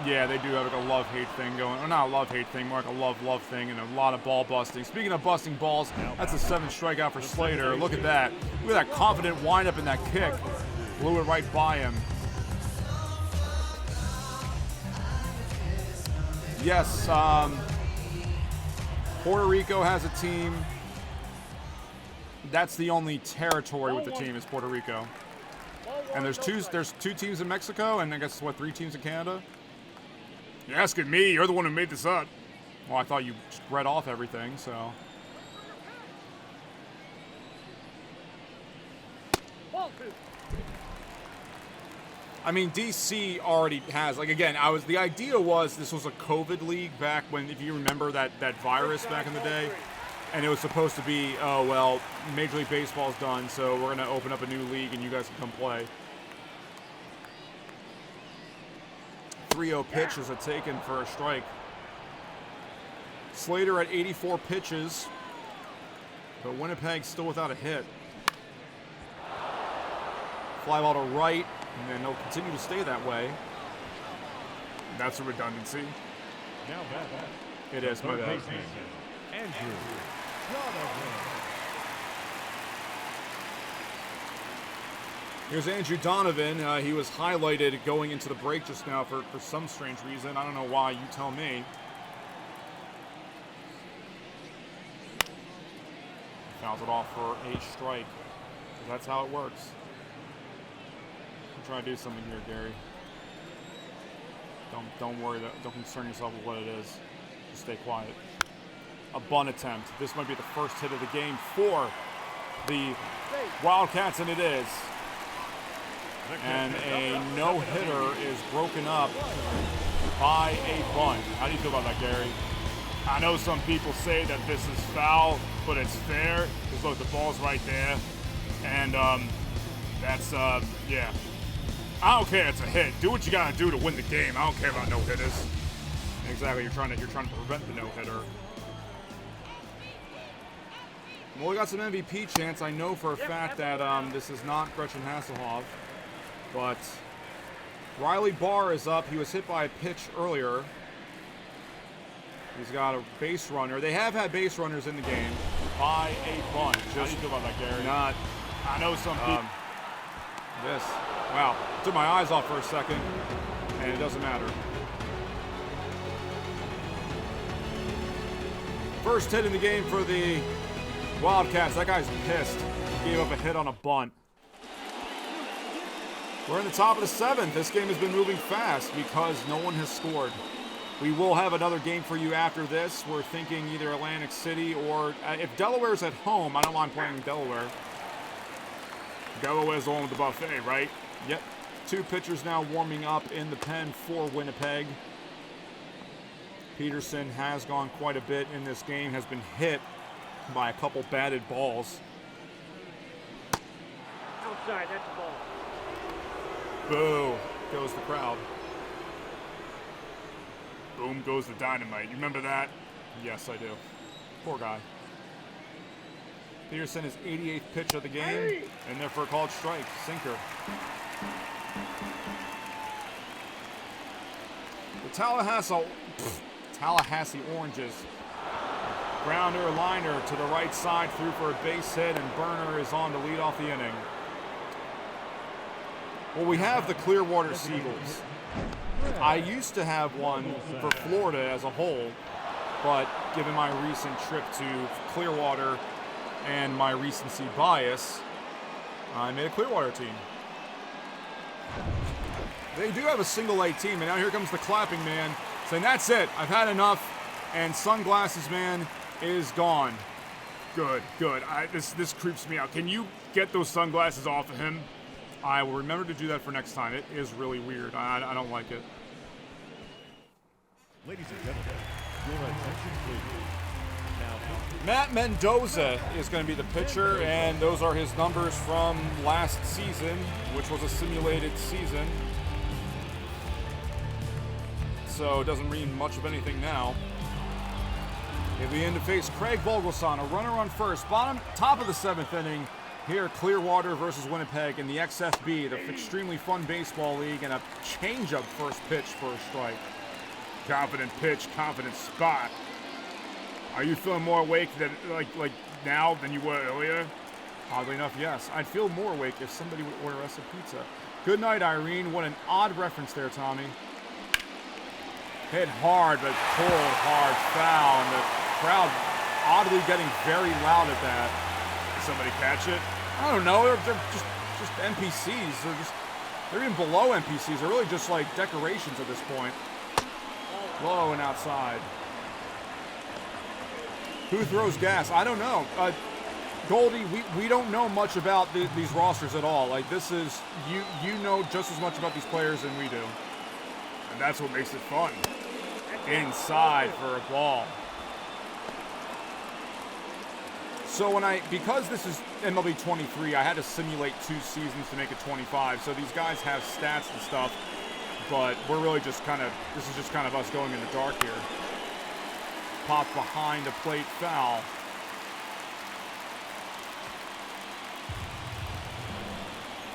Speaker 1: Yeah, they do have like a love-hate thing going. Or not a love-hate thing, more like a love-love thing, and a lot of ball busting. Speaking of busting balls, that's a 7th strikeout for Slater. Look at that. Look at that confident windup in that kick. Blew it right by him. Yes, Puerto Rico has a team. That's the only territory with the team is Puerto Rico. And there's two teams in Mexico, and I guess, what, 3 teams in Canada?
Speaker 2: You're asking me. You're the one who made this up.
Speaker 1: Well, I thought you just read off everything, so. I mean, DC already has, like, again, the idea was this was a COVID league back when, if you remember that virus back in the day, and it was supposed to be, oh, well, Major League Baseball's done, so we're going to open up a new league and you guys can come play. 3-0 pitch is a taken for a strike. Slater at 84 pitches, but Winnipeg still without a hit. Fly ball to right, and then they'll continue to stay that way.
Speaker 2: That's a redundancy.
Speaker 4: Now back.
Speaker 1: It is, my bad.
Speaker 4: Andrew Donovan.
Speaker 1: Here's Andrew Donovan. He was highlighted going into the break just now for some strange reason. I don't know why, you tell me. Fouls it off for a strike. That's how it works. I'm trying to do something here, Gary. Don't worry. Don't concern yourself with what it is. Just stay quiet. A bunt attempt. This might be the first hit of the game for the Wildcats, and it is. And a no-hitter is broken up by a bunt. How do you feel about that, Gary?
Speaker 2: I know some people say that this is foul, but it's fair. Because look, the ball's right there. And that's, yeah. I don't care, it's a hit. Do what you gotta do to win the game. I don't care about no-hitters.
Speaker 1: Exactly, you're trying to prevent the no-hitter. Well, we got some MVP chance. I know for a fact that this is not Gretchen Hasselhoff, but Riley Barr is up. He was hit by a pitch earlier. He's got a base runner. They have had base runners in the game by a bunt.
Speaker 2: How do you feel about that, Gary?
Speaker 1: Not.
Speaker 2: I know some people.
Speaker 1: This. Wow. Took my eyes off for a second, and it doesn't matter. First hit in the game for the Wildcats. That guy's pissed. He gave up a hit on a bunt. We're in the top of the 7th. This game has been moving fast because no one has scored. We will have another game for you after this. We're thinking either Atlantic City or if Delaware's at home, I don't mind playing Delaware. Delaware's the one with the buffet, right? Yep. 2 pitchers now warming up in the pen for Winnipeg. Peterson has gone quite a bit in this game, has been hit by a couple batted balls.
Speaker 3: Outside, that's the ball.
Speaker 1: Boo, goes the crowd.
Speaker 2: Boom goes the dynamite. You remember that?
Speaker 1: Yes, I do. Poor guy. Peterson is 88th pitch of the game, and there for a called strike. Sinker. The Tallahassee Oranges. Grounder liner to the right side, through for a base hit, and Burner is on to lead off the inning. Well, we have the Clearwater Seagulls. I used to have one for Florida as a whole, but given my recent trip to Clearwater and my recency bias, I made a Clearwater team. They do have a single A team, and now here comes the clapping man saying, that's it, I've had enough, and Sunglasses Man is gone.
Speaker 2: Good, good. This creeps me out. Can you get those sunglasses off of him?
Speaker 1: I will remember to do that for next time. It is really weird. I don't like it.
Speaker 4: Ladies and gentlemen, your attention please. Now,
Speaker 1: Matt Mendoza is going to be the pitcher, and those are his numbers from last season, which was a simulated season. So it doesn't mean much of anything now. He'll be in to face Craig Vogelsson, a runner on first. Top of the 7th inning. Here, Clearwater versus Winnipeg in the XFB, the Extremely Fun Baseball League, and a changeup first pitch for a strike.
Speaker 2: Confident pitch, confident spot. Are you feeling more awake than like now than you were earlier?
Speaker 1: Oddly enough, yes. I'd feel more awake if somebody would order us a pizza. Good night, Irene. What an odd reference there, Tommy. Hit hard, but pulled hard, foul, and the crowd oddly getting very loud at that.
Speaker 2: Did somebody catch it?
Speaker 1: I don't know. They're just NPCs. They're even below NPCs. They're really just like decorations at this point. Low and outside. Who throws gas? I don't know. Goldie, we don't know much about these rosters at all. Like, this is, you know just as much about these players than we do.
Speaker 2: And that's what makes it fun.
Speaker 1: Inside for a ball. So because this is MLB 23, I had to simulate 2 seasons to make it 25. So these guys have stats and stuff, but we're really just this is just kind of us going in the dark here. Pop behind the plate, foul.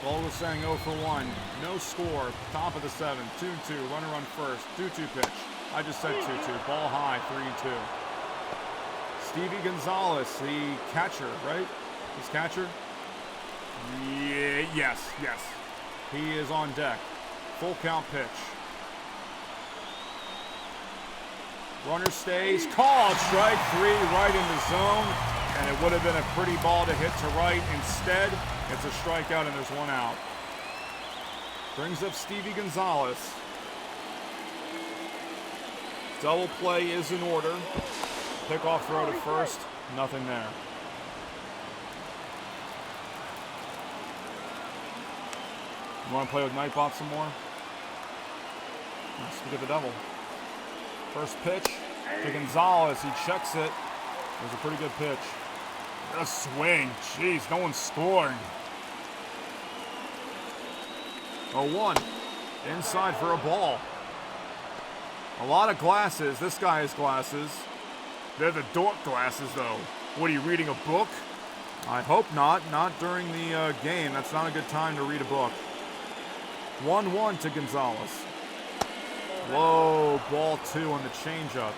Speaker 1: Ball was saying 0 for 1. No score. Top of the 7th. 2-2. Runner on first. 2-2 pitch. I just said 2-2. Ball high. 3-2. Stevie Gonzalez, the catcher, right? He's catcher?
Speaker 2: Yeah, yes.
Speaker 1: He is on deck. Full count pitch. Runner stays. Called. Strike 3 right in the zone. And it would have been a pretty ball to hit to right. Instead, it's a strikeout and there's 1 out. Brings up Stevie Gonzalez. Double play is in order. Pickoff throw to first. Nothing there. You want to play with Nightbot some more? Let's look at the double. First pitch to Gonzalez. He checks it. It was a pretty good pitch.
Speaker 2: A swing. Jeez, no one scored.
Speaker 1: 0-1. Inside for a ball. A lot of glasses. This guy has glasses.
Speaker 2: They're the dork glasses, though. What, are you reading a book?
Speaker 1: I hope not. Not during the game. That's not a good time to read a book. 1-1 to Gonzalez. Low, ball 2 on the changeup.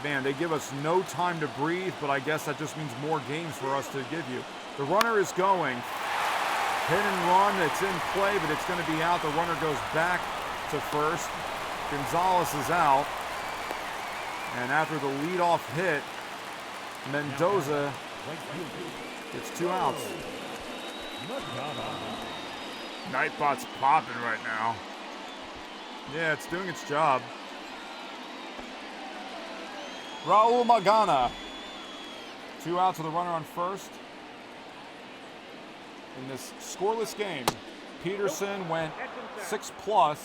Speaker 1: Man, they give us no time to breathe, but I guess that just means more games for us to give you. The runner is going. Hit and run, it's in play, but it's going to be out. The runner goes back to first. Gonzalez is out. And after the leadoff hit, Mendoza gets 2 outs.
Speaker 2: Nightbot's popping right now.
Speaker 1: Yeah, it's doing its job. Raul Magana. 2 outs with a runner on first. In this scoreless game, Peterson went 6+.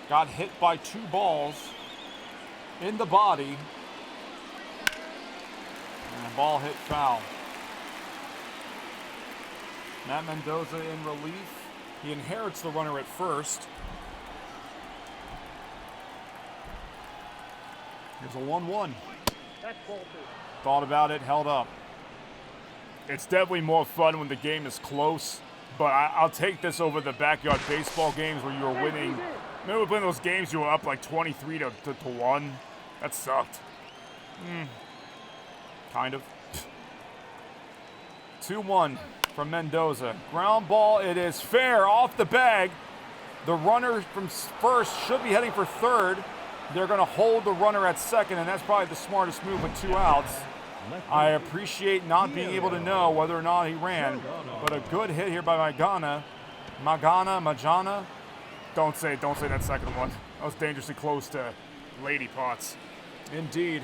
Speaker 1: Got hit by 2 balls in the body. And the ball hit foul. Matt Mendoza in relief. He inherits the runner at first. Here's a 1-1. Thought about it, held up.
Speaker 2: It's definitely more fun when the game is close, but I'll take this over the backyard baseball games where you were winning. Remember playing those games you were up like 23 to 1? That sucked.
Speaker 1: Kind of. 2-1 from Mendoza. Ground ball, it is fair off the bag. The runner from first should be heading for third. They're going to hold the runner at second, and that's probably the smartest move with 2 outs. I appreciate not being able to know whether or not he ran, but a good hit here by Majana.
Speaker 2: Don't say that second one. That was dangerously close to lady pots.
Speaker 1: Indeed.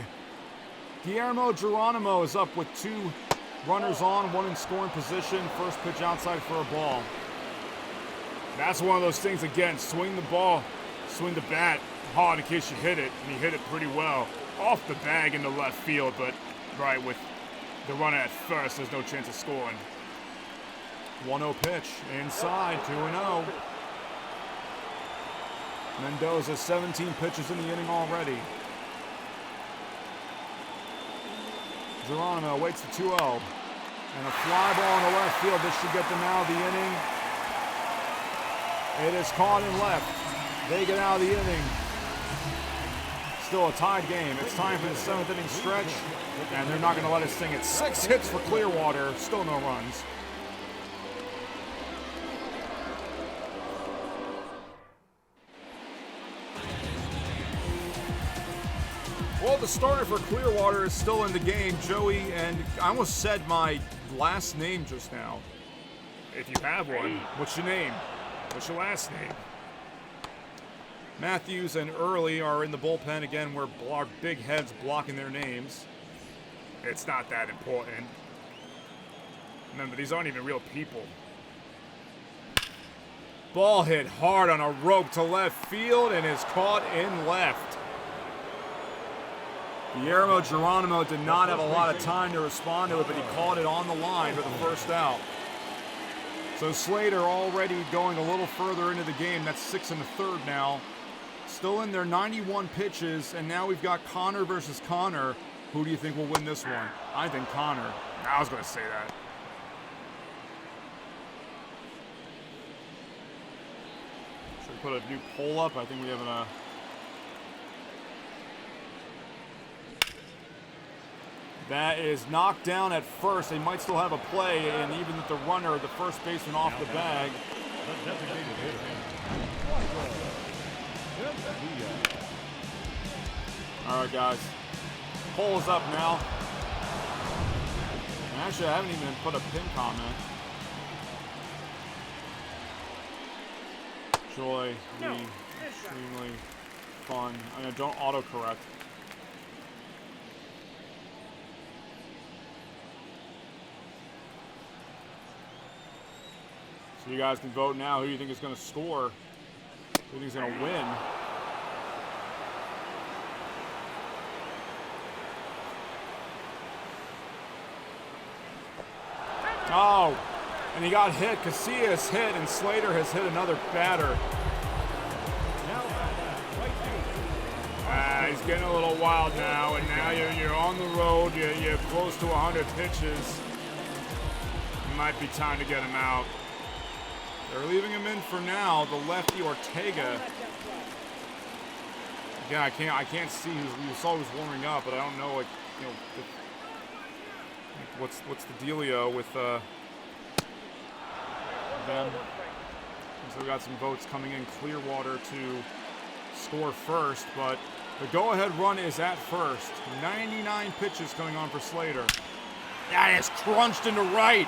Speaker 1: Guillermo Geronimo is up with 2 runners on, 1 in scoring position. First pitch outside for a ball.
Speaker 2: That's one of those things, again, swing the ball, swing the bat hard in case you hit it, and he hit it pretty well. Off the bag into left field, but right with the runner at first, there's no chance of scoring.
Speaker 1: 1-0 pitch, inside, 2-0. Mendoza, 17 pitches in the inning already. Geronimo waits the 2-0. And a fly ball in the left field. This should get them out of the inning. It is caught in left. They get out of the inning. Still a tied game. It's time for the 7th inning stretch. And they're not going to let us sing it. 6 hits for Clearwater. Still no runs. Well, the starter for Clearwater is still in the game, Joey, and I almost said my last name just now.
Speaker 2: If you have one,
Speaker 1: What's your name?
Speaker 2: what's your last name?
Speaker 1: Matthews and Early are in the bullpen again, where our big heads blocking their names.
Speaker 2: It's not that important. Remember, these aren't even real people.
Speaker 1: Ball hit hard on a rope to left field and is caught in left. Guillermo Geronimo did not have a lot of time to respond to it, but he caught it on the line for the first out. So Slater already going a little further into the game. That's 6 1/3 now. Still in their 91 pitches, and now we've got Connor versus Connor. Who do you think will win this one? I think Connor.
Speaker 2: I was going to say that.
Speaker 1: Should we put a new poll up? I think we have a... That is knocked down at first. They might still have a play, and even with the runner, the first baseman off the bag. All right, guys. Poll is up now. And actually, I haven't even put a pin comment. Joy, the extremely fun. I mean, don't autocorrect. So you guys can vote now. Who do you think is going to score? Who do you think is going to win? Oh, and he got hit. Casillas hit, and Slater has hit another batter.
Speaker 2: He's getting a little wild now, and now you're on the road. You're close to 100 pitches. It might be time to get him out.
Speaker 1: They're leaving him in for now. The lefty Ortega. Again, I can't see. We saw he was warming up, but I don't know. What's the dealio with them? So we got some votes coming in. Clearwater to score first, but the go-ahead run is at first. 99 pitches coming on for Slater. That is crunched into right.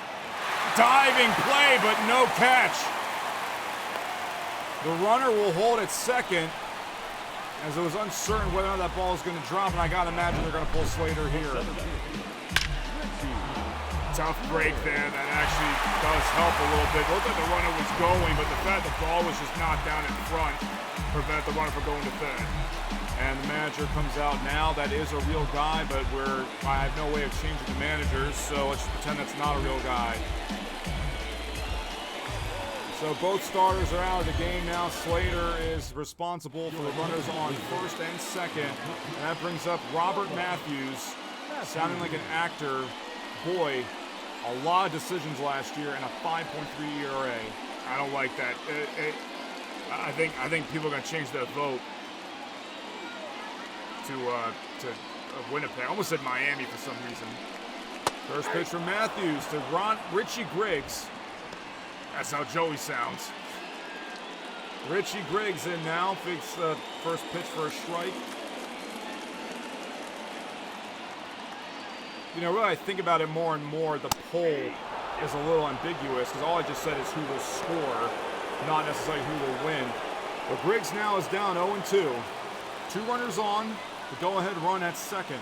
Speaker 1: diving play, but no catch. The runner will hold at second, as it was uncertain whether or not that ball was going to drop, and I got to imagine they're going to pull Slater here.
Speaker 2: Tough break there. That actually does help a little bit. Looked like the runner was going, but the fact the ball was just knocked down in front prevented the runner from going to third.
Speaker 1: And the manager comes out now. That is a real guy, but I have no way of changing the managers, so let's just pretend that's not a real guy. So both starters are out of the game now. Slater is responsible for the runners on first and second. And that brings up Robert Matthews, sounding like an actor. Boy, a lot of decisions last year and a 5.3 ERA.
Speaker 2: I don't like that. I think people are going to change their vote to Winnipeg. I almost said Miami for some reason.
Speaker 1: First pitch from Matthews to Richie Griggs.
Speaker 2: That's how Joey sounds.
Speaker 1: Richie Griggs in now. Fakes the first pitch for a strike. You know, really, I think about it more and more. The poll is a little ambiguous because all I just said is who will score, not necessarily who will win. But Griggs now is down 0-2. 2 runners on. The go-ahead run at second.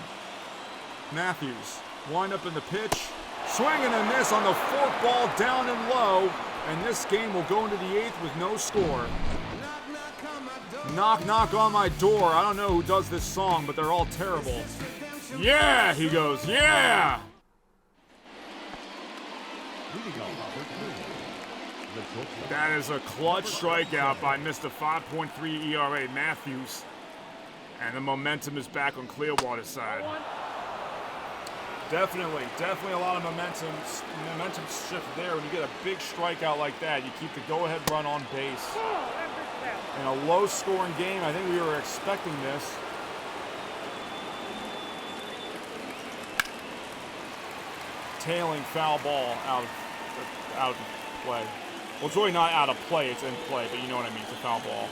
Speaker 1: Matthews wind up in the pitch. Swing and a miss on the fork ball, down and low. And this game will go into the 8th with no score. Knock, knock on my door. I don't know who does this song, but they're all terrible.
Speaker 2: Yeah, he goes, yeah! That is a clutch strikeout by Mr. 5.3 ERA Matthews. And the momentum is back on Clearwater's side.
Speaker 1: Definitely a lot of momentum shift there. When you get a big strikeout like that, you keep the go-ahead run on base. In a low-scoring game, I think we were expecting this. Tailing foul ball out of play. Well, it's really not out of play, it's in play, but you know what I mean, it's a foul ball.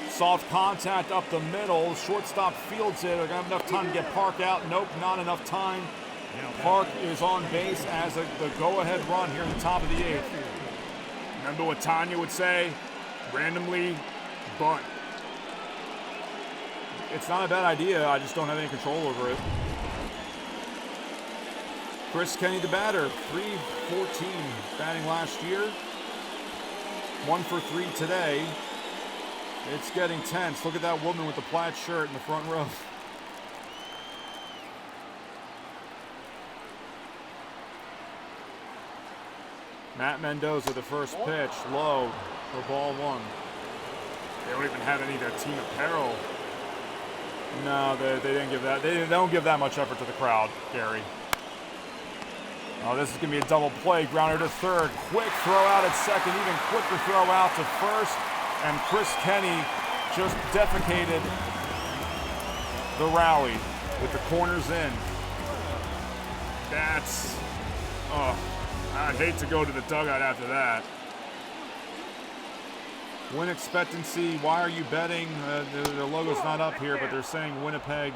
Speaker 1: Soft contact up the middle. Shortstop fields it. They're going to have enough time to get Park out. Nope, not enough time. Park is on base as the go-ahead run here in the top of the 8th.
Speaker 2: Remember what Tanya would say? Randomly bunt.
Speaker 1: It's not a bad idea. I just don't have any control over it. Chris Kenny, the batter. 3-14 batting last year. 1 for 3 today. It's getting tense. Look at that woman with the plaid shirt in the front row. Matt Mendoza, the first pitch, low for ball 1.
Speaker 2: They don't even have any of their team apparel.
Speaker 1: No, they didn't give that. They don't give that much effort to the crowd, Gary. Oh, this is going to be a double play. Grounder to third. Quick throw out at second. Even quicker throw out to first. And Chris Kenny just defecated the rally with the corners in.
Speaker 2: That's... Oh, I'd hate to go to the dugout after that.
Speaker 1: Win expectancy, why are you betting? The logo's not up here, but they're saying Winnipeg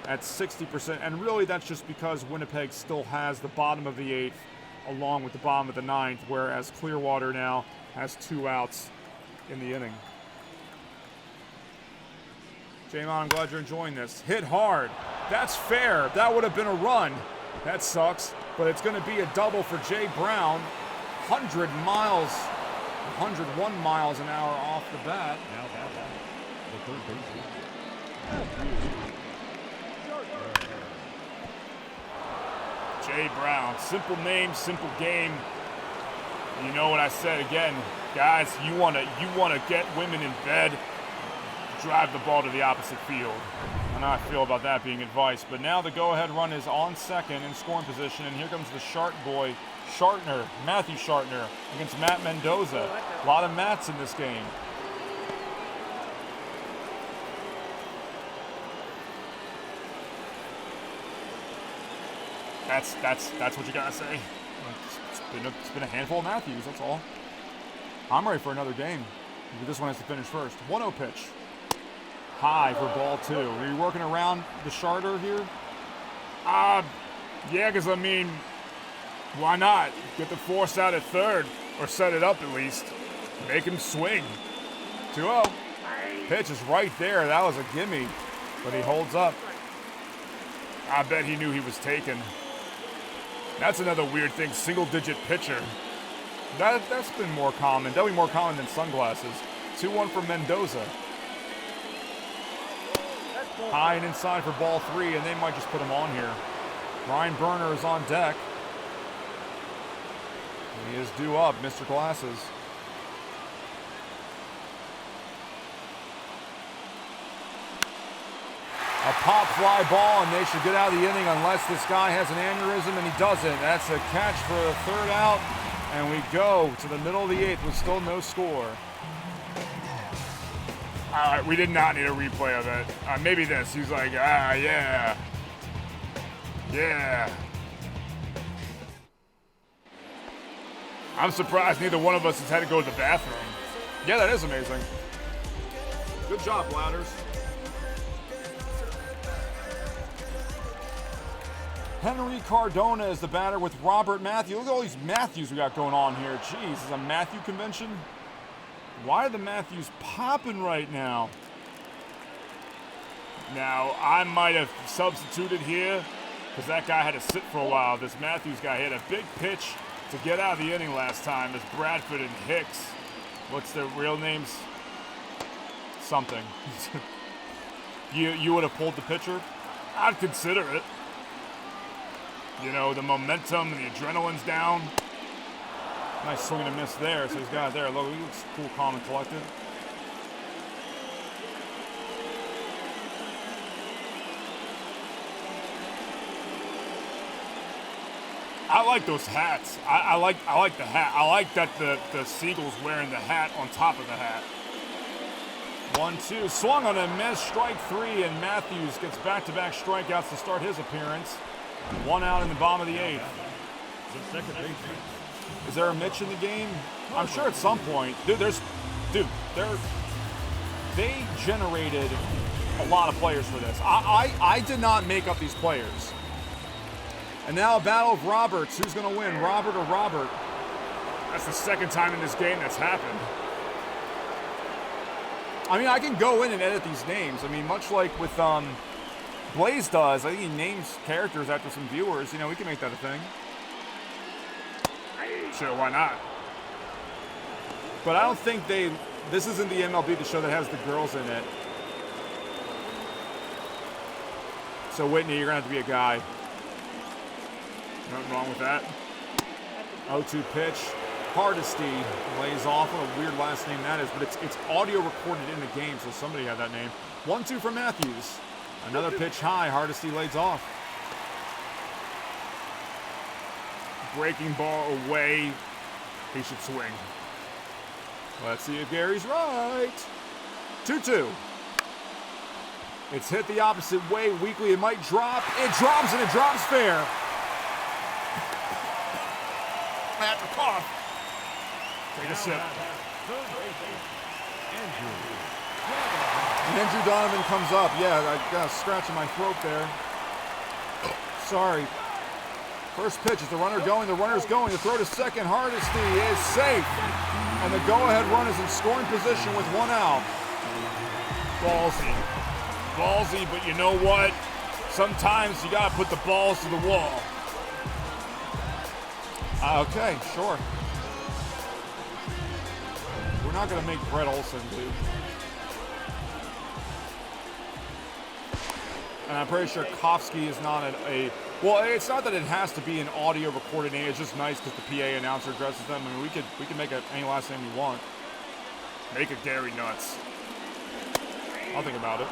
Speaker 1: at 60%. And really, that's just because Winnipeg still has the bottom of the 8th along with the bottom of the 9th, whereas Clearwater now has 2 outs in the inning. Jamon, I'm glad you're enjoying this. Hit hard. That's fair. That would have been a run. That sucks. But it's going to be a double for Jay Brown. 101 miles an hour off the bat.
Speaker 4: Now the third baseman.
Speaker 2: Jay Brown. Simple name, simple game. You know what I said again, guys. You want to get women in bed. Drive the ball to the opposite field.
Speaker 1: I know how I feel about that being advice, but now the go-ahead run is on second in scoring position, and here comes the Shart boy, Matthew Shartner, against Matt Mendoza. A lot of Matts in this game. That's what you gotta say. It's been a handful of Matthews, that's all. I'm ready for another game. This one has to finish first. 1-0 pitch. High for ball 2. Are you working around the Sharter here?
Speaker 2: Yeah, because I mean, why not? Get the force out at third, or set it up at least. Make him swing. 2-0. Pitch is right there. That was a gimme, but he holds up. I bet he knew he was taken. That's another weird thing, single-digit pitcher. That's been more common, definitely more common than sunglasses. 2-1 for Mendoza. High and inside for ball 3, and they might just put him on here. Ryan Berner is on deck. He is due up, Mr. Glasses. A pop fly ball, and they should get out of the inning unless this guy has an aneurysm, and he doesn't. That's a catch for a third out, and we go to the middle of the 8th with still no score. All right, we did not need a replay of it. Maybe this. He's like, yeah. Yeah. I'm surprised neither one of us has had to go to the bathroom. Yeah, that is amazing. Good job, Ladders. Henry Cardona is the batter with Robert Matthew. Look at all these Matthews we got going on here. Jeez, is a Matthew convention? Why are the Matthews popping right now? Now, I might have substituted here because that guy had to sit for a while. This Matthews guy hit a big pitch to get out of the inning last time. It's Bradford and Hicks. What's their real names? Something. You would have pulled the pitcher? I'd consider it. You know, the momentum and the adrenaline's down. Nice swing and a miss there, so he's got it there. Look, he looks cool, calm, and collected. I like those hats. I like the hat. I like that the Seagulls wearing the hat on top of the hat. 1-2, swung on a miss, strike 3, and Matthews gets back-to-back strikeouts to start his appearance. 1 out in the bottom of the 8th. Is there a Mitch in the game? I'm sure at some point. They generated a lot of players for this. I did not make up these players. And now a battle of Roberts. Who's going to win, Robert or Robert? That's the second time in this game that's happened. I mean, I can go in and edit these names. I mean, much like with Blaze does. I think he names characters after some viewers. You know, we can make that a thing. Sure, why not? But I don't think this isn't the MLB, the show that has the girls in it. So Whitney, you're going to have to be a guy. Nothing wrong with that. 0-2 pitch. Hardesty lays off. What a weird last name that is, but it's audio recorded in the game, so somebody had that name. 1-2 for Matthews. Another pitch high. Hardesty lays off. Breaking ball away. He should swing. Let's see if Gary's right. 2-2. It's hit the opposite way. Weekly, it might drop. It drops, and it drops fair. After cough. Take a sip. Andrew Donovan comes up. Yeah, I got a scratch in my throat there. Sorry. First pitch is the runner going. The runner's going. The throw to second. Hardesty is safe. And the go-ahead run is in scoring position with 1 out. Ballsy. Ballsy, but you know what? Sometimes you got to put the balls to the wall. Okay, sure. We're not going to make Brett Olson, dude. And I'm pretty sure Kofsky is not well, it's not that it has to be an audio recorded name. It's just nice because the PA announcer addresses them. I mean, we can make any last name you want. Make it Gary Nuts. I'll think about it.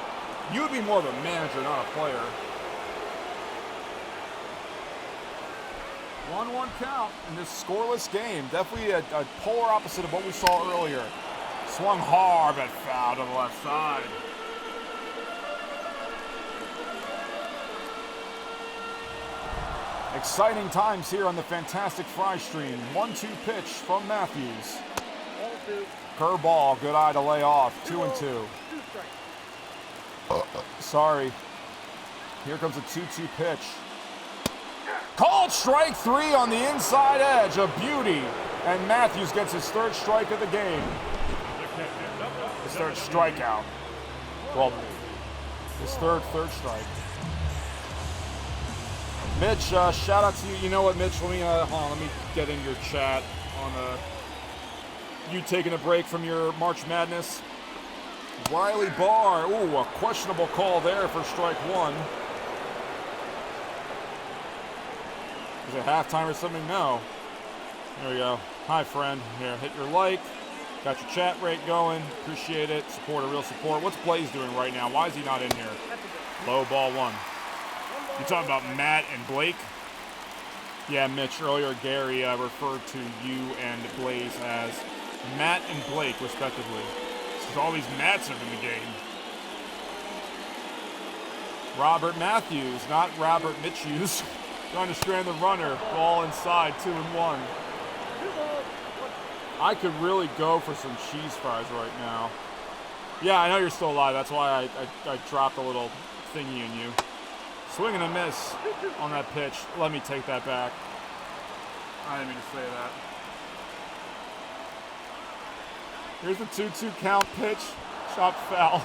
Speaker 2: You would be more of a manager, not a player. 1-1 count in this scoreless game. Definitely a polar opposite of what we saw earlier. Swung hard but foul to the left side. Exciting times here on the Fantastic Fry stream. 1-2 pitch from Matthews. Curveball, good eye to lay off. 2-2. Sorry. Here comes a 2-2 pitch.
Speaker 1: Called strike 3 on the inside edge, a beauty. And Matthews gets his 3rd strike of the game. His 3rd strikeout. Well, his third strike. Mitch, shout out to you. You know what, Mitch? Let me get in your chat on you taking a break from your March Madness. Riley Barr, ooh, a questionable call there for strike 1. Is it halftime or something? No. There we go. Hi, friend. Here, hit your like. Got your chat rate going. Appreciate it. Support, a real support. What's Blaze doing right now? Why is he not in here? Low ball 1. You talking about Matt and Blake? Yeah, Mitch. Earlier, Gary referred to you and Blaze as Matt and Blake, respectively. Because all these Matts are in the game. Robert Matthews, not Robert Mitchews. Trying to strand the runner. Ball inside, 2-1. I could really go for some cheese fries right now. Yeah, I know you're still alive. That's why I dropped a little thingy in you. Swing and a miss on that pitch. Let me take that back. I didn't mean to say that. Here's the 2-2 count pitch. Chop foul.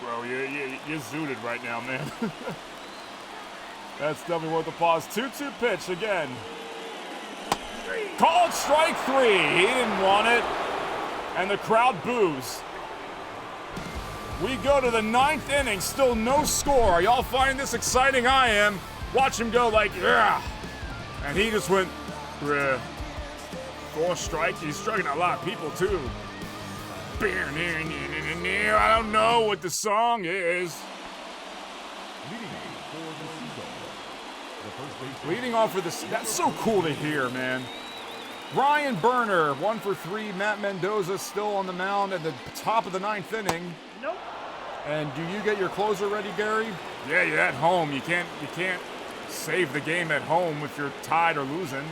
Speaker 1: Bro, you're zooted right now, man. That's definitely worth the pause. 2-2 pitch again. Called strike 3. He didn't want it. And the crowd boos. We go to the 9th inning. Still no score. Are y'all finding this exciting? I am. Watch him go like, yeah. And he just went, bruh. 4 strike. He's striking a lot of people, too. I don't know what the song is. Leading off for this, that's so cool to hear, man. Ryan Burner, 1 for 3. Matt Mendoza still on the mound at the top of the 9th inning.
Speaker 3: Nope.
Speaker 1: And do you get your closer ready, Gary? Yeah, you're at home. You can't save the game at home if you're tied or losing.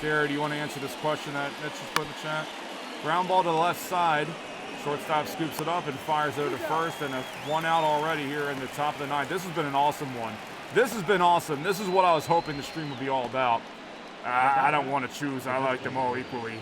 Speaker 1: Gary, do you want to answer this question that Mitch just put in the chat? Ground ball to the left side. Shortstop scoops it up and fires it to first, and a 1 out already here in the top of the 9th. This has been an awesome one. This has been awesome. This is what I was hoping the stream would be all about. I don't want to choose. I like them all equally.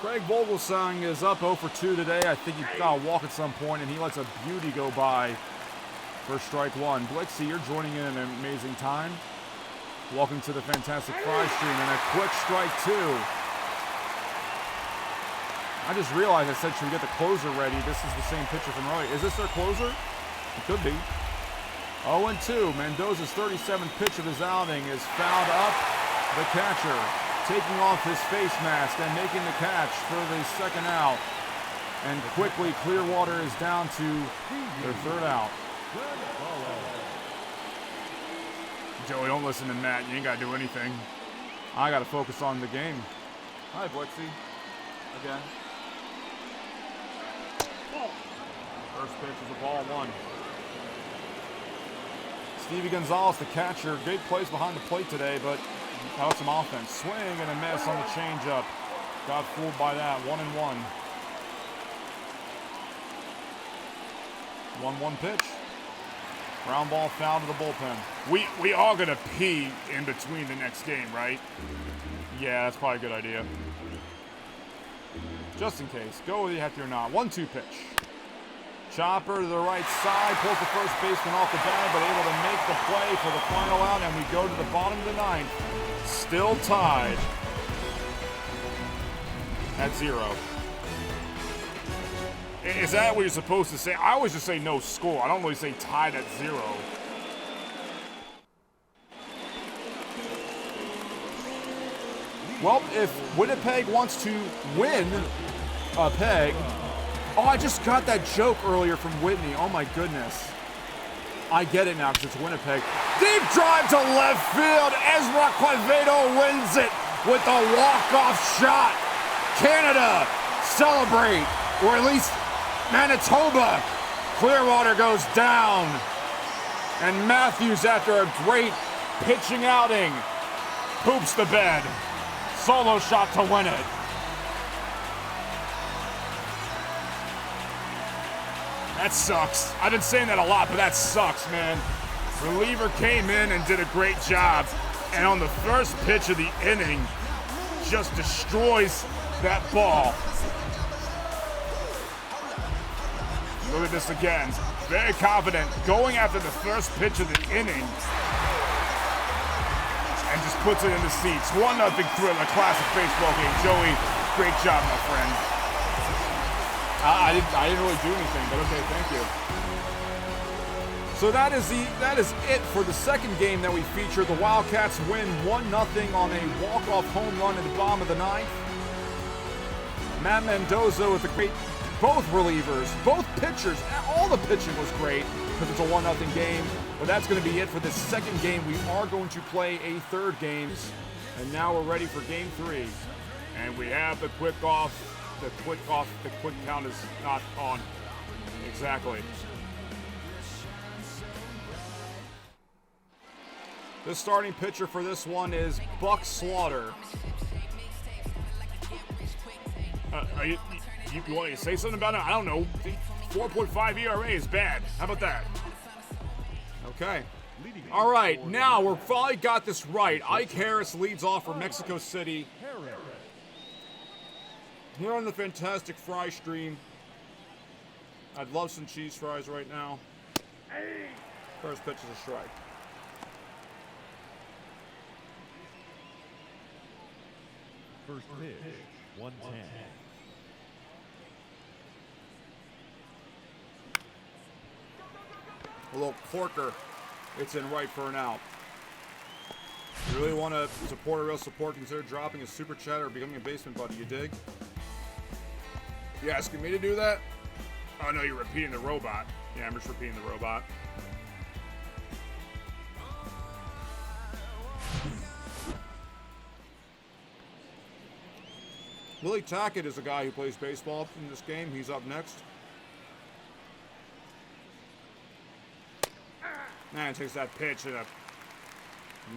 Speaker 1: Craig Vogelsang is up 0 for 2 today. I think he got a walk at some point, and he lets a beauty go by for strike 1. Blixie, you're joining in an amazing time. Welcome to the Fantastic Fry stream, and a quick strike 2. I just realized I said, should we get the closer ready? This is the same pitcher from earlier. Is this their closer? It could be. 0-2. Mendoza's 37th pitch of his outing is fouled up. The catcher taking off his face mask and making the catch for the 2nd out. And quickly, Clearwater is down to their 3rd out. Joey, don't listen to Matt. You ain't got to do anything. I got to focus on the game. Hi, Blixie. Again. First pitch is a ball 1. Stevie Gonzalez, the catcher. Great plays behind the plate today, but out some offense. Swing and a miss on the changeup. Got fooled by that. 1-1. 1-1 pitch. Ground ball foul to the bullpen. We are gonna pee in between the next game, right? Yeah, that's probably a good idea. Just in case. Go with you have to or not. 1-2 pitch. Chopper to the right side. Pulls the first baseman off the bag, but able to make the play for the final out, and we go to the bottom of the 9th. Still tied at 0. Is that what you're supposed to say? I always just say no score. I don't really say tied at 0. Well, if Winnipeg wants to win a peg... Oh, I just got that joke earlier from Whitney. Oh, my goodness. I get it now because it's Winnipeg. Deep drive to left field. Ezra Quevedo wins it with a walk-off shot. Canada celebrate, or at least Manitoba. Clearwater goes down. And Matthews, after a great pitching outing, poops the bed. Solo shot to win it. That sucks. I've been saying that a lot, but that sucks, man. Reliever came in and did a great job. And on the first pitch of the inning, just destroys that ball. Look at this again. Very confident, going after the first pitch of the inning. And just puts it in the seats. 1-0 thriller, classic baseball game. Joey, great job, my friend. I didn't really do anything, but okay, thank you. So that is it for the second game that we featured. The Wildcats win 1-0 on a walk-off home run in the bottom of the ninth. Matt Mendoza with a great, both relievers, both pitchers, all the pitching was great because it's a 1-0 game. But that's going to be it for the second game. We are going to play a third game, and now we're ready for game 3. And we have the quick off. The quick count is not on. Exactly. The starting pitcher for this one is Buck Slaughter. You want to say something about it? I don't know. 4.5 ERA is bad. How about that? Okay. All right, now we've finally got this right. Ike Harris leads off for Mexico City. Here on the fantastic fry stream. I'd love some cheese fries right now. First pitch is a strike.
Speaker 4: First pitch, 110.
Speaker 1: A little corker. It's in right for an out. If you really want to support a real support, consider dropping a super chat or becoming a basement buddy, you dig? You asking me to do that? Oh no, you're repeating the robot. Yeah, I'm just repeating the robot. Willie Tackett is a guy who plays baseball in this game. He's up next. Man, takes that pitch in a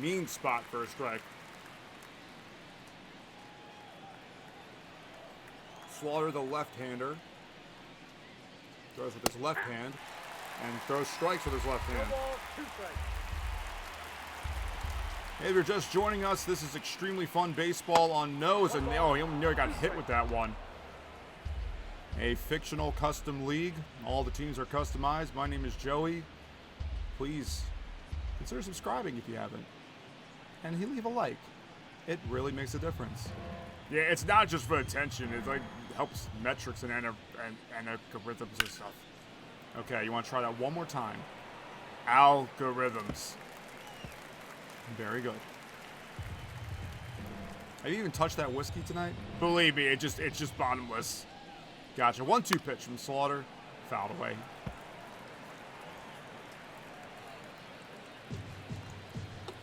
Speaker 1: mean spot for a strike. Slaughter, the left-hander, throws with his left hand and throws strikes with his left hand. Hey, if you're just joining us, this is Extremely Fun Baseball on Nose, and oh, he nearly got hit with that one. A fictional custom league. All the teams are customized. My name is Joey. Please consider subscribing if you haven't, and leave a like. It really makes a difference. Yeah, it's not just for attention. It like helps metrics and algorithms and stuff. Okay, you want to try that one more time? Algorithms. Very good. Have you even touched that whiskey tonight? Believe me, it's just bottomless. Gotcha. 1-2 pitch from Slaughter. Fouled away.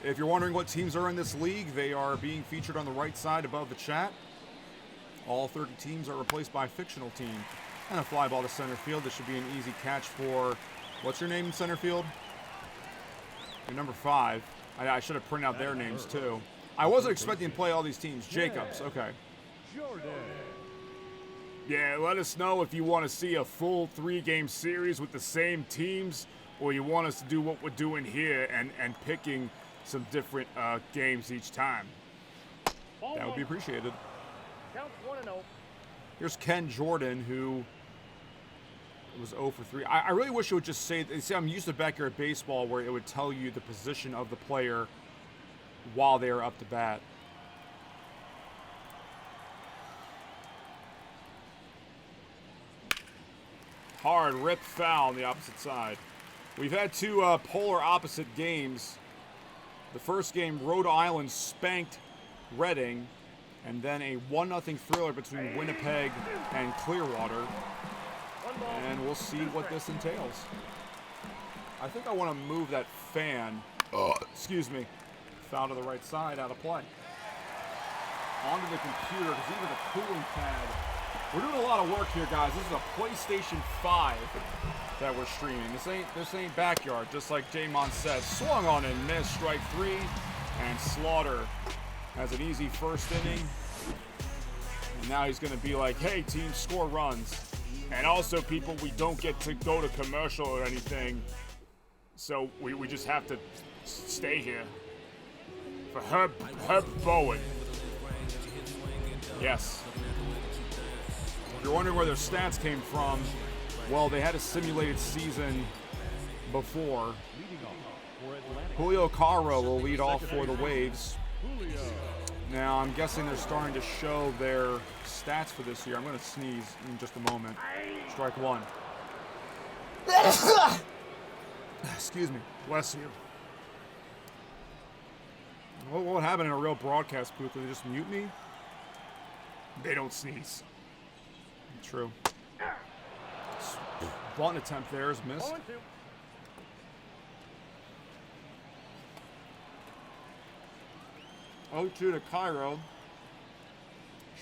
Speaker 1: If you're wondering what teams are in this league, they are being featured on the right side above the chat. All 30 teams are replaced by a fictional team. And a fly ball to center field. This should be an easy catch for, what's your name in center field? Your number 5. I should have printed out their names too. I wasn't expecting to play all these teams. Jacobs, okay. Yeah, let us know if you want to see a full 3-game series with the same teams, or you want us to do what we're doing here and picking some different games each time. That would be appreciated.
Speaker 3: Count 1-0.
Speaker 1: Here's Ken Jordan, who was 0 for 3. I really wish it would just say, I'm used to backyard baseball where it would tell you the position of the player while they are up to bat. Hard rip foul on the opposite side. We've had 2 polar opposite games. The first game, Rhode Island spanked Reading, and then a 1-0 thriller between Winnipeg and Clearwater. And we'll see what this entails. I think I want to move that fan, excuse me, foul to the right side, out of play. Onto the computer, because even the cooling pad We're doing a lot of work here, guys. This is a PlayStation 5 that we're streaming. This ain't backyard, just like Jamon said. Swung on and missed, strike 3, and Slaughter has an easy first inning. And now he's going to be like, hey, team, score runs. And also, people, we don't get to go to commercial or anything, so we just have to stay here. For Herb Bowen. Yes. If you're wondering where their stats came from, well, they had a simulated season before. Julio Caro will lead off for the Waves. Now, I'm guessing they're starting to show their stats for this year. I'm going to sneeze in just a moment. Strike 1. Excuse me. Bless you. What would happen in a real broadcast booth? Do they just mute me? They don't sneeze. True. Bunt attempt there is missed. 0-2 to Cairo.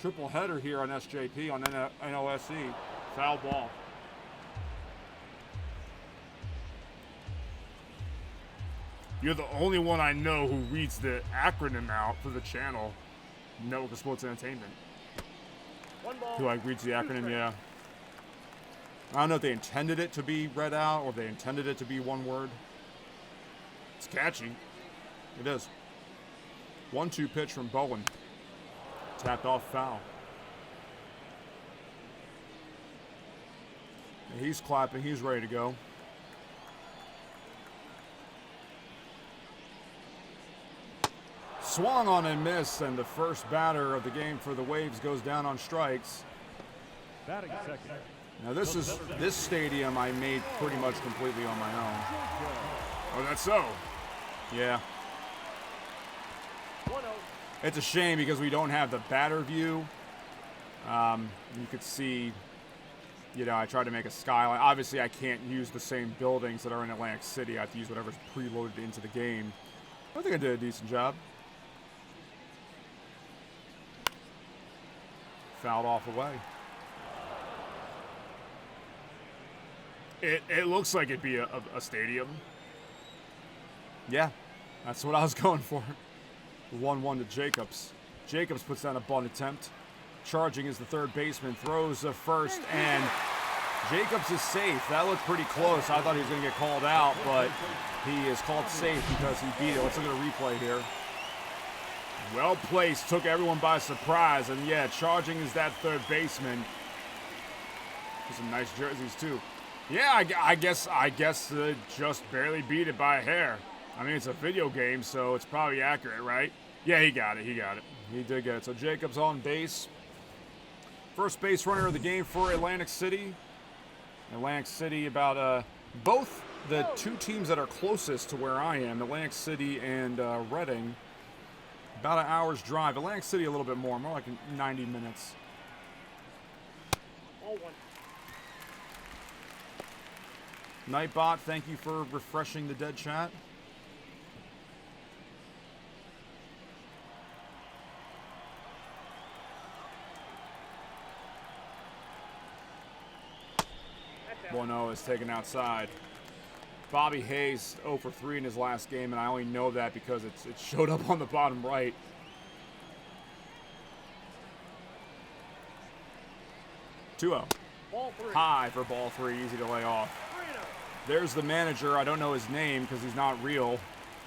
Speaker 1: Triple header here on SJP on NLSE. Foul ball. You're the only one I know who reads the acronym out for the channel. Network of Sports Entertainment. Who like reads the acronym, yeah. I don't know if they intended it to be read out or if they intended it to be one word. It's catchy. It is. 1-2 pitch from Bowen. Tapped off foul. And he's clapping. He's ready to go. Swung on and missed, and the first batter of the game for the Waves goes down on strikes.
Speaker 4: Batting second.
Speaker 1: Now this stadium I made pretty much completely on my own.
Speaker 2: Oh, that's so?
Speaker 1: Yeah. It's a shame because we don't have the batter view. You could see, you know, I tried to make a skyline. Obviously, I can't use the same buildings that are in Atlantic City. I have to use whatever's preloaded into the game. I think I did a decent job. Fouled off away.
Speaker 2: It looks like it'd be a stadium.
Speaker 1: Yeah, that's what I was going for. 1-1 to Jacobs. Jacobs puts down a bunt attempt. Charging is the third baseman. Throws a first, and Jacobs is safe. That looked pretty close. I thought he was going to get called out, but he is called safe because he beat it. Let's look at a replay here.
Speaker 2: Well placed. Took everyone by surprise. And, yeah, Charging is that third baseman. Some nice jerseys, too. Yeah, I guess just barely beat it by a hair. I mean, it's a video game, so it's probably accurate, right? Yeah, he got it. He did get it. So Jacobs on base. First base runner of the game for Atlantic City. Atlantic City about both the two teams that are closest to where I am, Atlantic City and Reading, about an hour's drive. Atlantic City a little bit more like 90 minutes. Nightbot, thank you for refreshing the dead chat. Bono is taken outside. Bobby Hayes 0 for 3 in his last game, and I only know that because it showed up on the bottom right. Two-0. High for ball 3, easy to lay off. There's the manager. I don't know his name because he's not real.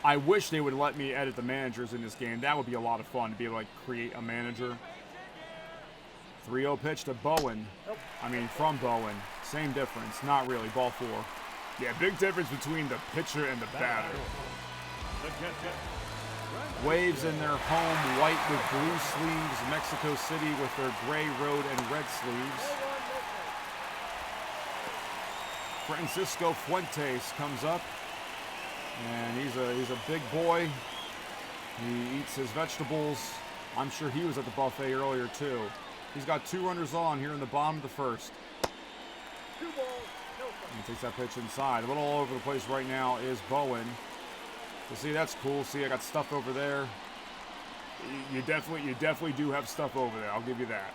Speaker 2: I wish they would let me edit the managers in this game. That would be a lot of fun to be able to create a manager. 3-0 pitch to Bowen. From Bowen. Same difference. Not really. Ball 4. Yeah, big difference between the pitcher and the batter.
Speaker 1: Waves in their home white with blue sleeves. Mexico City with their gray road and red sleeves. Francisco Fuentes comes up, and he's a big boy. He eats his vegetables. I'm sure he was at the buffet earlier too. He's got 2 runners on here in the bottom of the first. He takes that pitch inside. A little all over the place right now is Bowen. So see, that's cool. See, I got stuff over there.
Speaker 2: You definitely do have stuff over there. I'll give you that.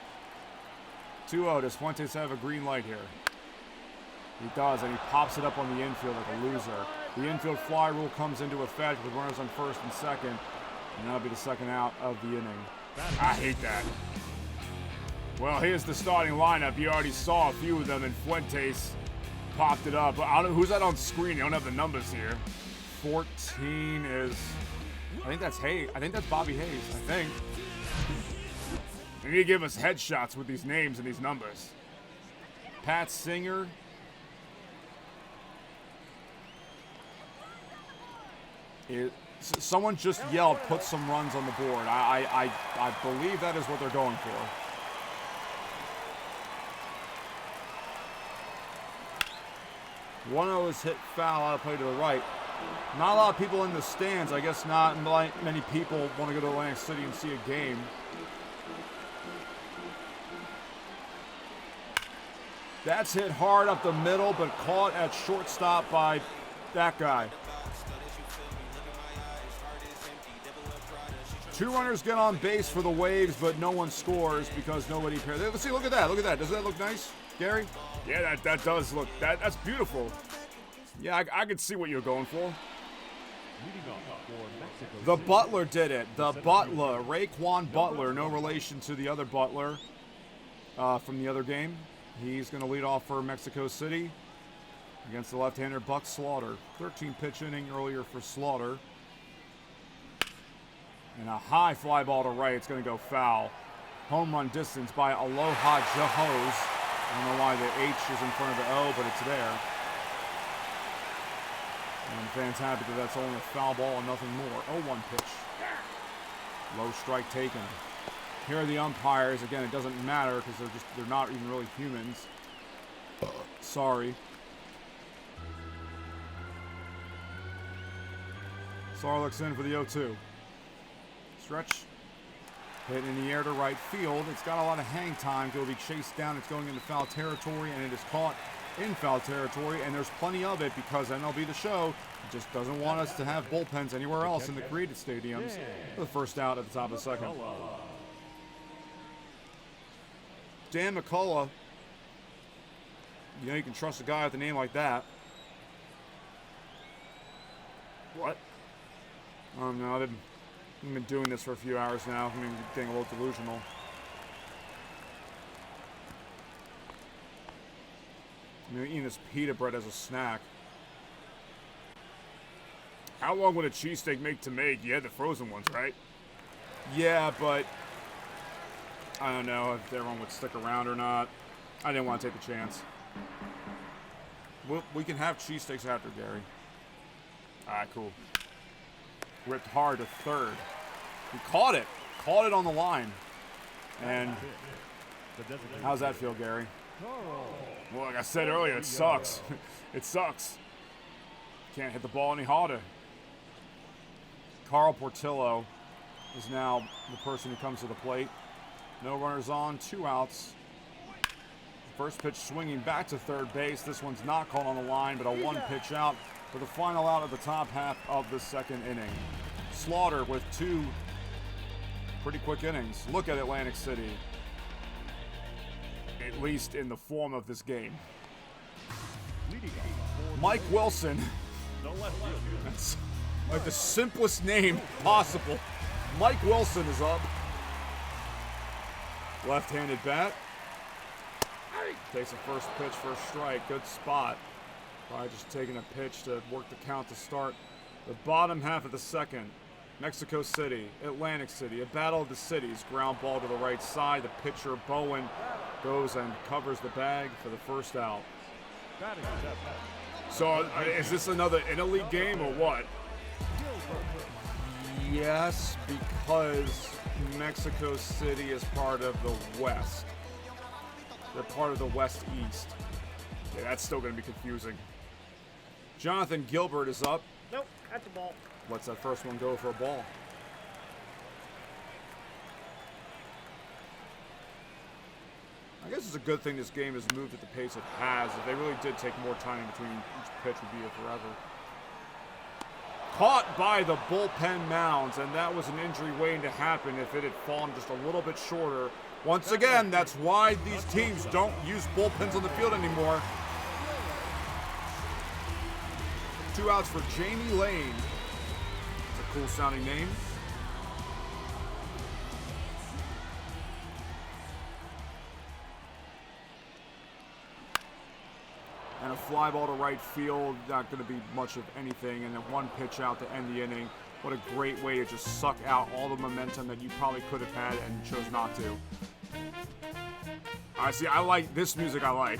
Speaker 1: 2-0. Does Fuentes have a green light here? He does, and he pops it up on the infield like a loser. The infield fly rule comes into effect with runners on first and second, and that'll be the second out of the inning.
Speaker 2: I hate that. Well, here's the starting lineup. You already saw a few of them, and Fuentes popped it up. I don't know who's that on screen. You don't have the numbers here.
Speaker 1: 14 is, I think that's Hayes. I think that's Bobby Hayes. I think.
Speaker 2: You need to give us headshots with these names and these numbers.
Speaker 1: Pat Singer. Someone just yelled, "Put some runs on the board." I believe that is what they're going for. One is hit foul out of play to the right. Not a lot of people in the stands. I guess not many people want to go to Atlantic City and see a game. That's hit hard up the middle, but caught at shortstop by that guy. 2 runners get on base for the Waves, but no one scores because nobody pairs. Let's see, look at that. Look at that. Doesn't that look nice, Gary?
Speaker 2: Yeah, that does look, that's beautiful.
Speaker 1: Yeah, I could see what you're going for.
Speaker 4: Leading off for Mexico
Speaker 1: The
Speaker 4: City,
Speaker 1: Butler did it. The Butler, Raekwon Butler, no relation to the other Butler from the other game. He's going to lead off for Mexico City against the left-hander Buck Slaughter. 13-pitch inning earlier for Slaughter. And a high fly ball to right. It's going to go foul. Home run distance by Aloha Jahos. I don't know why the H is in front of the O, but it's there. And fans happy that that's only a foul ball and nothing more. 0-1 pitch. Low strike taken. Here are the umpires. Again, it doesn't matter because they're not even really humans. Sorry. Sarlick's in for the 0-2. Stretch. Hit in the air to right field. It's got a lot of hang time. It'll be chased down. It's going into foul territory, and it is caught in foul territory, and there's plenty of it because MLB The Show just doesn't want us to have bullpens anywhere else in the created stadiums. For the first out at the top of the second. Dan McCullough. You know you can trust a guy with a name like that.
Speaker 2: What?
Speaker 1: Oh no, I've been doing this for a few hours now. I'm getting a little delusional. I'm eating this pita bread as a snack.
Speaker 2: How long would a cheesesteak make to make? You had the frozen ones, right?
Speaker 1: Yeah, but I don't know if everyone would stick around or not. I didn't want to take the chance. We can have cheesesteaks after, Gary.
Speaker 2: All right, cool.
Speaker 1: Ripped hard to third. He caught it. Caught it on the line. And how's that feel, Gary?
Speaker 2: Well, like I said earlier, it sucks. It sucks. Can't hit the ball any harder.
Speaker 1: Carl Portillo is now the person who comes to the plate. No runners on, 2 outs. First pitch swinging back to third base. This one's not caught on the line, but a 1-pitch out for the final out of the top half of the second inning. Slaughter with 2 pretty quick innings. Look at Atlantic City. At least in the form of this game. Mike Wilson. That's like the simplest name possible. Mike Wilson is up. Left-handed bat. Takes a first pitch for a strike. Good spot. Probably just taking a pitch to work the count to start the bottom half of the second. Mexico City, Atlantic City, a battle of the cities. Ground ball to the right side. The pitcher, Bowen, goes and covers the bag for the first out.
Speaker 2: So is this another interleague game or what?
Speaker 1: Yes, because Mexico City is part of the West. They're part of the West-East.
Speaker 2: Yeah, that's still going to be confusing.
Speaker 1: Jonathan Gilbert is up.
Speaker 3: Nope, at the ball.
Speaker 1: Lets that first one go for a ball. I guess it's a good thing this game has moved at the pace it has. If they really did take more time in between each pitch, would be a forever. caught by the bullpen mounds, and that was an injury waiting to happen if it had fallen just a little bit shorter. Once again, that's why these teams don't use bullpens on the field anymore. 2 outs for Jamie Lane. It's a cool sounding name. And a fly ball to right field, not going to be much of anything, and then 1 pitch out to end the inning. What a great way to just suck out all the momentum that you probably could have had and chose not to. I see, I like this music, I like.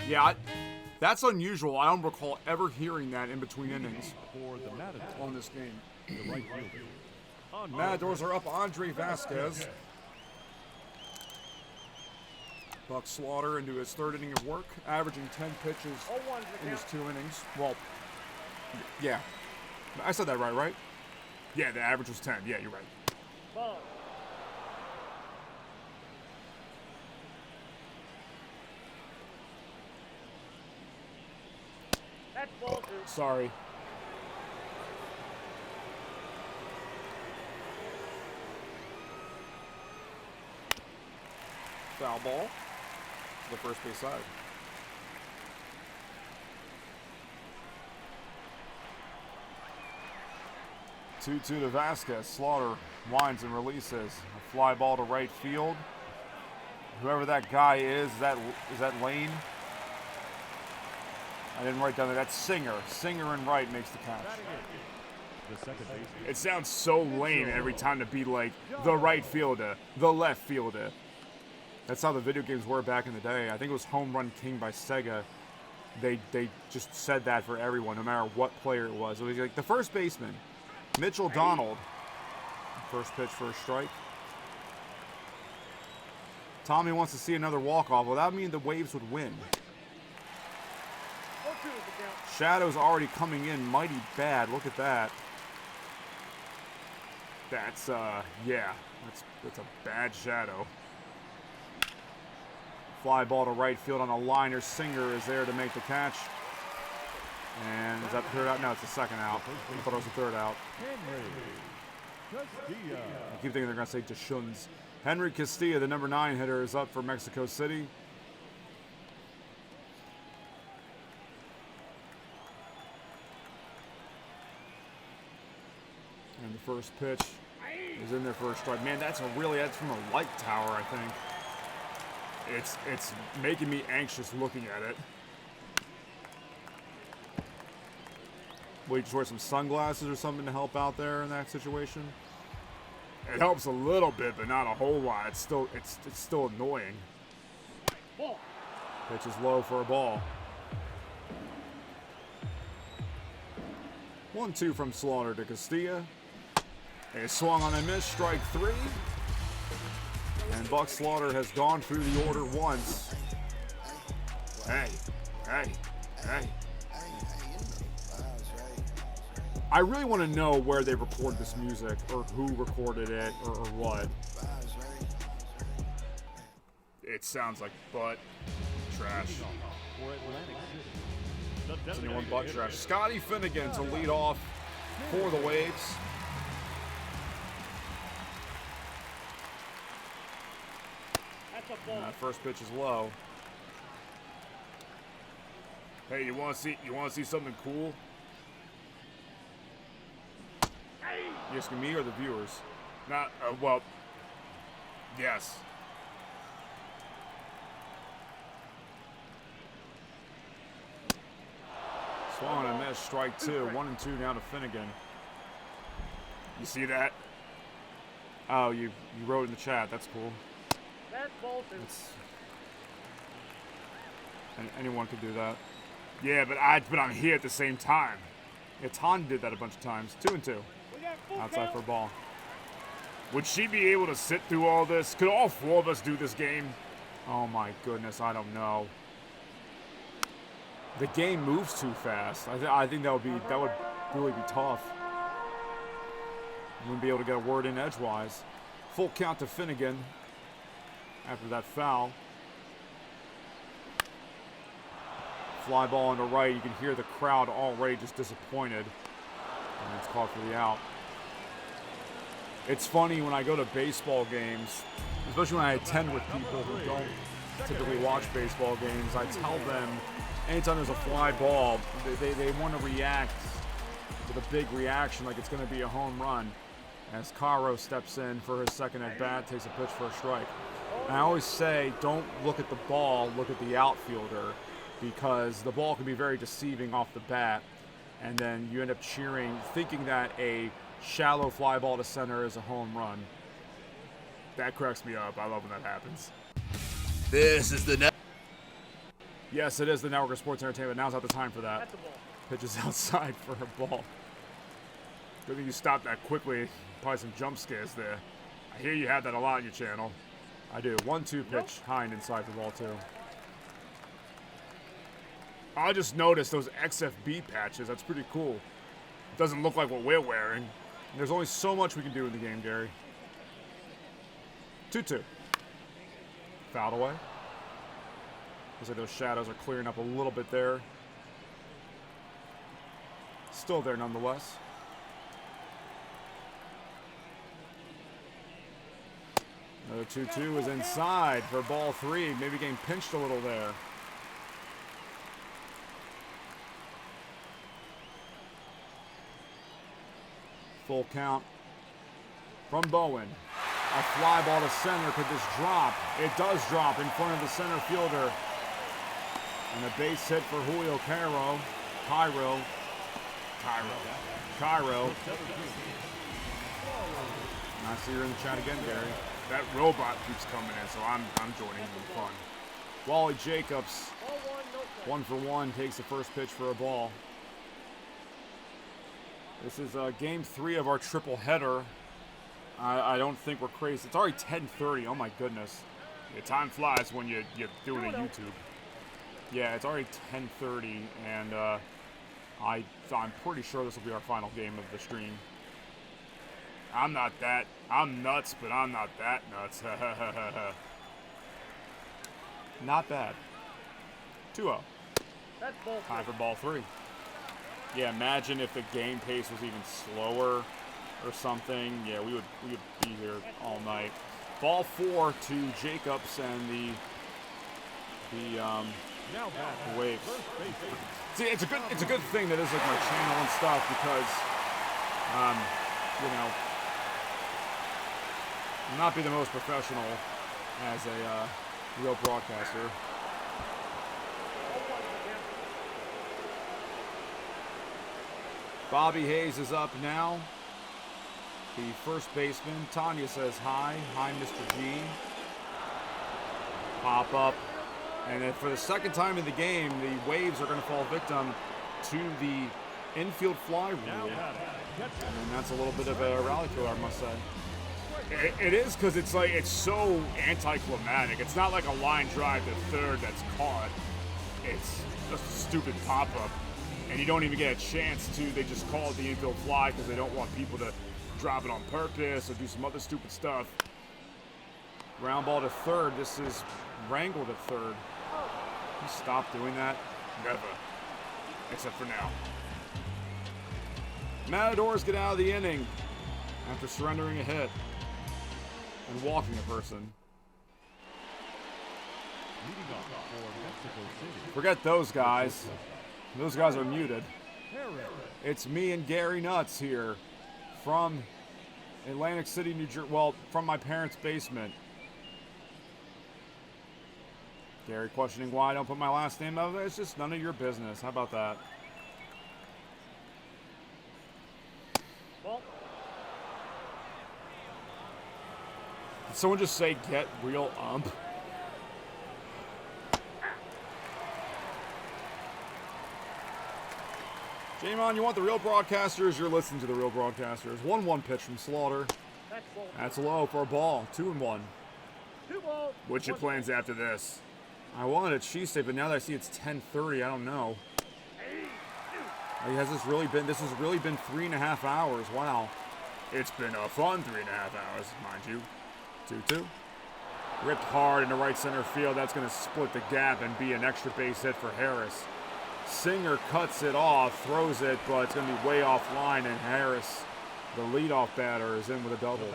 Speaker 1: Yeah, that's unusual. I don't recall ever hearing that in between innings
Speaker 4: For the Matadors,
Speaker 1: on this game.
Speaker 4: the right fielder.
Speaker 1: Matadors are up Andre Vasquez. Buck Slaughter into his 3rd inning of work, averaging 10 pitches in his 2 innings. Well, yeah. I said that right? Yeah, the average was 10. Yeah, you're right.
Speaker 3: Ball. That's ball 2.
Speaker 1: Sorry. Foul ball. The first base side. 2-2 to Vasquez. Slaughter winds and releases. A fly ball to right field. Whoever that guy is that Lane? I didn't write down that. That's Singer. Singer in right makes the catch.
Speaker 4: The second baseman.
Speaker 1: It sounds so lame every time to be like the right fielder, the left fielder. That's how the video games were back in the day. I think it was Home Run King by Sega. They just said that for everyone, no matter what player it was. It was like the first baseman, Mitchell Donald. First pitch for a strike. Tommy wants to see another walk-off. Well, that would mean the Waves would win. Shadow's already coming in mighty bad. Look at that. That's, yeah. That's a bad shadow. Fly ball to right field on a liner. Singer is there to make the catch. And is that the 3rd out? No, it's the 2nd out. I thought it was the 3rd out. I keep thinking they're going to say Deshuns. Henry Castilla, the number 9 hitter, is up for Mexico City. And the first pitch is in there for a strike. Man, that's from a light tower, I think. It's making me anxious looking at it. Will you just wear some sunglasses or something to help out there in that situation? It helps a little bit, but not a whole lot. It's still annoying. Pitch is low for a ball. 1-2 from Slaughter to Castilla. A swung on a miss, strike 3. And Buck Slaughter has gone through the order once. Hey. I really want to know where they recorded this music, or who recorded it, or what. It sounds like butt trash. It's anyone but trash. Scotty Finnegan to lead off for the Waves. And that first pitch is low. Hey, you want to see something cool? You asking me or the viewers? Not well. Yes. Swung and a miss, strike 2. 1-2 now to Finnegan. You see that? Oh, you wrote in the chat. That's cool. Anyone could do that. Yeah, but I'm here at the same time. Yeah, Ton did that a bunch of times. 2-2. Outside for a ball. Would she be able to sit through all this? Could all 4 of us do this game? Oh my goodness, I don't know. The game moves too fast. I think that would really be tough. You wouldn't be able to get a word in edgewise. Full count to Finnegan after that foul. Fly ball into right. You can hear the crowd already just disappointed. And it's called for the out. It's funny when I go to baseball games, especially when I attend with people who don't typically watch baseball games, I tell them anytime there's a fly ball, they want to react with a big reaction like it's going to be a home run. As Caro steps in for his second at bat, takes a pitch for a strike. And I always say, don't look at the ball, look at the outfielder, because the ball can be very deceiving off the bat, and then you end up cheering, thinking that a shallow fly ball to center is a home run. That cracks me up. I love when that happens.
Speaker 5: This is the net.
Speaker 1: Yes, it is the Network of Sports Entertainment. Now's not the time for that.
Speaker 3: That's a ball.
Speaker 1: Pitches outside for a ball. Good thing you stopped that quickly. Probably some jump scares there. I hear you have that a lot on your channel. I do. 1-2 pitch, high and inside for ball 2. I just noticed those XFB patches. That's pretty cool. It doesn't look like what we're wearing. There's only so much we can do in the game, Gary. 2-2. Fouled away. Looks like those shadows are clearing up a little bit there. Still there nonetheless. Another 2-2 is inside for ball 3. Maybe getting pinched a little there. Full count from Bowen. A fly ball to center. Could this drop? It does drop in front of the center fielder. And a base hit for Julio Cairo. I see you're in the chat again, Gary. That robot keeps coming in, so I'm joining in the fun. Wally Jacobs, 1 for 1, takes the first pitch for a ball. This is game 3 of our triple header. I don't think we're crazy. It's already 10:30. Oh my goodness. Yeah, time flies when you're doing a YouTube. Yeah, it's already 10:30, and I'm pretty sure this will be our final game of the stream. I'm nuts, but I'm not that nuts. Not bad. 2-0.
Speaker 3: That's ball.
Speaker 1: Time for ball 3. Yeah, imagine if the game pace was even slower or something. Yeah, we would be here all night. Ball 4 to Jacobs and the Waves. See, it's a good thing that is like my channel and stuff, because you know, I'll not be the most professional as a real broadcaster. Bobby Hayes is up now. The first baseman. Tanya says hi. Hi, Mr. G. Pop up. And then for the second time in the game, the Waves are going to fall victim to the infield fly rule. And that's a little bit of a rally killer, I must say. It is, because it's like, it's so anticlimactic. It's not like a line drive to third that's caught. It's just a stupid pop-up. And you don't even get a chance to, they just call it the infield fly because they don't want people to drop it on purpose or do some other stupid stuff. Ground ball to third. This is wrangled at third. You stop doing that? Never. Except for now. Matadors get out of the inning after surrendering a hit and walking a person. Forget those guys. Those guys are muted. It's me and Gary Nuts here from Atlantic City, New Jersey. Well, from my parents' basement. Gary questioning why I don't put my last name out there. It's just none of your business. How about that?
Speaker 3: Ball.
Speaker 1: Did someone just say get real ump? Jamon, you want the real broadcasters? You're listening to the real broadcasters. 1-1 pitch from Slaughter.
Speaker 3: That's ball.
Speaker 1: That's low for a ball. 2-1.
Speaker 3: 2 balls.
Speaker 1: What's your plans after this? I wanted it Tuesday, but now that I see it's 10:30, I don't know. Has this really been 3.5 hours? Wow. It's been a fun 3.5 hours, mind you. 2-2. Ripped hard into right center field. That's going to split the gap and be an extra base hit for Harris. Singer cuts it off, throws it, but it's going to be way offline, and Harris, the leadoff batter, is in with a double.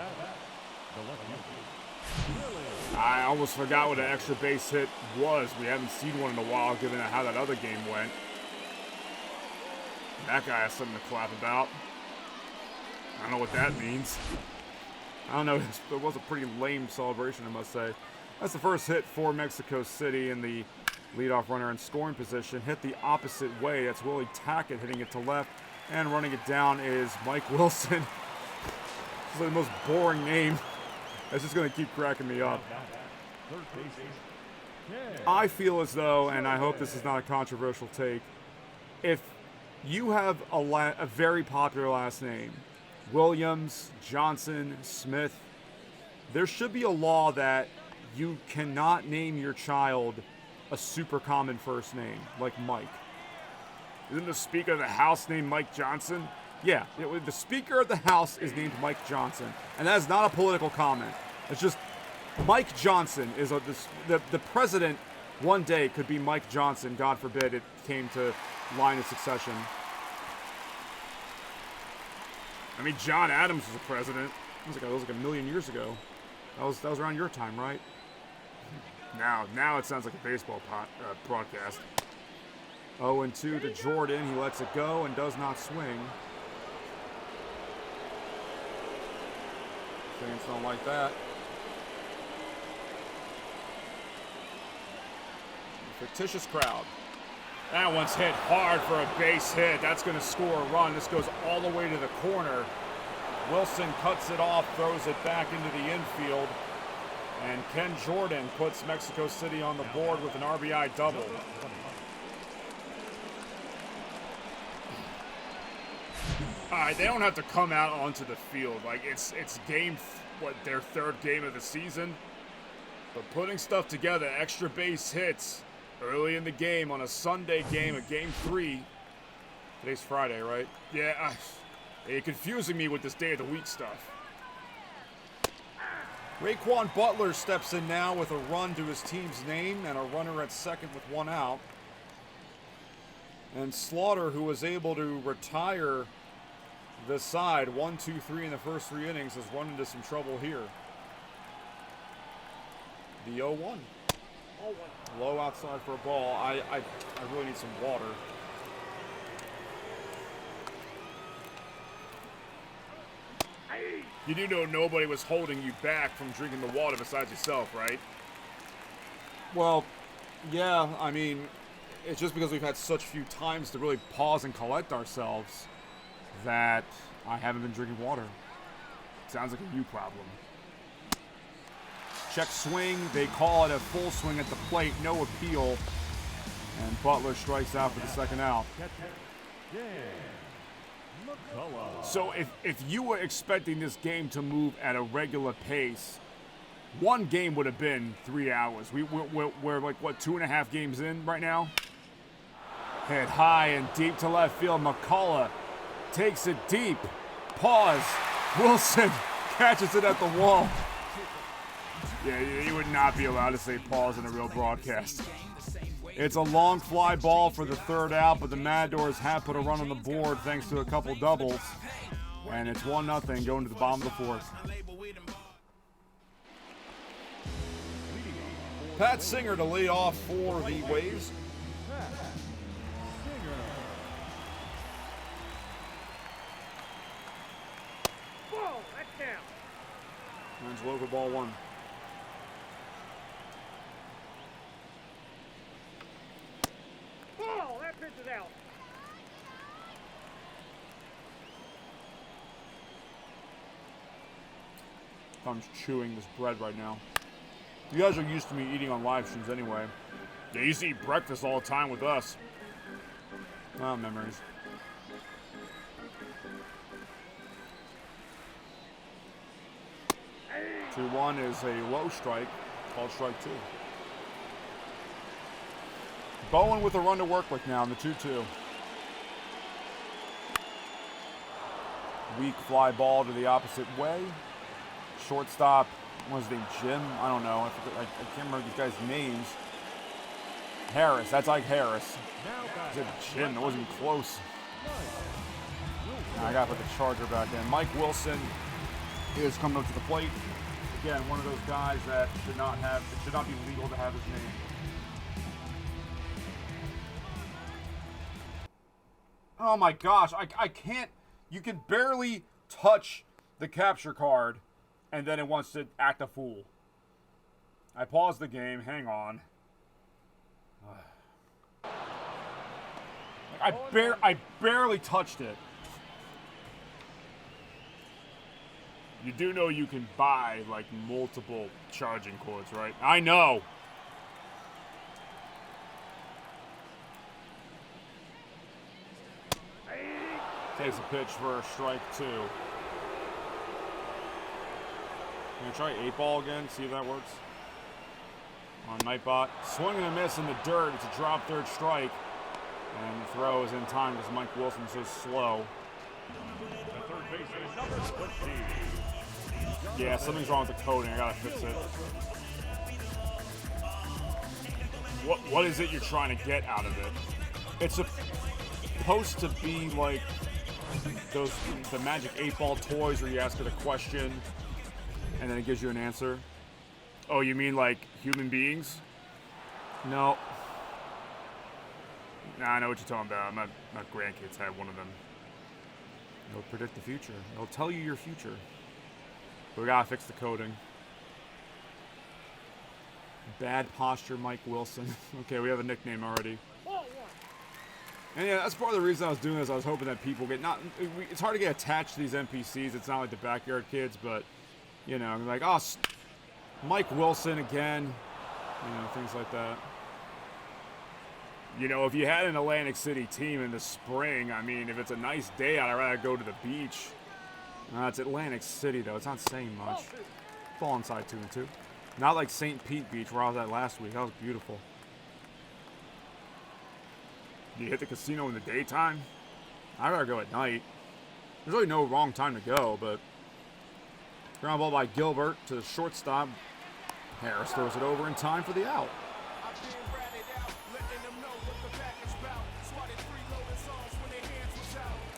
Speaker 1: I almost forgot what an extra base hit was. We haven't seen one in a while, given how that other game went. That guy has something to clap about. I don't know what that means. I don't know. It was a pretty lame celebration, I must say. That's the first hit for Mexico City, in the leadoff runner in scoring position. Hit the opposite way. That's Willie Tackett hitting it to left. And running it down is Mike Wilson. It's like the most boring name. That's just going to keep cracking me up. I feel as though, and I hope this is not a controversial take, if you have a very popular last name, Williams, Johnson, Smith, there should be a law that you cannot name your child a super common first name, like Mike. Isn't the Speaker of the House named Mike Johnson? Yeah, the Speaker of the House is named Mike Johnson, and that is not a political comment. It's just Mike Johnson is the president. One day could be Mike Johnson. God forbid it came to line of succession. I mean, John Adams was a president. That was like a million years ago. That was around your time, right? Now it sounds like a baseball broadcast. 0-2 to Jordan. He lets it go and does not swing. Fans don't like that. Fictitious crowd. That one's hit hard for a base hit. That's going to score a run. This goes all the way to the corner. Wilson cuts it off, throws it back into the infield. And Ken Jordan puts Mexico City on the board with an RBI double. All right, they don't have to come out onto the field. Like, it's their third game of the season. But putting stuff together, extra base hits early in the game on a Sunday game, a game 3. Today's Friday, right? Yeah, you're confusing me with this day of the week stuff. Raquan Butler steps in now with a run to his team's name and a runner at second with one out. And Slaughter, who was able to retire the side 1-2-3 in the first 3 innings, has run into some trouble here. The 0-1. Low outside for a ball. I really need some water. You do know nobody was holding you back from drinking the water besides yourself, right? Well, yeah, I mean, it's just because we've had such few times to really pause and collect ourselves that I haven't been drinking water. Sounds like a you problem. Check swing. They call it a full swing at the plate. No appeal. And Butler strikes out for the second out. So if you were expecting this game to move at a regular pace, one game would have been 3 hours. We're like, what, 2.5 games in right now? Hit high and deep to left field. McCullough takes it deep. Pause. Wilson catches it at the wall. Yeah, you would not be allowed to say pause in a real broadcast. It's a long fly ball for the third out, but the Matadors have put a run on the board thanks to a couple doubles. And it's 1-0 going to the bottom of the fourth. Pat Singer to lead off for the Waves.
Speaker 3: Whoa, that's down.
Speaker 1: Runs low for ball 1.
Speaker 3: Whoa, that pitch is out.
Speaker 1: I'm chewing this bread right now. You guys are used to me eating on live streams anyway. They used to eat breakfast all the time with us. Oh, memories.
Speaker 3: Hey.
Speaker 1: 2-1 is a low strike, called strike 2. Bowen with a run to work with now in the 2-2. Weak fly ball to the opposite way. Shortstop, what was his name, Jim? I don't know. I can't remember these guys' names. Harris. That's Ike Harris.
Speaker 4: Now back.
Speaker 1: It's a chin. That wasn't even close. I got to put the Charger back in. Mike Wilson is coming up to the plate. Again, one of those guys that should not be legal to have his name. Oh my gosh, I can't. You can barely touch the capture card, and then it wants to act a fool. I paused the game. Hang on. I barely touched it. You do know you can buy, like, multiple charging cords, right? I know. Takes a pitch for a strike 2. Gonna try 8-ball again, see if that works. On Nightbot. Swing and a miss in the dirt. It's a drop third strike. And the throw is in time because Mike Wilson's so slow.
Speaker 4: The third baseman, number 20.
Speaker 1: Yeah, something's wrong with the coding. I gotta fix it. What is it you're trying to get out of it? It's supposed to be like the Magic 8-ball toys where you ask it a question and then it gives you an answer. Oh, you mean like human beings? No. Nah, I know what you're talking about. My grandkids had one of them. It'll predict the future. It'll tell you your future. But we gotta fix the coding. Bad posture, Mike Wilson. Okay, we have a nickname already. And yeah, that's part of the reason I was doing this. I was hoping that people get it's hard to get attached to these NPCs. It's not like the Backyard Kids, but you know, I'm like, oh, Mike Wilson again. You know, things like that. You know, if you had an Atlantic City team in the spring, I mean, if it's a nice day out, I'd rather go to the beach. It's Atlantic City, though. It's not saying much. Fall inside 2-2. Not like St. Pete Beach, where I was at last week. That was beautiful. Do you hit the casino in the daytime? I'd rather go at night. There's really no wrong time to go, but... Ground ball by Gilbert to the shortstop. Harris throws it over in time for the out.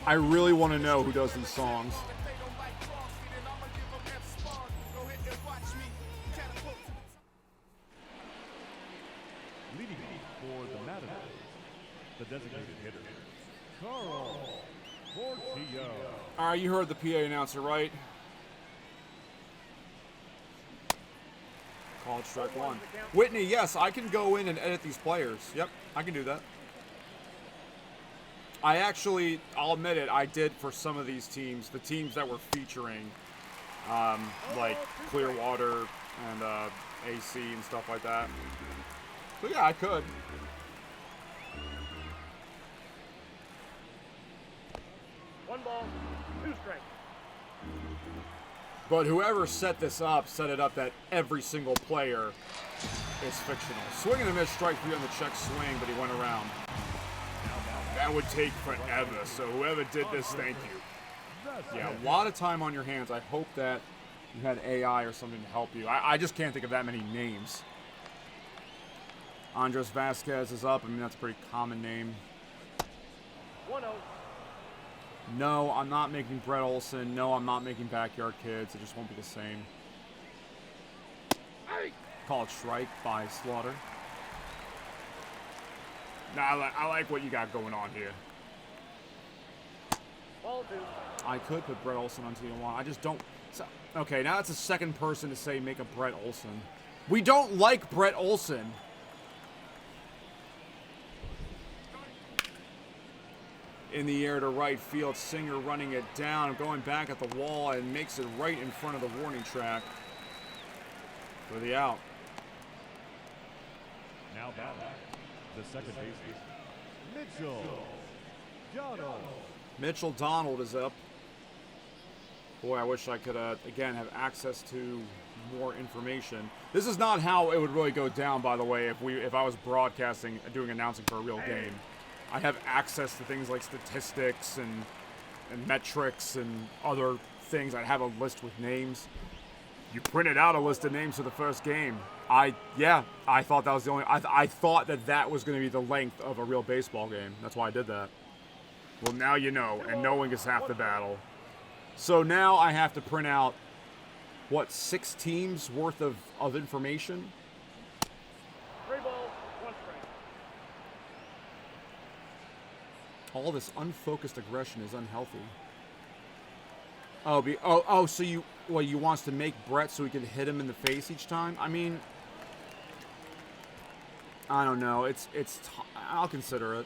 Speaker 1: I really want to know who does these songs.
Speaker 4: Leading for the Matadors, the designated hitter, Carl Portillo.
Speaker 1: All right, you heard the PA announcer, right? Called strike 1. Whitney, yes, I can go in and edit these players. Yep, I can do that. I'll admit it, I did for some of these teams, the teams that were featuring, like Clearwater and AC and stuff like that. But yeah, I could.
Speaker 3: One ball, 2 strikes.
Speaker 1: But whoever set it up that every single player is fictional. Swing and a miss, strike 3 on the check swing, but he went around. That would take forever, so whoever did this, thank you. Yeah, a lot of time on your hands. I hope that you had AI or something to help you. I just can't think of that many names. Andres Vasquez is up. I mean, that's a pretty common name.
Speaker 3: 1-0.
Speaker 1: No, I'm not making Brett Olson. No, I'm not making Backyard Kids. It just won't be the same. Called strike by Slaughter. Nah, I like what you got going on here.
Speaker 3: Ball 2.
Speaker 1: I could put Brett Olson on T1. I just don't. Okay, now that's a second person to say make a Brett Olson. We don't like Brett Olson. In the air to right field, Singer running it down, going back at the wall, and makes it right in front of the warning track for the out.
Speaker 4: Now batting, the second baseman, Mitchell Donald.
Speaker 1: Mitchell Donald is up. Boy, I wish I could, again, have access to more information. This is not how it would really go down, by the way, if I was broadcasting, doing announcing for a real game. I have access to things like statistics and metrics and other things. I'd have a list with names. You printed out a list of names for the first game. I thought that was the only. I thought that was going to be the length of a real baseball game. That's why I did that. Well, now you know, and knowing is half the battle. So now I have to print out, what, 6 teams worth of information?
Speaker 3: 3 balls, 1 strike.
Speaker 1: All this unfocused aggression is unhealthy. So you wants to make Brett so he can hit him in the face each time? I mean, I don't know. I'll consider it.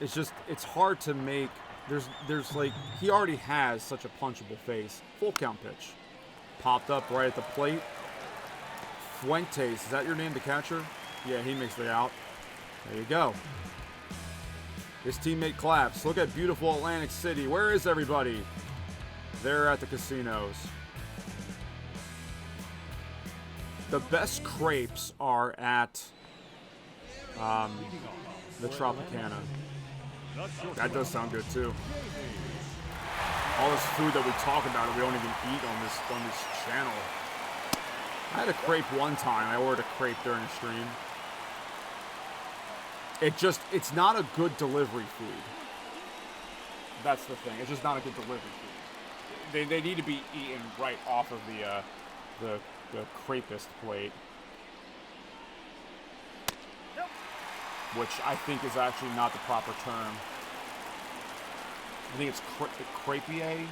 Speaker 1: It's just, it's hard to make. There's like, he already has such a punchable face. Full count pitch. Popped up right at the plate. Fuentes, is that your name, the catcher? Yeah, he makes the out. There you go. His teammate claps. Look at beautiful Atlantic City. Where is everybody? They're at the casinos. The best crepes are at the Tropicana. That does sound good too. All this food that we talk about we don't even eat on this channel. I had a crepe one time. I ordered a crepe during a stream. It's not a good delivery food. That's the thing. It's just not a good delivery food. They need to be eaten right off of the crepist plate. Which I think is actually not the proper term. I think it's crepier.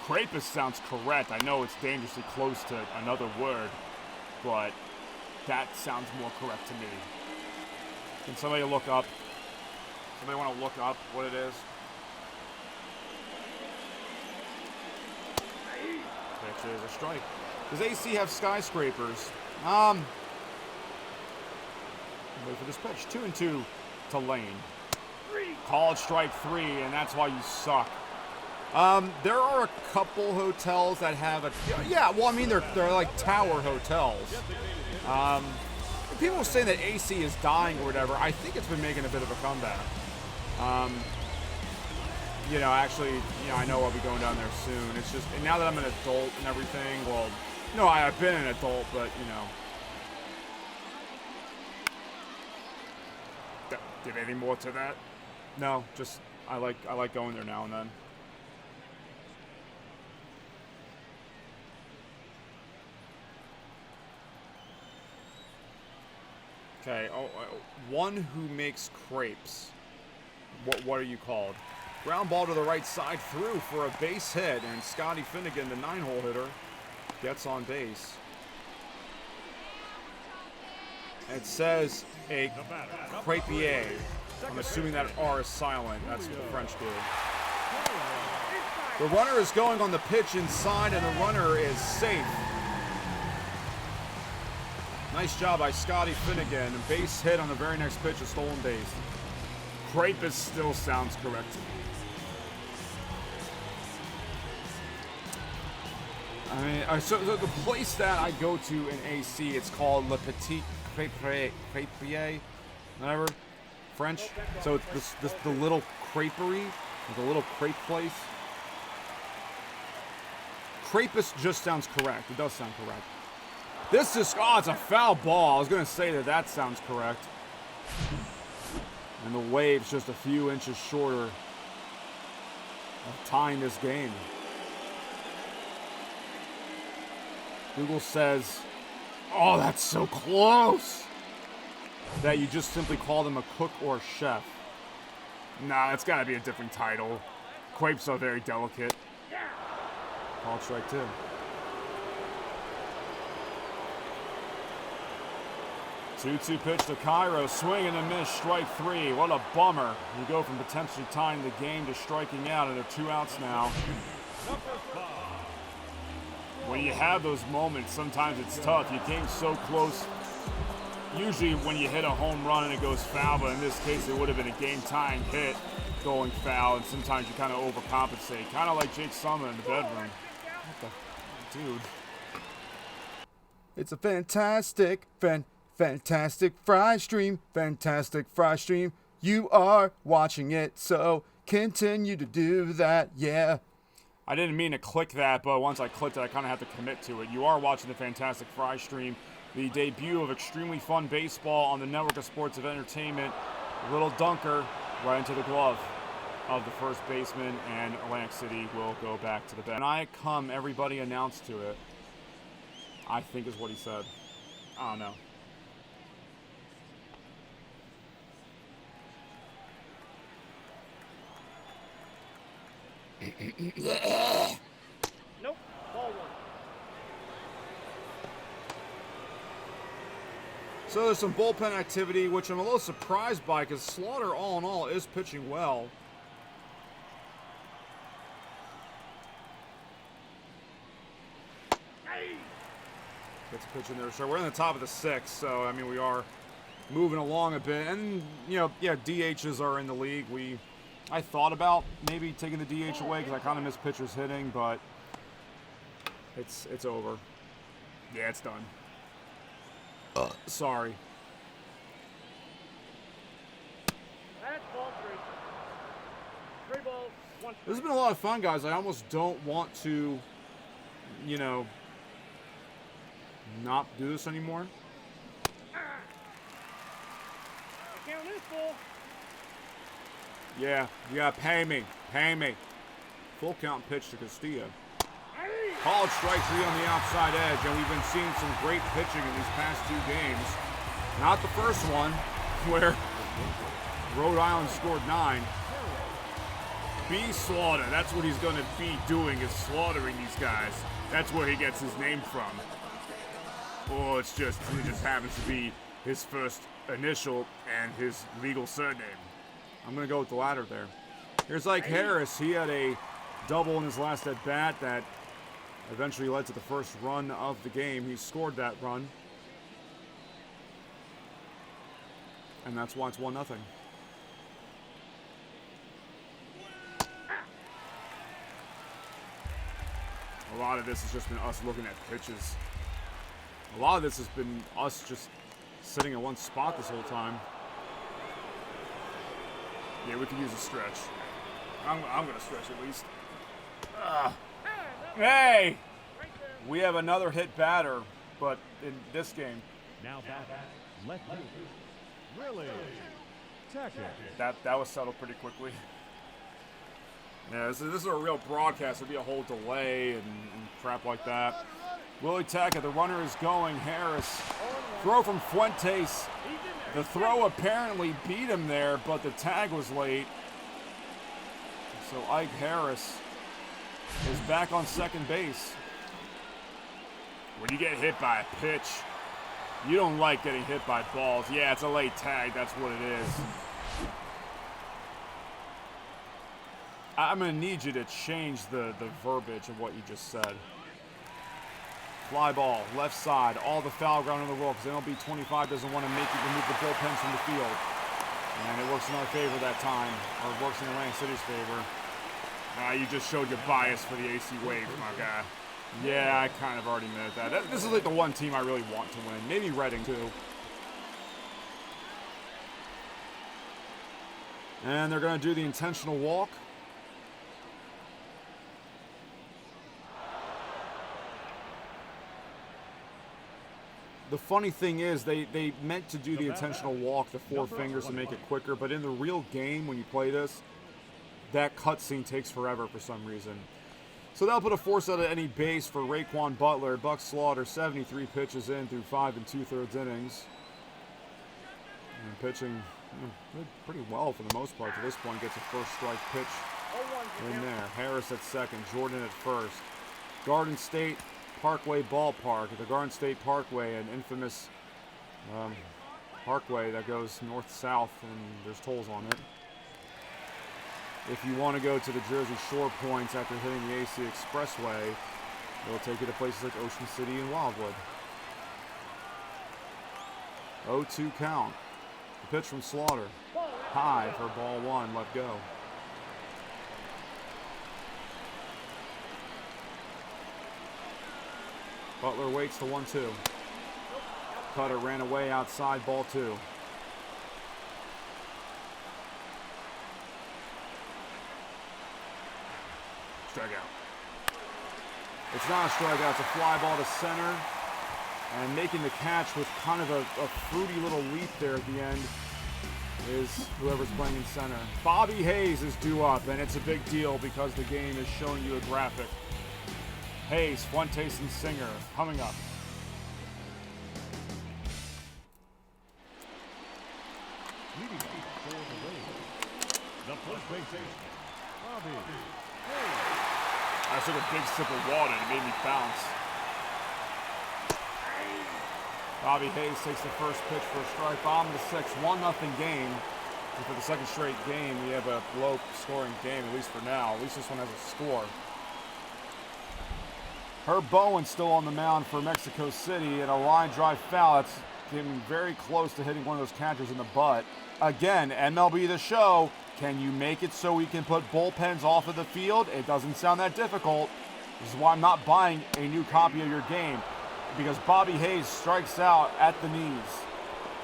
Speaker 1: Crepus sounds correct. I know it's dangerously close to another word, but that sounds more correct to me. Can somebody look up? Somebody want to look up what it is? Which is a strike. Does AC have skyscrapers? Wait for this pitch. 2-2 to Lane. Called strike 3, and that's why you suck. There are a couple hotels that have a. Yeah, well, I mean, they're like tower hotels. People are saying that AC is dying or whatever. I think it's been making a bit of a comeback. Actually, I know I'll be going down there soon. It's just, and now that I'm an adult and everything, well, no, I've been an adult, but, Did anything more to that? No, just, I like going there now and then. Okay, one who makes crepes. What are you called? Ground ball to the right side through for a base hit, and Scotty Finnegan, the 9-hole hitter, gets on base. It says a crepier. I'm assuming that R is silent. That's what the French do. The runner is going on the pitch inside, and the runner is safe. Nice job by Scotty Finnegan. A base hit on the very next pitch, a stolen base. Crepus still sounds correct to me. I mean, so the place that I go to in AC, it's called Le Petit Crepier, whatever, French. So it's the little creperie, the little crepe place. Crepus just sounds correct. It does sound correct. This is, it's a foul ball. I was going to say that sounds correct. And the wave's just a few inches shorter of tying this game. Google says, oh, that's so close, that you just simply call them a cook or a chef. Nah, it's got to be a different title. Crepes are very delicate. Called strike 2. Two-two pitch to Cairo, swing and a miss, strike 3. What a bummer. You go from potentially tying the game to striking out, and there are 2 outs now. When you have those moments, sometimes it's tough. You came so close. Usually when you hit a home run and it goes foul, but in this case it would have been a game-tying hit going foul, and sometimes you kind of overcompensate. Kind of like Jake Summer in the bedroom. What the... Dude. It's a fantastic fry stream. Fantastic fry stream. You are watching it, so continue to do that, yeah. I didn't mean to click that, but once I clicked it, I kind of have to commit to it. You are watching the Fantastic Fry stream, the debut of Xtremely Fun Baseball on the Network of Sports of Entertainment. A little dunker right into the glove of the first baseman, and Atlantic City will go back to the bench. When I come, everybody announced to it, I think is what he said. I don't know.
Speaker 3: Nope. Ball 1.
Speaker 1: So there's some bullpen activity, which I'm a little surprised by because Slaughter, all in all, is pitching well. Gets a pitch in there. So we're in the top of the 6th, so I mean we are moving along a bit. And you know, yeah, DHs are in the league. I thought about maybe taking the DH away because I kind of miss pitchers hitting, but it's over. Yeah, it's done. Sorry.
Speaker 3: That's ball 3. 3 balls, 1 strike.
Speaker 1: This has been a lot of fun, guys. I almost don't want to, you know, not do this anymore.
Speaker 3: The count is full.
Speaker 1: Yeah, you gotta pay me. Pay me. Full count pitch to Castillo. Called strike 3 on the outside edge, and we've been seeing some great pitching in these past 2 games. Not the first one, where Rhode Island scored 9. B. Slaughter, that's what he's gonna be doing, is slaughtering these guys. That's where he gets his name from. Or it just happens to be his first initial and his legal surname. I'm going to go with the latter there. Here's Ike Harris. He had a double in his last at-bat that eventually led to the first run of the game. He scored that run. And that's why it's 1-0. A lot of this has just been us looking at pitches. A lot of this has been us just sitting in one spot this whole time. Yeah, we could use a stretch. I'm going to stretch at least. Hey! We have another hit batter, but in this game.
Speaker 4: Now back, left field. Really?
Speaker 1: That was settled pretty quickly. Yeah, this is a real broadcast. There'll be a whole delay and crap like that. Willie Tackett, the runner is going. Harris, throw from Fuentes. The throw apparently beat him there, but the tag was late. So Ike Harris is back on second base. When you get hit by a pitch, you don't like getting hit by balls. Yeah, it's a late tag. That's what it is. I'm going to need you to change the verbiage of what you just said. Fly ball, left side, all the foul ground in the world because MLB 25 doesn't want to make you remove the bullpens from the field. And it works in our favor that time, or it works in Atlantic City's favor. You just showed your bias for the AC Waves, my guy. Yeah, I kind of already admitted that. This is like the one team I really want to win. Maybe Reading, too. And they're going to do the intentional walk. The funny thing is, they meant to do the intentional walk, the 4 fingers, to make it quicker, but in the real game, when you play this, that cutscene takes forever for some reason. So they'll put a force out of any base for Raekwon Butler. Buck Slaughter, 73 pitches in through 5 2/3 innings. And pitching pretty well for the most part to this point. Gets a first strike pitch in there. Harris at second, Jordan at first. Garden State Parkway Ballpark at the Garden State Parkway, an infamous parkway that goes north-south, and there's tolls on it. If you want to go to the Jersey Shore points after hitting the AC Expressway, it'll take you to places like Ocean City and Wildwood. 0-2 count. The pitch from Slaughter. High for ball 1, let go. Butler waits the 1-2. Cutter ran away outside, ball 2. Strikeout. It's not a strikeout, it's a fly ball to center. And making the catch with kind of a fruity little leap there at the end is whoever's playing in center. Bobby Hayes is due up, and it's a big deal because the game is showing you a graphic. Hayes, Fuentes, and Singer coming up.
Speaker 4: Leading off for the Rays, the first baseman, Bobby Hayes.
Speaker 1: I took a big sip of water and it made me bounce. Bobby Hayes takes the first pitch for a strike. Bottom of the sixth, 1-0 game. And for the second straight game, we have a low-scoring game, at least for now. At least this one has a score. Herb Bowen's still on the mound for Mexico City, and a line drive foul. That's getting very close to hitting one of those catchers in the butt. Again, MLB The Show. Can you make it so we can put bullpens off of the field? It doesn't sound that difficult. This is why I'm not buying a new copy of your game. Because Bobby Hayes strikes out at the knees.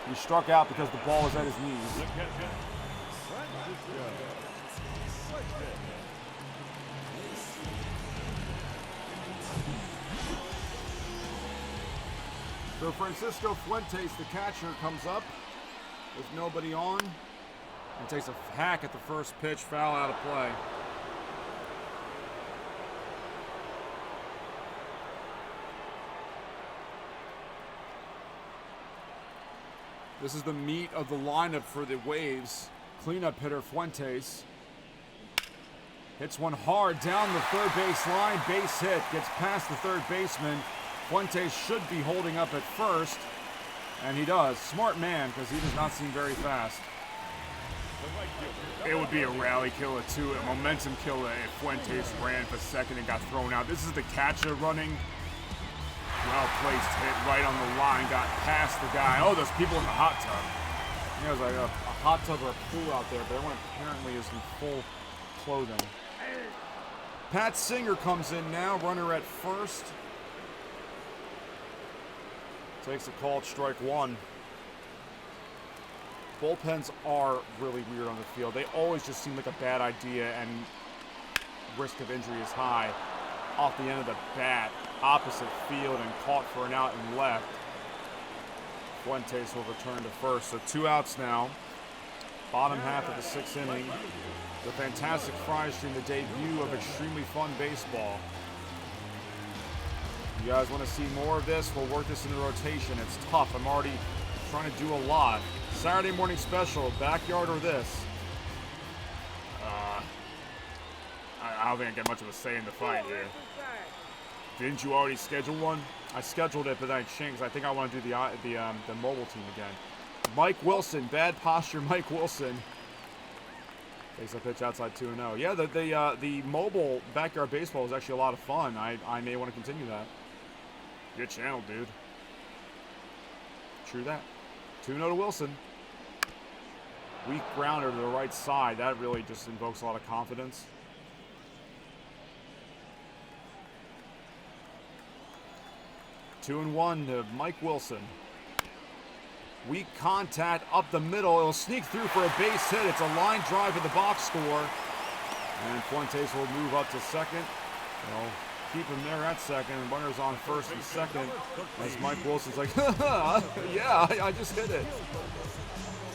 Speaker 1: He struck out because the ball was at his knees. So Francisco Fuentes, the catcher, comes up with nobody on and takes a hack at the first pitch, foul out of play. This is the meat of the lineup for the Waves. Cleanup hitter Fuentes hits one hard down the third base line. Base hit, gets past the third baseman. Fuentes should be holding up at first, and he does. Smart man, because he does not seem very fast. It would be a rally killer too, a momentum killer if Fuentes ran for second and got thrown out. This is the catcher running. Well-placed hit right on the line, got past the guy. Oh, there's people in the hot tub. There's like a hot tub or a pool out there, but everyone apparently is in full clothing. Pat Singer comes in now, runner at first. Takes a called strike one. Bullpens are really weird on the field. They always just seem like a bad idea, and risk of injury is high. Off the end of the bat, opposite field, and caught for an out and left. Fuentes will return to first. So 2 outs now. Bottom half of the 6th inning. The fantastic Fry stream, the debut of Xtremely Fun Baseball. You guys want to see more of this? We'll work this into rotation. It's tough. I'm already trying to do a lot. Saturday morning special, backyard or this. I don't think I get much of a say in the fight here. Didn't you already schedule one? I scheduled it, but then I changed. I think I want to do the mobile team again. Mike Wilson, bad posture. Mike Wilson takes a pitch outside 2-0. Yeah, the mobile backyard baseball was actually a lot of fun. I may want to continue that. Good channel, dude. True that. 2-0 to Wilson. Weak grounder to the right side. That really just invokes a lot of confidence. Two and one to Mike Wilson. Weak contact up the middle. It'll sneak through for a base hit. It's a line drive in the box score. And Fuentes will move up to second. They'll keep him there at second. And runners on first and second. As Mike Wilson's like, yeah, I just hit it.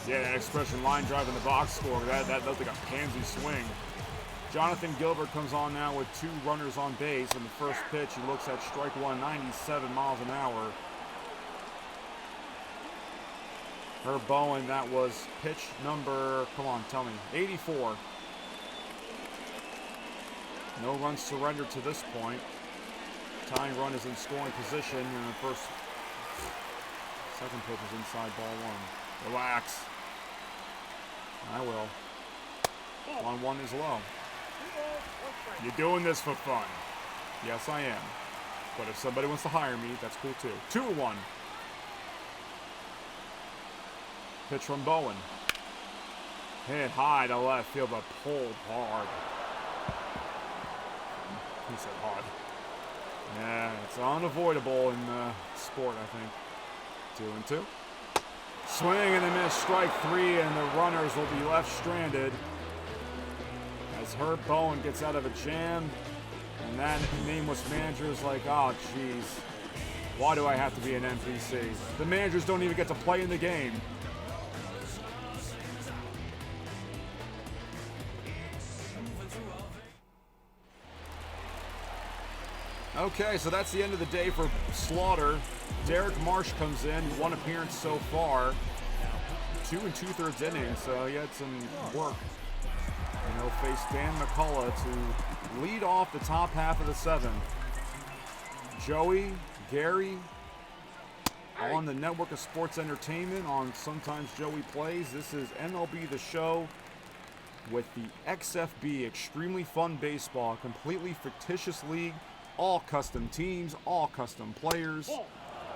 Speaker 1: Yeah, that expression, line drive in the box score. That looked like a pansy swing. Jonathan Gilbert comes on now with 2 runners on base. In the first pitch, he looks at strike one, 97 miles an hour. Herb Bowen, that was pitch number, come on, tell me, 84. No runs surrendered to this point. Tying run is in scoring position, and the second pitch is inside ball one. Relax. I will. 1-1 is low. You're doing this for fun. Yes, I am. But if somebody wants to hire me, that's cool too. 2-1. Pitch from Bowen. Hit high to left field, but pulled hard. He said hard. Yeah, it's unavoidable in sport, I think. 2-2. Swing and a miss, strike 3, and the runners will be left stranded. As Herb Bowen gets out of a jam, And then nameless managers like, oh, jeez. Why do I have to be an NPC? The managers don't even get to play in the game. Okay, so that's the end of the day for Slaughter. Derek Marsh comes in, one appearance so far. 2 2/3 innings, so he had some work. And he'll face Dan McCullough to lead off the top half of the 7th. Joey, Gary, on the Network of Sports Entertainment on Sometimes Joey Plays. This is MLB The Show with the XFB, Extremely Fun Baseball, completely fictitious league, all custom teams, all custom players,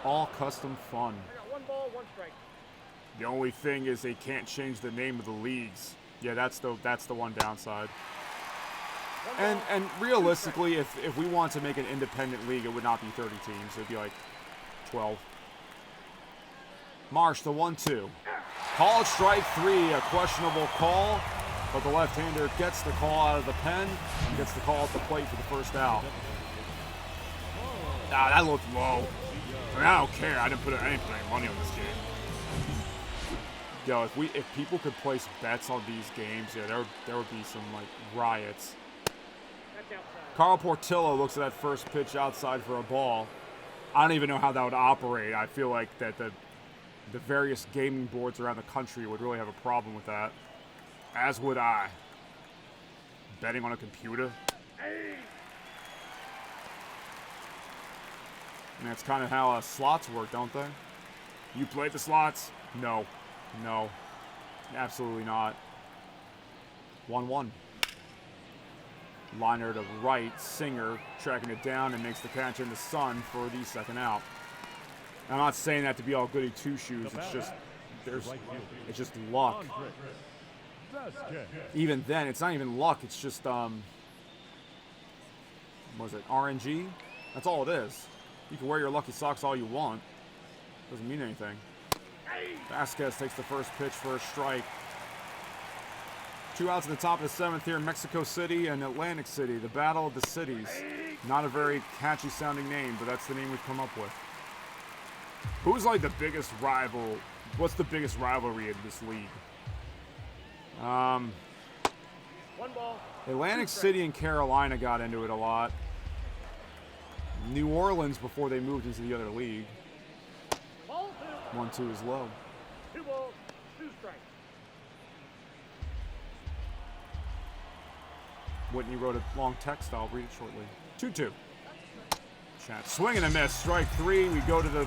Speaker 1: all custom fun.
Speaker 3: I got 1 ball, 1 strike.
Speaker 1: The only thing is they can't change the name of the leagues. Yeah, that's the one downside. And realistically, if we want to make an independent league, it would not be 30 teams. It would be like 12. Marsh, the 1-2. Called strike 3, a questionable call, but the left-hander gets the call out of the pen and gets the call at the plate for the first out. Ah, that looked low. I mean, I don't care. I didn't put any money on this game. Yo, if people could place bets on these games, yeah, there would be some like riots. Carl Portillo looks at that first pitch outside for a ball. I don't even know how that would operate. I feel like that the various gaming boards around the country would really have a problem with that. As would I. Betting on a computer. And that's kind of how slots work, don't they? You play the slots? No. No. Absolutely not. 1-1. Liner to right, Singer tracking it down and makes the catch in the sun for the second out. I'm not saying that to be all goody two-shoes. It's just luck. Even then, it's not even luck. It's just what was it, RNG? That's all it is. You can wear your lucky socks all you want. Doesn't mean anything. Vasquez takes the first pitch for a strike. 2 outs at the top of the 7th here in Mexico City and Atlantic City. The Battle of the Cities. Not a very catchy sounding name, but that's the name we've come up with. Who's like the biggest rival? What's the biggest rivalry in this league?
Speaker 3: 1 ball.
Speaker 1: Atlantic City and Carolina got into it a lot. New Orleans before they moved into the other league.
Speaker 3: Ball 2.
Speaker 1: 1-2 is low.
Speaker 3: 2 balls, 2 strikes.
Speaker 1: Whitney wrote a long text. I'll read it shortly. 2-2. Chat. Swing and a miss. Strike 3. We go to the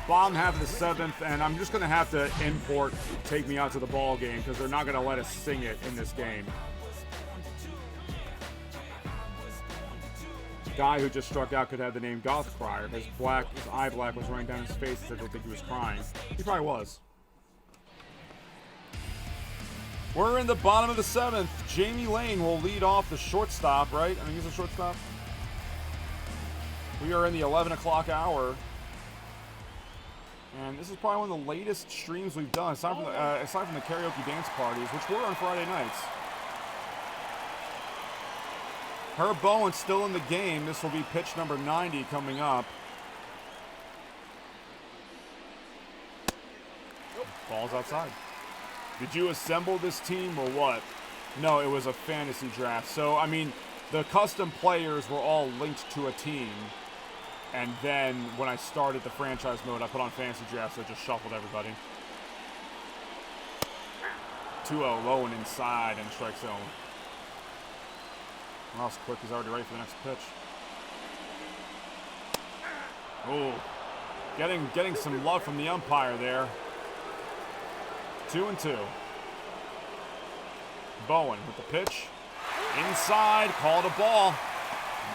Speaker 1: bottom half of the 7th, and I'm just going to have to import Take Me Out to the Ball Game because they're not going to let us sing it in this game. Guy who just struck out could have the name Goth Crier. His eye black was running down his face as I don't think he was crying. He probably was. We're in the bottom of the 7th. Jamie Lane will lead off the shortstop, right? I think he's a shortstop. We are in the 11 o'clock hour. And this is probably one of the latest streams we've done, aside from the karaoke dance parties, which were on Friday nights. Herb Bowen's still in the game. This will be pitch number 90 coming up. Ball's outside. Did you assemble this team or what? No, it was a fantasy draft. So, I mean, the custom players were all linked to a team. And then when I started the franchise mode, I put on fantasy draft, so it just shuffled everybody. 2-0 low and inside and strike zone. Well, that's quick. He's already ready for the next pitch. Oh, getting some love from the umpire there. 2-2. Bowen with the pitch. Inside, called a ball.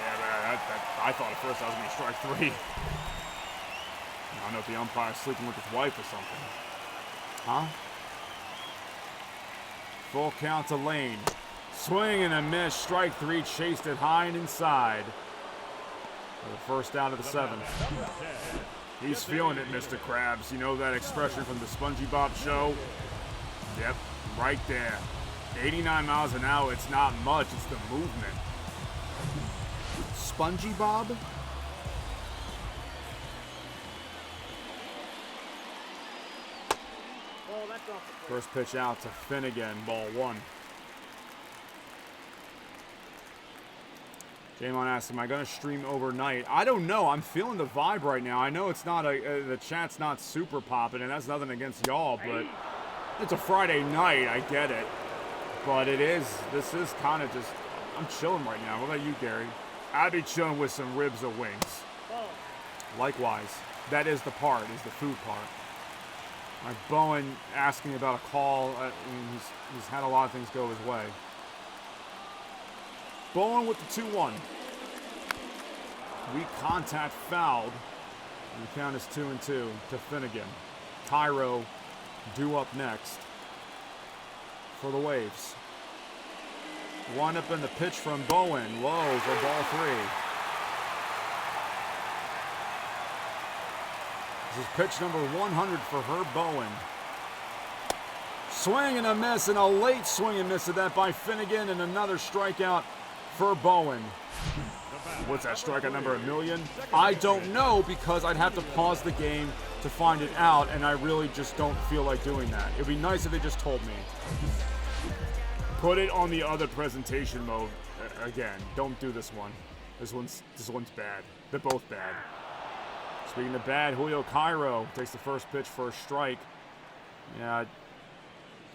Speaker 1: Yeah, I thought at first I was going to strike 3. I don't know if the umpire's sleeping with his wife or something. Huh? Full count to Lane. Swing and a miss. Strike 3. Chased it high and inside. For the first out of the 7th. He's feeling it, Mr. Krabs. You know that expression from the SpongeBob show? Yep, right there. 89 miles an hour. It's not much. It's the movement. Spongy Bob?
Speaker 3: Ball, that's off the plate.
Speaker 1: First pitch out to Finnegan, ball 1. Jamon asks, am I going to stream overnight? I don't know. I'm feeling the vibe right now. I know it's not the chat's not super popping, and that's nothing against y'all, but it's a Friday night. I get it. But this is kind of just, I'm chilling right now. What about you, Gary? I'd be chilling with some ribs or wings.
Speaker 3: Ball.
Speaker 1: Likewise. That is the part, is the food part. Like Bowen asking about a call. I mean, he's had a lot of things go his way. Bowen with the 2-1. Weak contact fouled. And the count is 2-2 to Finnegan. Cairo due up next for the Waves. Wind up in the pitch from Bowen. Low for ball 3. This is pitch number 100 for Herb Bowen. Swing and a miss, and a late swing and miss at that by Finnegan, and another strikeout for Bowen. What's that strikeout number, a million? I don't know, because I'd have to pause the game to find it out, and I really just don't feel like doing that. It'd be nice if they just told me. Put it on the other presentation mode again. Don't do this one. This one's bad. They're both bad. Speaking of bad, Julio Cairo takes the first pitch for a strike. Yeah, I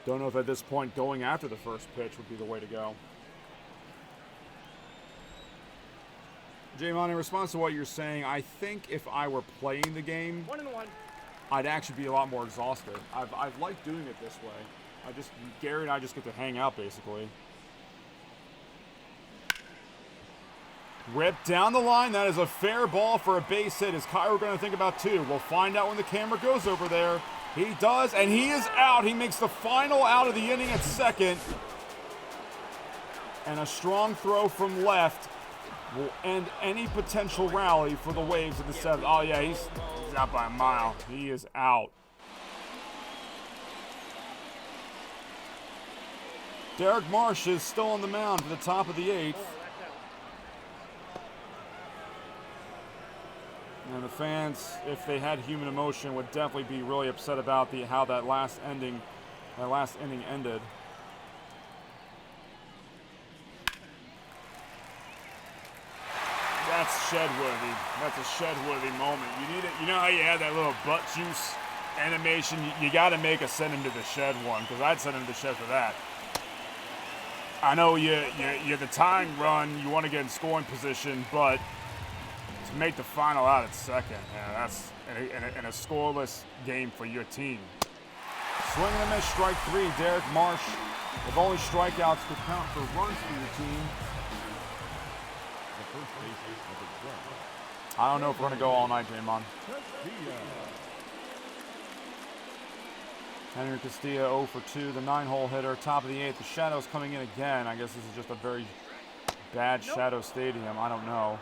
Speaker 1: don't know if at this point going after the first pitch would be the way to go. Jamon, in response to what you're saying, I think if I were playing the game,
Speaker 3: 1-1.
Speaker 1: I'd actually be a lot more exhausted. I've liked doing it this way. Gary and I just get to hang out, basically. Ripped down the line. That is a fair ball for a base hit. Is Cairo going to think about 2? We'll find out when the camera goes over there. He does, and he is out. He makes the final out of the inning at second. And a strong throw from left will end any potential rally for the Waves in the 7th. Oh, yeah, he's out by a mile. He is out. Derek Marsh is still on the mound for the top of the 8th. And the fans, if they had human emotion, would definitely be really upset about how that last inning ended. That's shed-worthy. That's a shed-worthy moment. You need it. You know how you had that little butt juice animation? You got to make a send him to the shed one, because I'd send him to the shed for that. I know you're the tying run. You want to get in scoring position, but to make the final out at second, yeah, that's in a scoreless game for your team. Swing and a miss, strike 3. Derek Marsh. If only strikeouts could count for runs for your team. I don't know if we're going to go all night, Jamon. Henry Castillo 0 for 2, the 9-hole hitter, top of the 8th. The shadow's coming in again. I guess this is just a very bad shadow stadium. I don't know.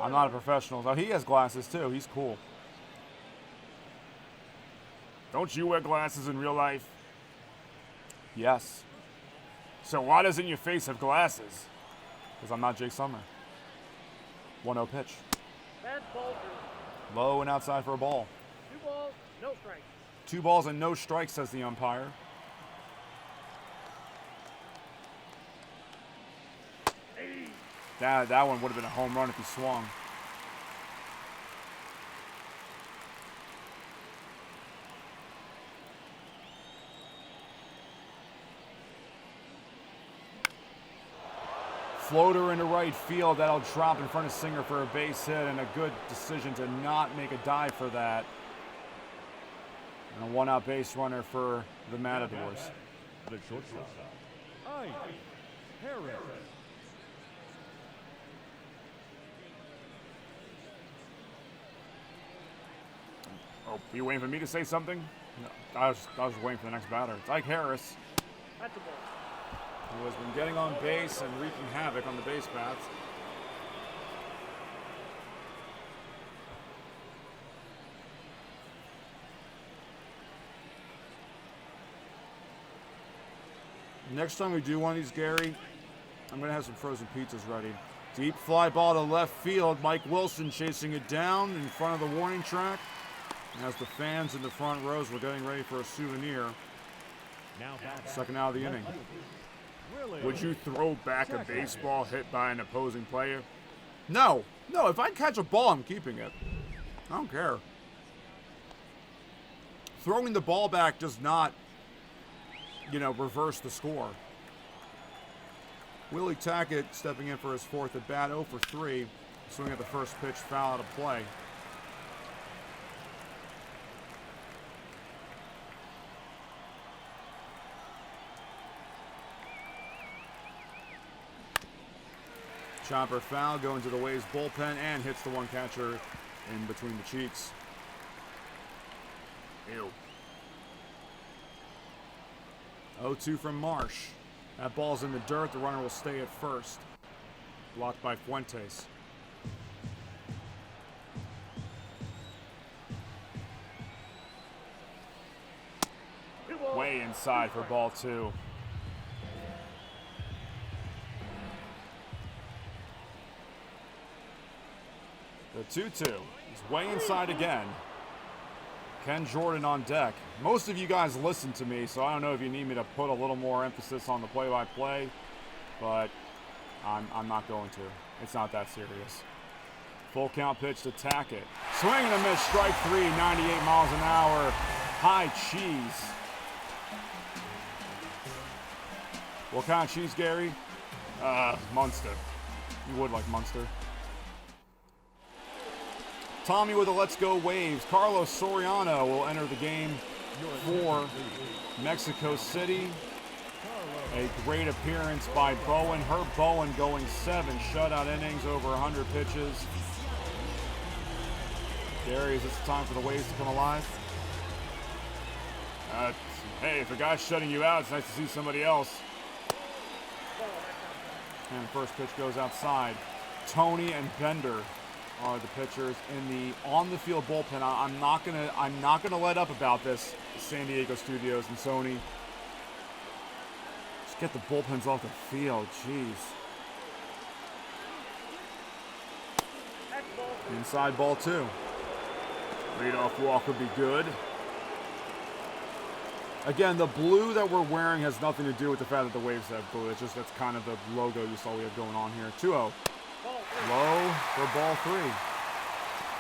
Speaker 1: I'm not a professional. Oh, he has glasses too. He's cool. Don't you wear glasses in real life? Yes. So why doesn't your face have glasses? Because I'm not Jake Summer. 1-0 pitch.
Speaker 3: Bad ball.
Speaker 1: Low and outside for a ball.
Speaker 3: 2 balls, no strikes.
Speaker 1: 2 balls and no strikes, says the umpire. That one would have been a home run if he swung. Floater into right field. That'll drop in front of Singer for a base hit, and a good decision to not make a dive for that. And a 1-out base runner for the Matadors.
Speaker 4: The shortstop, Harris.
Speaker 1: Oh, you waiting for me to say something? No, I was waiting for the next batter. It's Ike Harris,
Speaker 3: That's a ball.
Speaker 1: who has been getting on base and wreaking havoc on the base paths. Next time we do one of these, Gary, I'm going to have some frozen pizzas ready. Deep fly ball to left field. Mike Wilson chasing it down in front of the warning track. As the fans in the front rows were getting ready for a souvenir.
Speaker 4: Now back.
Speaker 1: Second out of the inning.
Speaker 2: Would you throw back a baseball hit by an opposing player?
Speaker 1: No. No, if I catch a ball, I'm keeping it. I don't care. Throwing the ball back does not, reverse the score. Willie Tackett stepping in for his fourth at bat, 0 for 3. Swing at the first pitch, foul out of play. Chopper foul, going to the Waves bullpen, and hits the one catcher in between the cheeks.
Speaker 2: Ew.
Speaker 1: 0-2 from Marsh. That ball's in the dirt. The runner will stay at first. Blocked by Fuentes.
Speaker 2: Way inside for ball 2.
Speaker 1: The 2-2. He's way inside again. Ken Jordan on deck. Most of you guys listen to me, so I don't know if you need me to put a little more emphasis on the play-by-play, but I'm not going to. It's not that serious. Full count pitch to Tackett. Swing and a miss, strike 3, 98 miles an hour. High cheese. What kind of cheese, Gary?
Speaker 2: Munster.
Speaker 1: You would like Munster. Tommy with a Let's Go Waves. Carlos Soriano will enter the game for Mexico City. A great appearance by Bowen. Herb Bowen going 7 shutout innings, over 100 pitches. Gary, is this the time for the Waves to come alive?
Speaker 2: Hey, if a guy's shutting you out, it's nice to see somebody else.
Speaker 1: And the first pitch goes outside. Tony and Bender are the pitchers in the on-the-field bullpen. I'm not gonna let up about this, San Diego Studios and Sony. Just get the bullpens off the field, jeez. Inside ball 2.
Speaker 2: Leadoff walk would be good.
Speaker 1: Again, the blue that we're wearing has nothing to do with the fact that the Waves have blue. It's just that's kind of the logo you saw we have going on here. 2-0. Low for ball 3.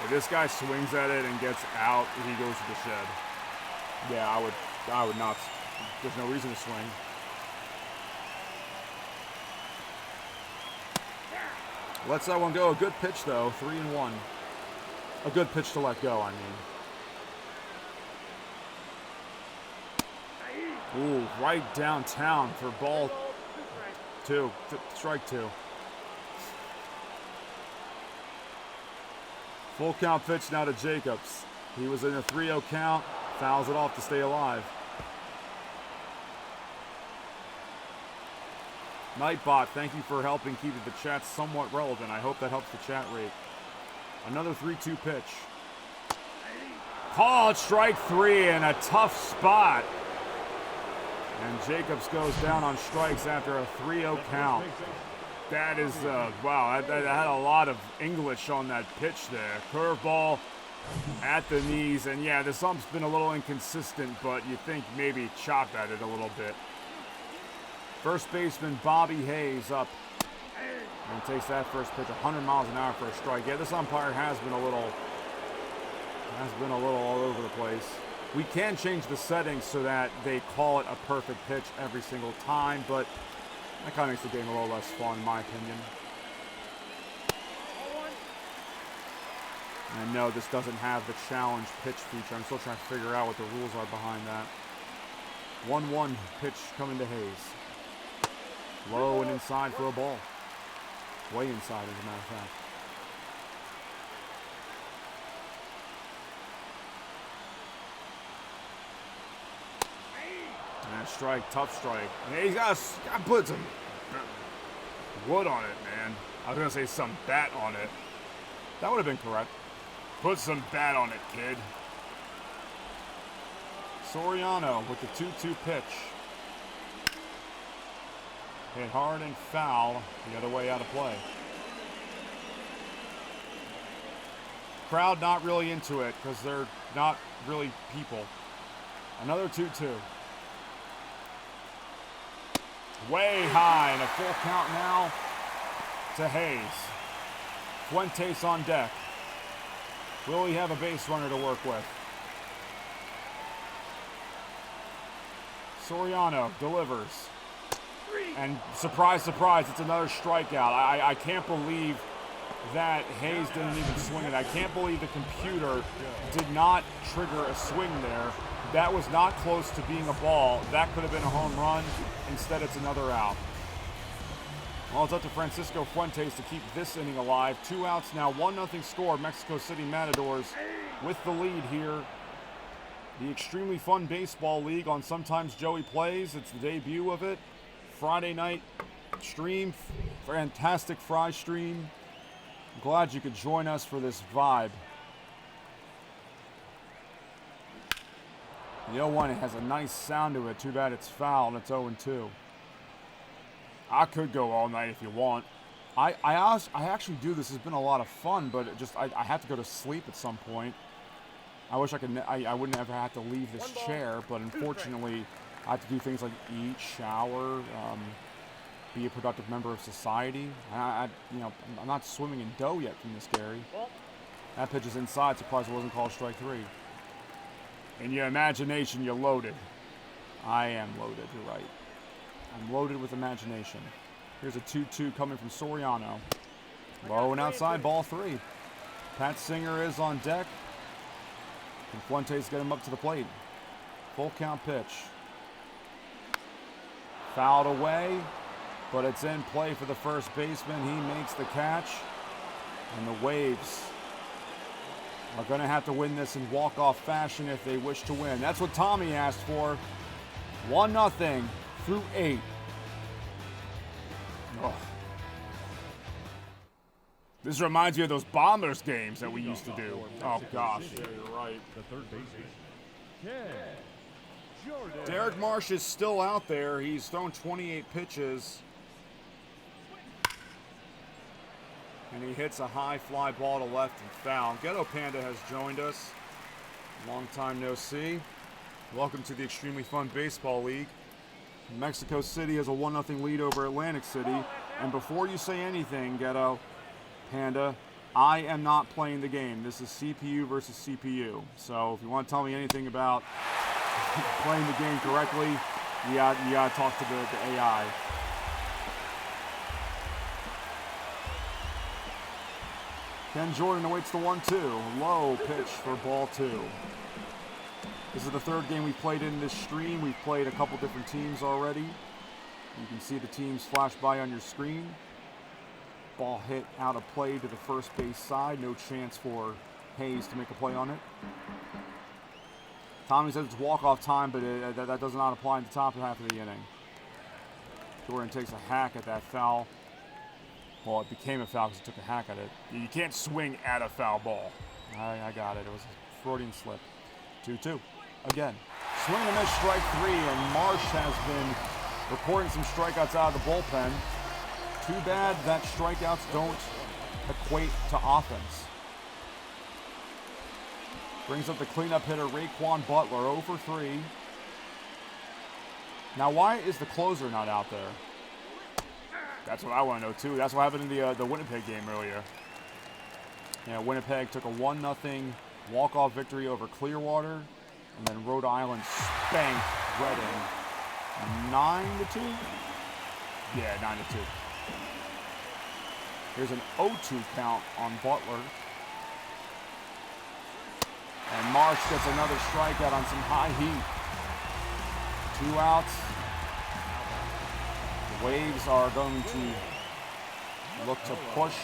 Speaker 2: If this guy swings at it and gets out, he goes to the shed.
Speaker 1: Yeah, I would not. There's no reason to swing. Lets that one go. A good pitch though. 3-1. A good pitch to let go, I mean. Ooh, right downtown for ball 2. Strike 2. Full count pitch now to Jacobs. He was in a 3-0 count. Fouls it off to stay alive. Nightbot, thank you for helping keep the chat somewhat relevant. I hope that helps the chat rate. Another 3-2 pitch. Called strike 3 in a tough spot. And Jacobs goes down on strikes after a 3-0 count.
Speaker 2: That is, wow, that had a lot of English on that pitch there. Curveball at the knees, and yeah, the ump's been a little inconsistent, but you think maybe chop at it a little bit.
Speaker 1: First baseman Bobby Hayes up and takes that first pitch 100 miles an hour for a strike. Yeah, this umpire has been a little all over the place. We can change the settings so that they call it a perfect pitch every single time, but that kind of makes the game a little less fun, in my opinion. And no, this doesn't have the challenge pitch feature. I'm still trying to figure out what the rules are behind that. 1-1 pitch coming to Hayes. Low and inside for a ball. Way inside, as a matter of fact. And a strike, tough strike.
Speaker 2: And he's got to put some wood on it, man. I was going to say some bat on it.
Speaker 1: That would have been correct.
Speaker 2: Put some bat on it, kid.
Speaker 1: Soriano with the 2-2 pitch. Hit hard and foul the other way out of play. Crowd not really into it because they're not really people. Another 2-2. Way high and a full count now to Hayes. Fuentes on deck. Will he have a base runner to work with? Soriano delivers. And surprise, surprise, it's another strikeout. I can't believe that Hayes didn't even swing it. I can't believe the computer did not trigger a swing there. That was not close to being a ball. That could have been a home run. Instead, it's another out. Well, it's up to Francisco Fuentes to keep this inning alive. 2 outs now, 1-0 score. Mexico City Matadors with the lead here. The Extremely Fun Baseball League on Sometimes Joey Plays. It's the debut of it. Friday night stream. Fantastic Fry stream. I'm glad you could join us for this vibe. The 0-1, it has a nice sound to it. Too bad it's foul and it's 0-2. I could go all night if you want. I actually do. This has been a lot of fun, but I have to go to sleep at some point. I wish I wouldn't ever have to leave this chair, but unfortunately, I have to do things like eat, shower, be a productive member of society. I'm not swimming in dough yet from this, Gary. That pitch is inside. Surprised it wasn't called strike 3. In your imagination, you're loaded. I am loaded, you're right. I'm loaded with imagination. Here's a 2-2 coming from Soriano. Low and outside, ball 3. Pat Singer is on deck. Can Fuentes get him up to the plate? Full count pitch. Fouled away, but it's in play for the first baseman. He makes the catch. And the Waves are going to have to win this in walk-off fashion if they wish to win. That's what Tommy asked for. 1-0 through 8. Oh. This reminds me of those Bombers games that we used to do. Oh, gosh. Yeah, you're right.
Speaker 4: The third baseman.
Speaker 1: Derek Marsh is still out there. He's thrown 28 pitches. And he hits a high fly ball to left and foul. Ghetto Panda has joined us. Long time no see. Welcome to the Extremely Fun Baseball League. Mexico City has a 1-0 lead over Atlantic City. And before you say anything, Ghetto Panda, I am not playing the game. This is CPU versus CPU. So if you want to tell me anything about playing the game correctly, you got to talk to the AI. Ken Jordan awaits the 1-2. Low pitch for ball 2. This is the third game we played in this stream. We've played a couple different teams already. You can see the teams flash by on your screen. Ball hit out of play to the first base side. No chance for Hayes to make a play on it. Tommy says it's walk-off time, but that does not apply in the top half of the inning. Jordan takes a hack at that foul. Well, it became a foul because he took a hack at it. You can't swing at a foul ball. I got it. It was a Freudian slip. 2-2. Again. Swing and a miss, strike 3, and Marsh has been reporting some strikeouts out of the bullpen. Too bad that strikeouts don't equate to offense. Brings up the cleanup hitter, Raekwon Butler, 0 for 3. Now, why is the closer not out there? That's what I want to know, too. That's what happened in the Winnipeg game earlier. Yeah, Winnipeg took a 1-0 walk-off victory over Clearwater, and then Rhode Island spanked Reading 9-2? Yeah, 9-2. Here's an 0-2 count on Butler. And Marsh gets another strikeout on some high heat. 2 outs. The Waves are going to look to push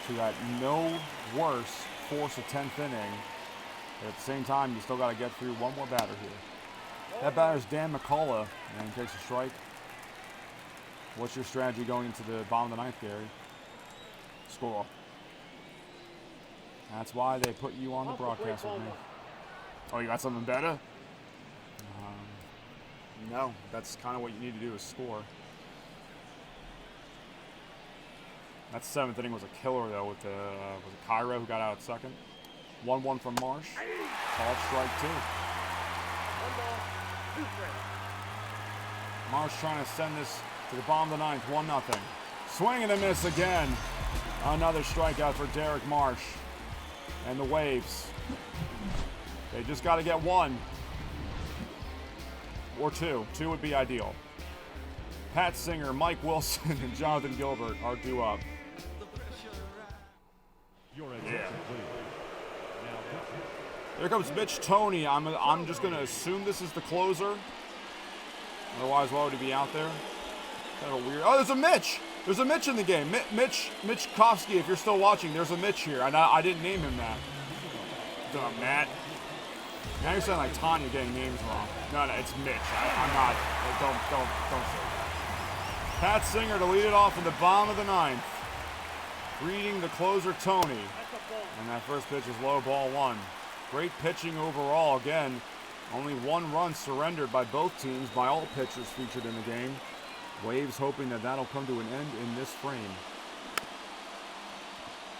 Speaker 1: to that no worse force a 10th inning. But at the same time, you still got to get through one more batter here. That batter's Dan McCullough, and he takes a strike. What's your strategy going into the bottom of the ninth, Gary? Score. That's why they put you on the broadcast with me. Oh, you got something better? No, that's kind of what you need to do is score. That 7th inning was a killer, though, with was it Kyra who got out at second? 1-1 from Marsh. Called strike 2.
Speaker 3: 1 ball, 2 strikes.
Speaker 1: Marsh trying to send this to the bottom of the 9th, 1-0. Swing and a miss again. Another strikeout for Derek Marsh. And the Waves. They just got to get 1. Or 2. 2 would be ideal. Pat Singer, Mike Wilson, and Jonathan Gilbert are due up.
Speaker 4: Yeah.
Speaker 1: Here comes Mitch Toney. I'm just going to assume this is the closer. Otherwise, why would he be out there? Kind of weird. Oh, there's a Mitch. There's a Mitch in the game. Mitch Kofsky, if you're still watching, there's a Mitch here. I didn't name him that. Matt. Now you're saying like Tanya getting names wrong. No, it's Mitch. I'm not. Don't say that. Pat Singer to lead it off in the bottom of the 9th. Greeting the closer, Toney. And that first pitch is low, ball 1. Great pitching overall. Again, only 1 run surrendered by both teams, by all pitchers featured in the game. Waves hoping that that'll come to an end in this frame.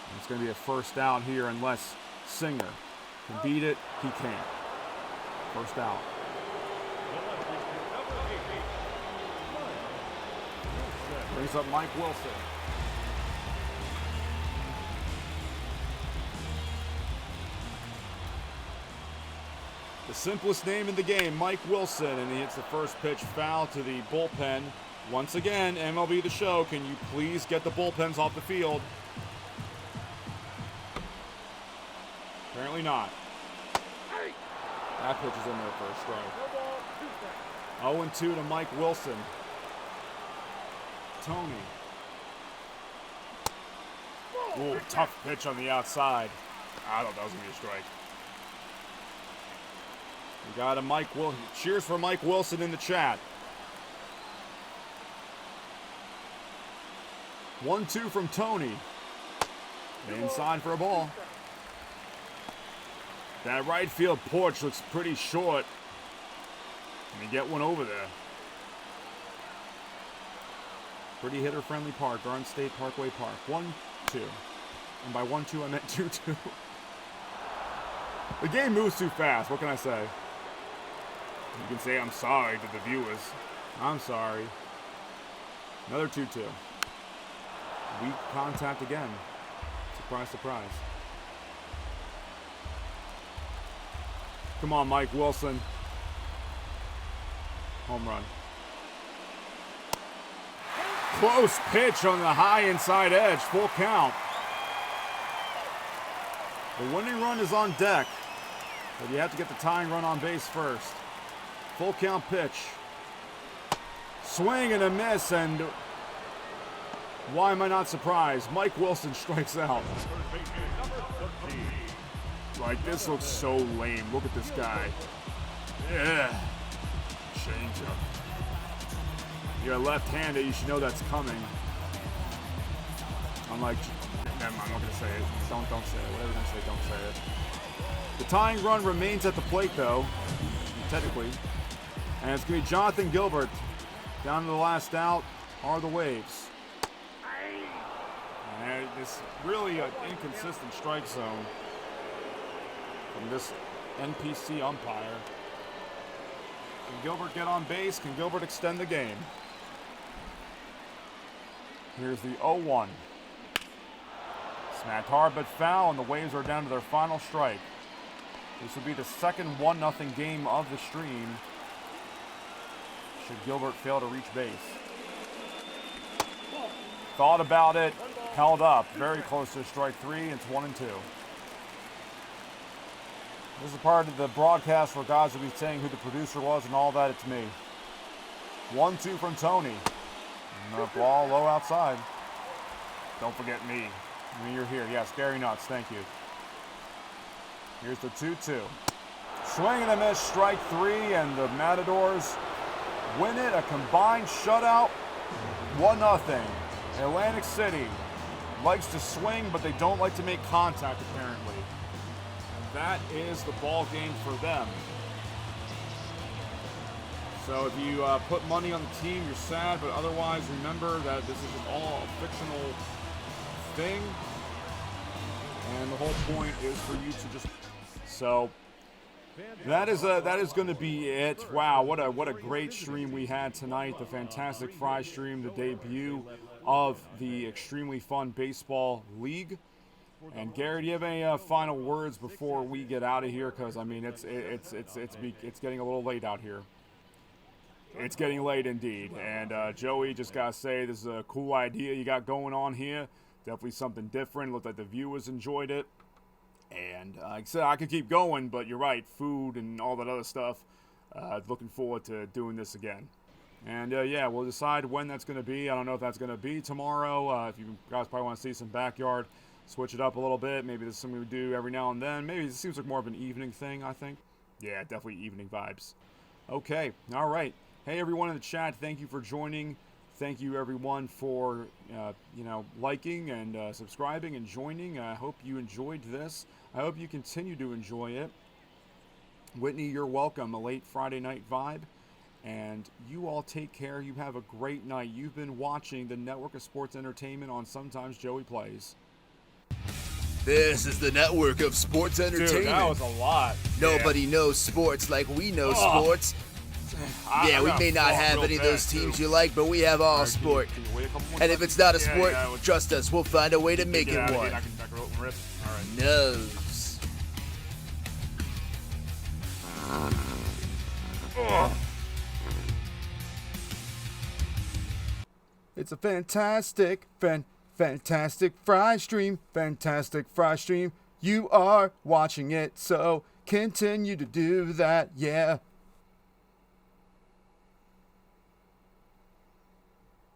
Speaker 1: And it's going to be a first out here unless Singer can beat it. He can't. First out. Brings up Mike Wilson. The simplest name in the game, Mike Wilson, and he hits the first pitch foul to the bullpen. Once again, MLB The Show, can you please get the bullpens off the field? Apparently not. That pitch is in there for a strike. 0-2 to Mike Wilson. Toney. Ooh, tough pitch on the outside. I thought that was going to be a strike. We got a Mike Wilson. Cheers for Mike Wilson in the chat. 1-2 from Toney. Inside for a ball. That right field porch looks pretty short. Let me get one over there. Pretty hitter-friendly park, Garden State Parkway Park. 1-2. And by 1-2, I meant 2-2. The game moves too fast. What can I say? You can say I'm sorry to the viewers. I'm sorry. Another 2-2. Weak contact again. Surprise, surprise. Come on, Mike Wilson. Home run. Close pitch on the high inside edge. Full count. The winning run is on deck, but you have to get the tying run on base first. Full count pitch. Swing and a miss, and why am I not surprised? Mike Wilson strikes out. Like, this looks so lame. Look at this guy. Yeah. Change up. You're left-handed, you should know that's coming. Unlike, never mind, I'm not gonna say it. Don't say it. Whatever you're gonna say, don't say it. The tying run remains at the plate, though, technically. And it's gonna be Jonathan Gilbert. Down to the last out are the Waves. And it's really an inconsistent strike zone from this NPC umpire. Can Gilbert get on base? Can Gilbert extend the game? Here's the 0-1. Smacked hard but foul, and the Waves are down to their final strike. This will be the second 1-0 game of the stream, should Gilbert fail to reach base. Thought about it, held up. Very close to strike 3, and it's 1-2. This is part of the broadcast where guys will be saying who the producer was and all that. It's me. 1-2 from Toney. And the ball low outside. Don't forget me. I mean, you're here. Yes, Gary Nuts. Thank you. Here's the 2-2. Swing and a miss. Strike 3, and the Matadors win it. A combined shutout. 1-0. Atlantic City likes to swing, but they don't like to make contact, apparently. That is the ball game for them. So if you put money on the team, you're sad, but otherwise remember that this is all a fictional thing. And the whole point is for you to just... So that is going to be it. Wow, what a great stream we had tonight. The Fantastic Fry stream, the debut of the Xtremely Fun Baseball League. And Gary, do you have any final words before we get out of here? Because I mean, it's getting a little late out here. It's getting late indeed. And Joey, just gotta say, this is a cool idea you got going on here. Definitely something different. Looked like the viewers enjoyed it. And like I said, I could keep going, but you're right, food and all that other stuff. Looking forward to doing this again. And yeah, we'll decide when that's going to be. I don't know if that's going to be tomorrow. If you guys probably want to see some backyard, switch it up a little bit. Maybe this is something we do every now and then. Maybe it seems like more of an evening thing, I think. Yeah, definitely evening vibes. Okay, all right. Hey, everyone in the chat, thank you for joining. Thank you, everyone, for, liking and subscribing and joining. I hope you enjoyed this. I hope you continue to enjoy it. Whitney, you're welcome. A late Friday night vibe. And you all take care. You have a great night. You've been watching the Network of Sports Entertainment on Sometimes Joey Plays.
Speaker 5: This is the network of sports entertainment.
Speaker 1: Dude, that was a lot.
Speaker 5: Nobody knows sports like we know sports. Yeah, we may not have any of those teams you like, but we have all sport. And if it's not a sport, trust us, we'll find a way to make it one. Nose.
Speaker 1: It's a fantastic fry stream. Fantastic fry stream. You are watching it, so continue to do that. Yeah.